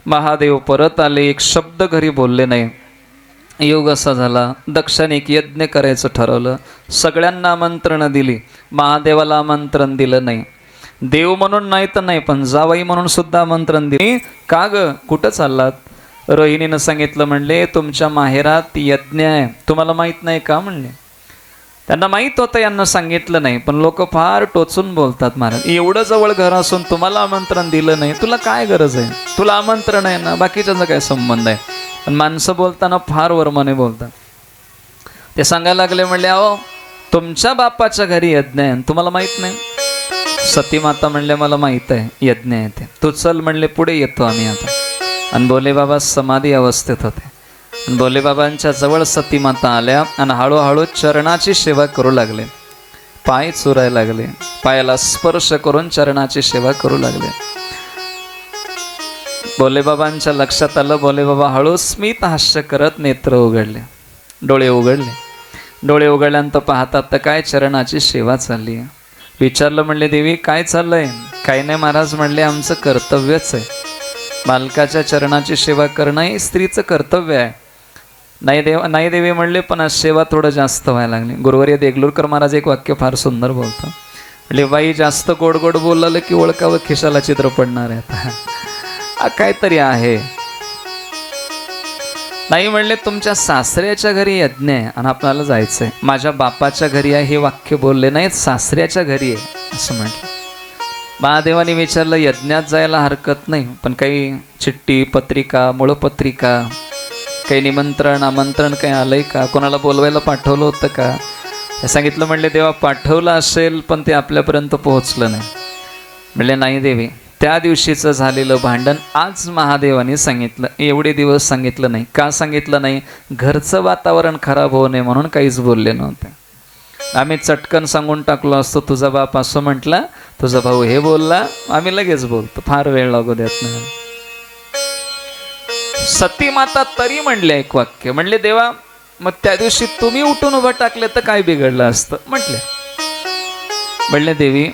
महादेव परत आले, एक शब्द घरी बोलले नाही. योग असा झाला, दक्षाने एक यज्ञ करायचं ठरवलं. सगळ्यांना आमंत्रण दिली, महादेवाला आमंत्रण दिलं नाही. देव म्हणून नाही तर नाही, पण जावई म्हणून सुद्धा आमंत्रण दिले. का ग, कुठं चाललात? रोहिणीनं सांगितलं, म्हणले तुमच्या माहेरात यज्ञ आहे, तुम्हाला माहीत नाही का म्हणले. त्यांना माहीत होतं, यांना सांगितलं नाही, पण लोक फार टोचून बोलतात. महाराज एवढं जवळ घर असून तुम्हाला आमंत्रण दिलं नाही, तुला काय गरज आहे? तुला आमंत्रण आहे ना, बाकीच्यांचा काय संबंध आहे? पण माणसं बोलताना फार वर्माने बोलतात. ते सांगायला लागले, म्हणले अहो तुमच्या बापाच्या घरी यज्ञ आहे, तुम्हाला माहीत नाही? सती माता म्हणले मला माहीत आहे यज्ञ आहे ते, तू चल म्हणले, पुढे येतो आम्ही आता. आणि बोले बाबा समाधी अवस्थेत होते. भोलेबाबांच्या जवळ सती माता आल्या आणि हळूहळू चरणाची सेवा करू लागले. पाय चुरायला लागले, पायाला स्पर्श करून चरणाची सेवा करू लागले. भोलेबाबांच्या लक्षात आलं. भोलेबाबा हळू स्मित हास्य करत नेत्र उघडले, डोळे उघडले. डोळे उघडल्यानंतर पाहतात तर काय चरणाची सेवा चालली आहे. विचारलं, म्हणले देवी काय चाललंय? काही नाही महाराज, म्हणले आमचं कर्तव्यच आहे. बालकाच्या चरणाची सेवा करणं हे स्त्रीचं कर्तव्य आहे. नाही देवी म्हणले, पण आज सेवा थोडं जास्त व्हायला लागली. गुरुवर्य देगलूरकर महाराज एक वाक्य फार सुंदर बोलतात. म्हणजे बाई जास्त गोड गोड बोललं की ओळखावं खिशाला चित्र पडणार आहे. काहीतरी आहे. नाही म्हणले, तुमच्या सासऱ्याच्या घरी यज्ञ आहे आणि आपल्याला जायचंय. माझ्या बापाच्या घरी आहे हे वाक्य बोलले नाहीत, सासऱ्याच्या घरी आहे असं म्हटलं. महादेवाने विचारलं, यज्ञात जायला हरकत नाही, पण काही चिठ्ठी पत्रिका मूळपत्रिका काही निमंत्रण आमंत्रण काही आलंय का? कोणाला बोलवायला पाठवलं होतं का? सांगितलं. म्हणले, देवा पाठवलं असेल पण ते आपल्यापर्यंत पोहोचलं नाही. म्हणले, नाही देवी, त्या दिवशीचं झालेलं भांडण आज महादेवाने सांगितलं, एवढे दिवस सांगितलं नाही. का सांगितलं नाही? घरचं वातावरण खराब होऊ नये म्हणून काहीच बोलले नव्हते. आम्ही चटकन सांगून टाकलो असतो, तुझा बाप असं म्हटला, तुझा भाऊ हे बोलला, आम्ही लगेच बोलतो, फार वेळ लागू देत नाही. सती माता तरी म्हणले एक वाक्य. म्हणले, देवा मग त्या दिवशी तुम्ही उठून उभं टाकले तर काय बिघडलं असतं? म्हटले. म्हणले, देवी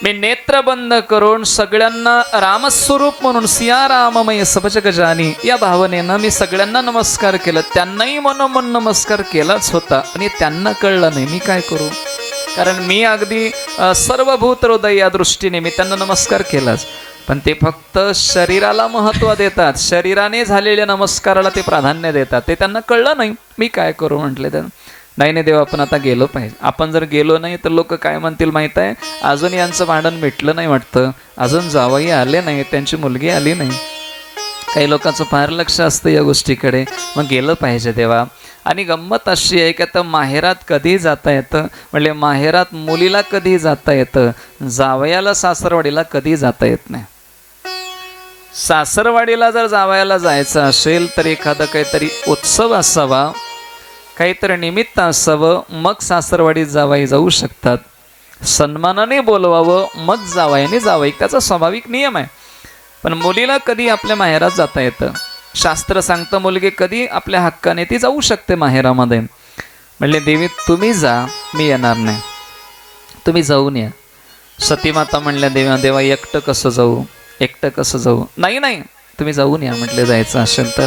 मी नेत्र बंद करून सगळ्यांना रामस्वरूप म्हणून सिया राममय सबजग जानी या भावनेनं मी सगळ्यांना नमस्कार केलं. त्यांनाही मनोमन नमस्कार केलाच होता आणि त्यांना कळलं नाही. मी काय करू? कारण मी अगदी सर्वभूत हृदय या दृष्टीने मी त्यांना नमस्कार केलाच, पण ते फक्त शरीराला महत्त्व देतात. शरीराने झालेल्या नमस्काराला ते प्राधान्य देतात. ते त्यांना कळलं नाही. मी काय करू? म्हटले त्यांना. नाही देवा, आपण आता गेलो पाहिजे. आपण जर गेलो नाही तर लोक काय म्हणतील माहीत आहे? अजून यांचं भांडण मिटलं नाही वाटतं, अजून जावई आले नाही, त्यांची मुलगी आली नाही. काही लोकांचं फार लक्ष असतं या गोष्टीकडे. मग गेलं पाहिजे देवा. आणि गंमत अशी आहे की आता माहेरात कधी जाता येतं? म्हणले, माहेरात मुलीला कधी जाता येतं, जावयाला सासरवाडीला कधी जाता येत नाही. सासरवाडीला जर जावयाला जायचं असेल तर एखादा काहीतरी उत्सव असावा, काहीतरी निमित्त असावं, मग सासरवाडीत जावाई जाऊ शकतात. सन्मानाने बोलवावं, मग जावायाने जावं, त्याचा स्वाभाविक नियम आहे. पण मुलीला कधी आपल्या माहेरात जाता येतं? शास्त्र सांगतं मुलगी कधी आपल्या हक्काने ती जाऊ शकते माहेरामध्ये. म्हणले, देवी तुम्ही जा, मी येणार नाही, तुम्ही जाऊन या. सतीमाता म्हणल्या, देवा एकटं कसं जाऊ? एकटं कसं जाऊ? नाही तुम्ही जाऊन या. म्हटले, जायचं असेल तर.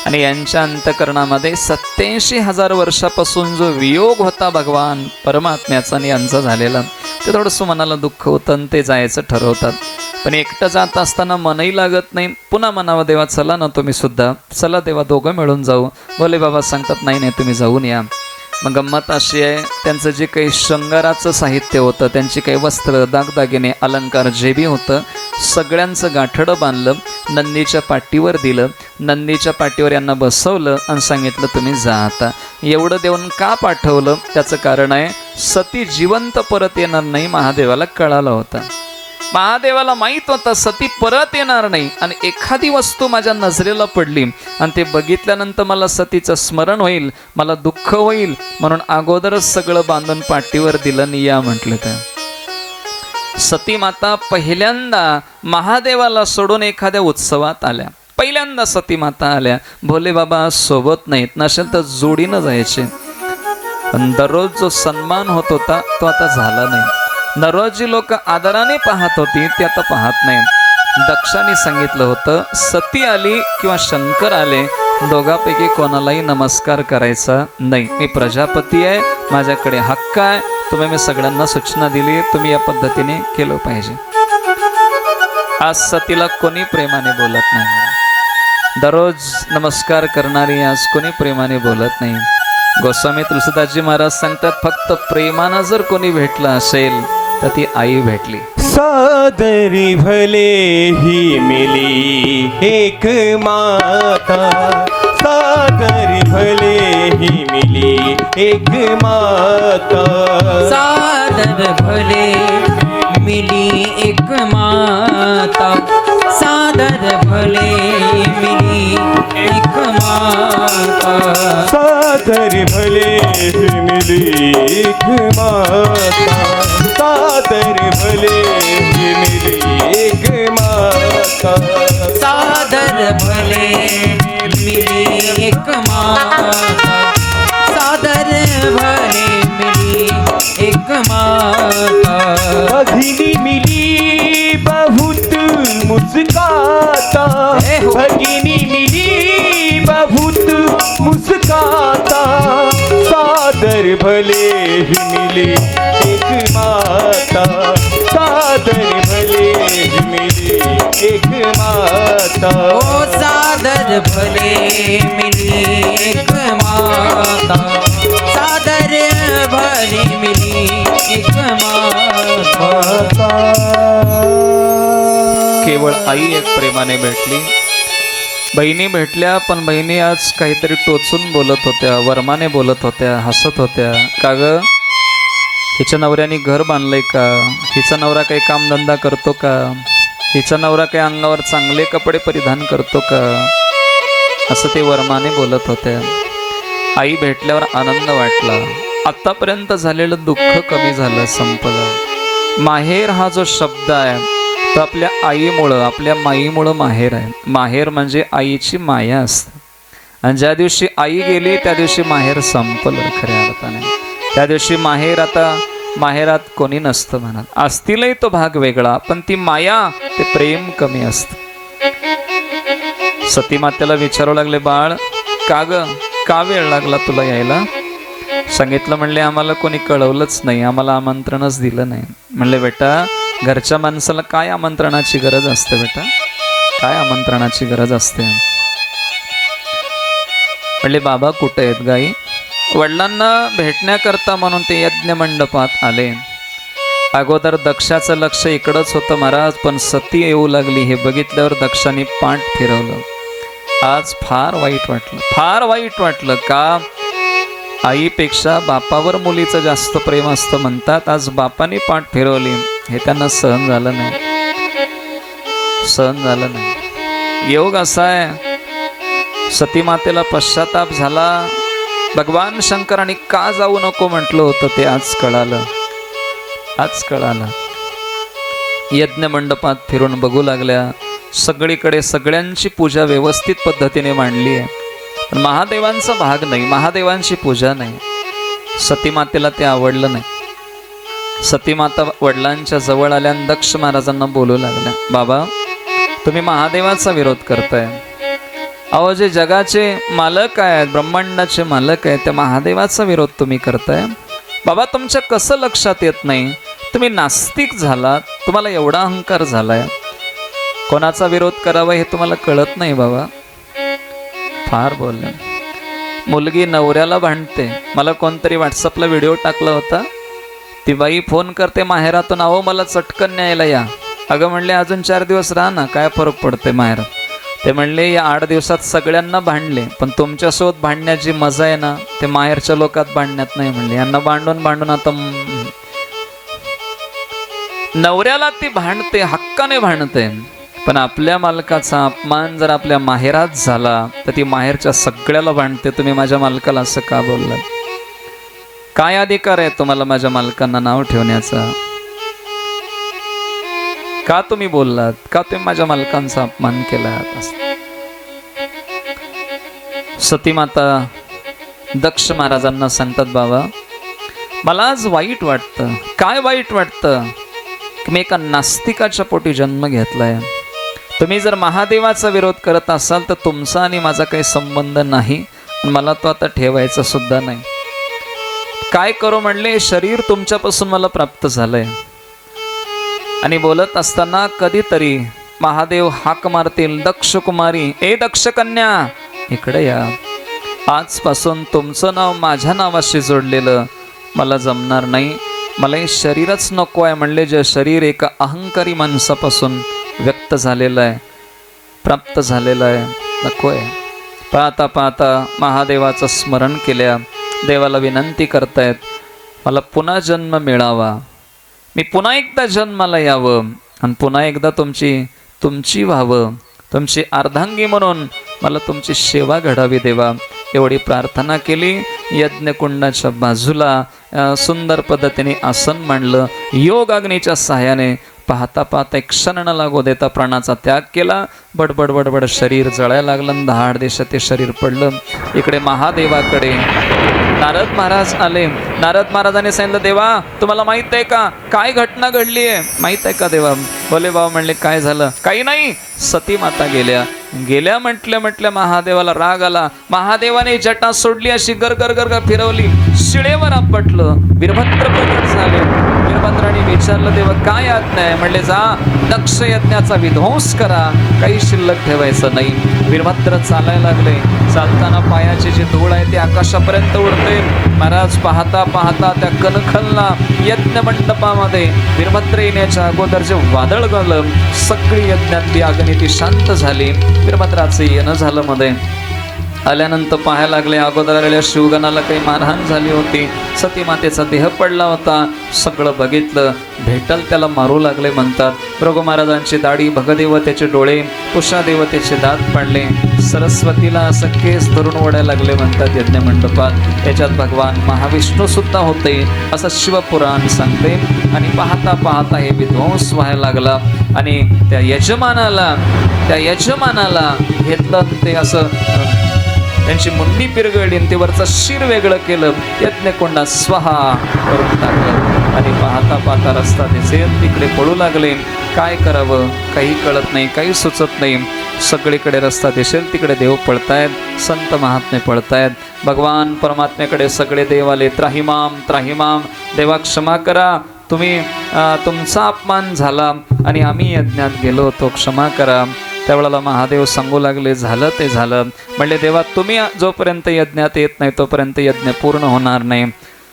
आणि यांच्या अंतकरणामध्ये 87,000 वर्षापासून जो वियोग होता भगवान परमात्म्याचा आणि यांचा झालेला, ते थोडंसं मनाला दुःख होतं आणि ते जायचं ठरवतात. पण एकटं जात असताना मनही लागत नाही. पुन्हा म्हणावं, देवा चला ना तुम्ही सुद्धा. चला देवा, दोघं मिळून जाऊ. भोले बाबा सांगतात, नाही तुम्ही जाऊन या. मग गंमत अशी आहे, त्यांचं जे काही शृंगाराचं साहित्य होतं, त्यांची काही वस्त्र दागदागिने अलंकार जे बी होतं, सगळ्यांचं गाठडं बांधलं, नंदीच्या पाठीवर दिलं. नंदीच्या पाठीवर यांना बसवलं आणि सांगितलं, तुम्ही जा आता. एवढं देऊन का पाठवलं? त्याचं कारण आहे, सती जिवंत परत येणार नाही महादेवाला कळालं होतं. महादेवाला माहीत होतं सती परत येणार नाही. आणि एखादी वस्तू माझ्या नजरेला पडली आणि ते बघितल्यानंतर मला सतीचं स्मरण होईल, मला दुःख होईल, म्हणून अगोदरच सगळं बांधून पाठीवर दिलं आणि या म्हटलं. त्या सती माता पहिल्यांदा महादेवाला सोडून एखाद्या उत्सवात आल्या. पहिल्यांदा सती माता आल्या. भोले बाबा सोबत नाहीत, नसेल तर जोडीनं जायचे. पण दररोज जो सन्मान होत होता तो आता झाला नाही. दररोज जी लोक आदराने पाहत होती ती आता पाहत नाही. दक्षाने सांगितलं होतं, सती आली किंवा शंकर आले, दोघांपैकी कोणालाही नमस्कार करायचा नाही. मी प्रजापती आहे, माझ्याकडे हक्क आहे. तुम्ही मी सगळ्यांना सूचना दिली, तुम्ही या पद्धतीने केलं पाहिजे. आज सतीला कोणी प्रेमाने बोलत नाही. दररोज नमस्कार करणारी आज कोणी प्रेमाने बोलत नाही. गोस्वामी तुलसीदासजी महाराज सांगतात, फक्त प्रेमानं जर कोणी भेटलं असेल तर ती आई भेटली. सादरी भले ही मिली एक माता, सादरी भले ही मिली एक माता, सादर भले मिली एक माता, सादर भले मिली एक माता सादर भले ही मिली एक माता सादर भले ही मिली एक माता सादर भले मिली एक माता सादर भले मिली एक माता भगिनी मिली बहुत मुस्काता भगिनी मिली बहुत मुस्काता सादर भले ही मिली एक माता सादर भले ही मिली एक माता ओ सादर भले मिली एक माता सादर भले मिली एक माता केवळ आई एक प्रेमाने भेटली. बहिणी भेटल्या, पण बहिणी आज काहीतरी टोचून बोलत होत्या, वर्माने बोलत होत्या, हसत होत्या. का ग, हिच्या नवऱ्याने घर बांधलंय का? हिचा नवरा काही कामधंदा करतो का? हिचा नवरा काही अंगावर चांगले कपडे परिधान करतो का? असं ते वर्माने बोलत होत्या. आई भेटल्यावर आनंद वाटला. आत्तापर्यंत झालेलं दुःख कमी झालं, संपलं. माहेर हा जो शब्द आहे तो आपल्या आईमुळं, आपल्या माईमुळं माहेर आहे. माहेर म्हणजे आईची माया असते. आणि ज्या दिवशी आई गेली त्या दिवशी माहेर संपलं खऱ्या अर्थाने. त्या दिवशी माहेर, आता माहेरात कोणी नसतं म्हणा. असतीलही तो भाग वेगळा, पण ती माया, ते प्रेम कमी असतं. सतीमातेला विचारू लागले, बाळ का ग, का वेळ लागला तुला यायला? सांगितलं, म्हणले आम्हाला कोणी कळवलंच नाही, आम्हाला आमंत्रणच दिलं नाही. म्हणले बेटा, घरच्या माणसाला काय आमंत्रणाची गरज असते बेटा, काय आमंत्रणाची गरज असते? म्हणले बाबा कुठे आहेत गाई? वडिलांना भेटण्याकरता म्हणून ते यज्ञ मंडपात आले. अगोदर दक्षाचं लक्ष इकडंच होतं महाराज, पण सती येऊ लागली हे बघितल्यावर दक्षाने पाठ फिरवलं. आज फार वाईट वाटलं, फार वाईट वाटलं. का? आईपेक्षा बापावर मुलीचं जास्त प्रेम असतं म्हणतात. आज बापाने पाठ फिरवली, हे त्यांना सहन झालं नाही, सहन झालं नाही. योग असा आहे, सतीमातेला पश्चाताप झाला. भगवान शंकरांनी का जाऊ नको म्हटलं होतं ते आज कळालं, आज कळालं. यज्ञ मंडपात फिरून बघू लागल्या. सगळीकडे सगळ्यांची पूजा व्यवस्थित पद्धतीने मांडली आहे, पण महादेवांचा भाग नाही, महादेवांची पूजा नाही. सतीमातेला ते आवडलं नाही. सतीमाता वडिलांच्या जवळ आल्या आणि दक्ष महाराजांना बोलू लागल्या, बाबा तुम्ही महादेवाचा विरोध करताय. अहो, जे जगाचे मालक आहेत, ब्रह्मांडाचे मालक आहेत, त्या महादेवाचा विरोध तुम्ही करताय. बाबा तुमच्या कसं लक्षात येत नाही, तुम्ही नास्तिक झालात, तुम्हाला एवढा अहंकार झालाय, कोणाचा विरोध करावा हे तुम्हाला कळत नाही बाबा. फार बोलले. मुलगी नवऱ्याला भांडते. मला कोणतरी व्हॉट्सअपला व्हिडिओ टाकला होता. ती बाई फोन करते माहेरातून, अहो मला चटकन न्यायला या. अगं म्हणले अजून 4 दिवस राहा ना, काय फरक पडते माहेरात. ते म्हणले या 8 दिवसात सगळ्यांना भांडले, पण तुमच्यासोबत भांडण्याची मजा आहे ना, ते माहेरच्या लोकात भांडण्यात नाही म्हणले. यांना भांडून भांडून आता नवऱ्याला ती भांडते, हक्काने भांडते, पण आपल्या मालकाचा अपमान जर आपल्या माहेरात झाला तर ती माहेरच्या सगळ्याला भांडते. तुम्ही माझ्या मालकाला असं का बोललात? काय अधिकार आहे तुम्हाला माझ्या मालकांना नाव ठेवण्याचा? का तुम्ही बोललात? का तुम्ही माझ्या मालकांचा अपमान केला? सतीमाता दक्ष महाराजांना सांगतात, बाबा मला आज वाईट वाटतं. काय वाईट वाटतं? की मी एका नास्तिकाच्या पोटी जन्म घेतलाय. तुम्ही जर महादेवाचा विरोध करत असाल तर तुमचा आणि माझा काही संबंध नाही, मला तो आता ठेवायचा सुद्धा नाही. काय करू म्हणले, शरीर तुमच्यापासून मला प्राप्त झालंय. आणि बोलत असताना कधीतरी महादेव हाक मारतील, दक्ष कुमारी, ए दक्ष कन्या इकडे या. आजपासून तुमचं नाव माझ्या नावाशी जोडलेलं मला जमणार नाही. मला हे शरीरच नको आहे. म्हणले जे शरीर एका अहंकारी माणसापासून व्यक्त झालेलं आहे, प्राप्त झालेलं आहे, नको आहे. पाहता पाहता महादेवाचं स्मरण केल्या. देवाला विनंती करतायत, मला पुन्हा जन्म मिळावा, मी पुन्हा एकदा जन्माला यावं आणि पुन्हा एकदा तुमची तुमची व्हावं, तुमची अर्धांगी म्हणून मला तुमची सेवा घडावी देवा, एवढी प्रार्थना केली. यज्ञकुंडाच्या बाजूला सुंदर पद्धतीने आसन मांडलं. योग अग्नीच्या सहाय्याने पाहता पाहता एक क्षण न लागू देता प्राणाचा त्याग केला. बडबड बडबड शरीर जळायला लागलं. 10 दिवसात ते शरीर पडलं. इकडे महादेवाकडे नारद महाराज आले. नारद महाराजांनी सांगितलं, देवा तुम्हाला माहित आहे का काय घटना घडली आहे, माहित आहे का देवा? बोले बाबा म्हणले, काय झालं? काही नाही, सती माता गेल्या म्हटल्या महादेवाला राग आला. महादेवाने जटा सोडली, अशी गरगर गरगर फिरवली, शिळेवर आपटलं. वीरभद्र प्रकट झाले. वीरभद्राने विचारलं, देवा काय आज्ञा आहे? म्हणले, जा दक्ष यज्ञाचा विध्वंस करा, काही शिल्लक ठेवायचं नाही. वीरभद्र चालायला लागले. चालताना पायाची जी धूळ आहे ती आकाशापर्यंत उडते. महाराज पाहता पाहता त्या कणखलला यज्ञ मंडपामध्ये वीरभद्र येण्याच्या अगोदर जे वादळ गळलं, सगळी यज्ञातली अग्नी ती शांत झाली. वीरभद्राचे येणं झालं. मध्ये आल्यानंतर पाहायला लागले, अगोदर आलेल्या शिवगणाला काही मारहाण झाली होती. सती मातेचा देह पडला होता. सगळं बघितलं. भेटल त्याला मारू लागले म्हणतात. भृगु महाराजांची दाढी, भगदेवतेचे डोळे, कुशा देवतेचे दात पडले. सरस्वतीला असं केस धरून ओढायला लागले म्हणतात यज्ञ मंडपात. त्याच्यात भगवान महाविष्णू सुद्धा होते असं शिवपुराण सांगते. आणि पाहता पाहता हे विध्वंस व्हायला लागला. आणि त्या यजमानाला घेतलं, ते असं त्यांची मुंडी पिरगळली, ते वरचं शिर वेगळं केलं, यज्ञकुंडात स्वाहा करून टाकलं. आणि पाहता पाहता रस्ता दिसेल तिकडे पळू लागले. काय करावं काही कळत नाही, काही सुचत नाही. सगळीकडे रस्ता दिसेल तिकडे देव पळतायत, संत महात्मे पळतायत. भगवान परमात्म्याकडे सगळे देव आले. त्राहिमाम त्राहिमाम, देवा क्षमा करा, तुमचा अपमान झाला आणि आम्ही यज्ञात गेलो होतो, क्षमा करा. त्यावेळेला महादेव सांगू लागले, झालं ते झालं. म्हणले, देवा तुम्ही जोपर्यंत यज्ञात येत नाही तोपर्यंत यज्ञ पूर्ण होणार नाही.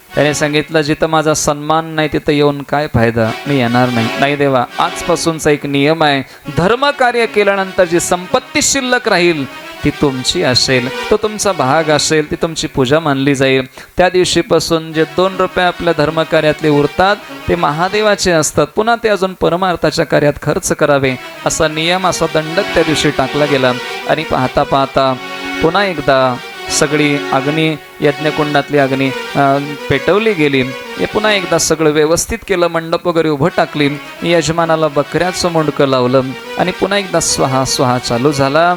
त्याने सांगितलं, जिथं माझा सन्मान नाही तिथं येऊन काय फायदा, मी येणार नाही. नाही देवा, आजपासूनचा एक नियम आहे, धर्म कार्य केल्यानंतर जी संपत्ती शिल्लक राहील ती तुमची असेल, तो तुमचा भाग असेल, ती तुमची पूजा मानली जाईल. त्या दिवशीपासून जे 2 रुपये आपल्या धर्मकार्यातले उरतात ते महादेवाचे असतात. पुन्हा ते अजून परमार्थाच्या कार्यात खर्च करावे असा नियम, असा दंडक त्या दिवशी टाकला गेला. आणि पाहता पाहता पुन्हा एकदा सगळी अग्नी, यज्ञकुंडातली अग्नी पेटवली गेली. हे पुन्हा एकदा सगळं व्यवस्थित केलं. मंडप वगैरे उभं टाकली. यजमानाला बकऱ्याचं मुंडकं लावलं. आणि पुन्हा एकदा स्वाहा स्वाहा चालू झाला.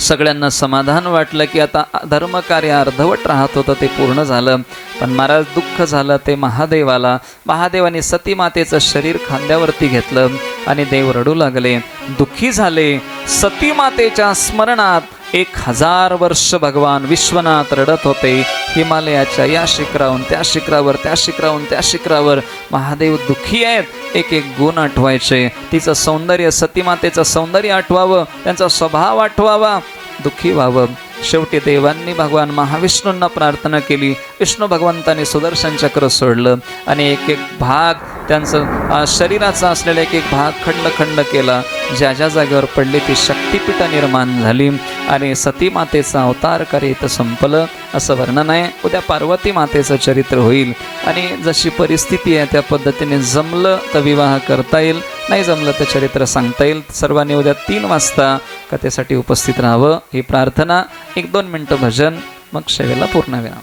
सगळ्यांना समाधान वाटलं की आता धर्मकार्य अर्धवट राहत होतं ते पूर्ण झालं. पण महाराज दुःख झालं ते महादेवाला. महादेवाने सती मातेचं शरीर खांद्यावरती घेतलं आणि देव रडू लागले, दुःखी झाले. सती मातेच्या स्मरणात 1000 वर्ष भगवान विश्वनाथ रडत होते. हिमालयाच्या या शिखराहून त्या शिखरावर, त्या शिखराहून त्या शिखरावर महादेव दुःखी आहेत. एक एक गुण आठवायचे, तिचं सौंदर्य, सतीमातेचं सौंदर्य आठवावं, त्यांचा स्वभाव आठवावा, दुःखी व्हावं. शेवटी देवांनी भगवान महाविष्णूंना प्रार्थना केली. विष्णू भगवंताने सुदर्शन चक्र सोडलं आणि एक एक भाग त्यांचं शरीराचा असलेला एक एक भाग खंड खंड केला. ज्या ज्या जागेवर पडली ती शक्तिपीठ निर्माण झाली आणि सती मातेचा अवतार कार्य इथं संपलं असं वर्णन आहे. उद्या पार्वती मातेचं चरित्र होईल आणि जशी परिस्थिती आहे त्या पद्धतीने जमलं तर विवाह करता येईल, नाही जमलं तर चरित्र सांगता येईल. सर्वांनी उद्या 3 वाजता कथेसाठी उपस्थित राहावं ही प्रार्थना. 1-2 मिनटं भजन, मग सेवेला पूर्ण विराम.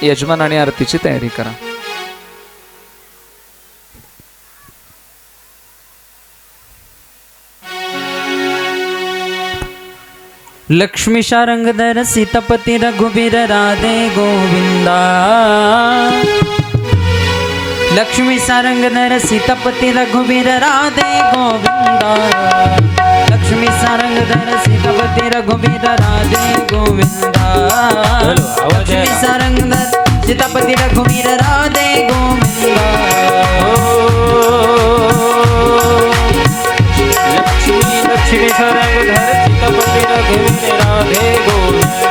यजमान आणि आरतीची तयारी करा. लक्ष्मी शारंगधर सीतापती रघुवीर राधे गोविंदा. लक्ष्मी सारंगधर सीतापती रघुवीर राधे गोविंदा. लक्ष्मी सारंगधर सीतापती रघुवीर राधे गोविंदा. लक्ष्मी सारंगधर सीतापती रघुवीर राधे गोविंदा. लक्ष्मी सारंगधर सीतापती रघुवीर राधे गोविंदा.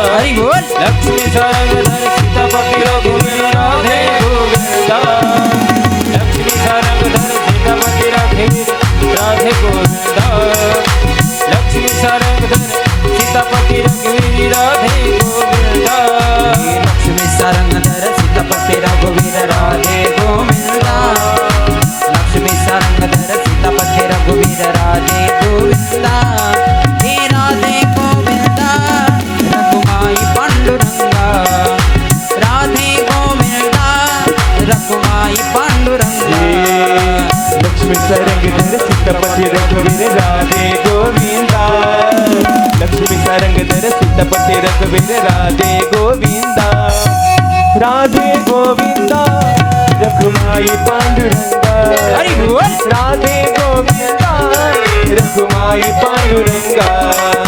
हरि बोल. लक्ष्मी सारंगधर सीतापती रघुवीर राधे गोविंदा. लक्ष्मी सारंगधर सीतापती रघुवीर राधे गोविंदा. लक्ष्मी सारंगधर सीतापती रघुवीर राधे गोविंदा. लक्ष्मी सारंगधर सीतापती रघुवीर राधे गोविंदा. लक्ष्मी सारंगधर रखुमाई पांडुरंगा लक्ष्मी सरंगधर सीतापती रघुवीर राधे गोविंदा लक्ष्मी सरंगधर सीतापती रघुवीर राधे गोविंदा राधे गोविंदा रखुमाई पांडुरंगा हरि बोल राधे गोविंदा रखुमाई पांडुरंगा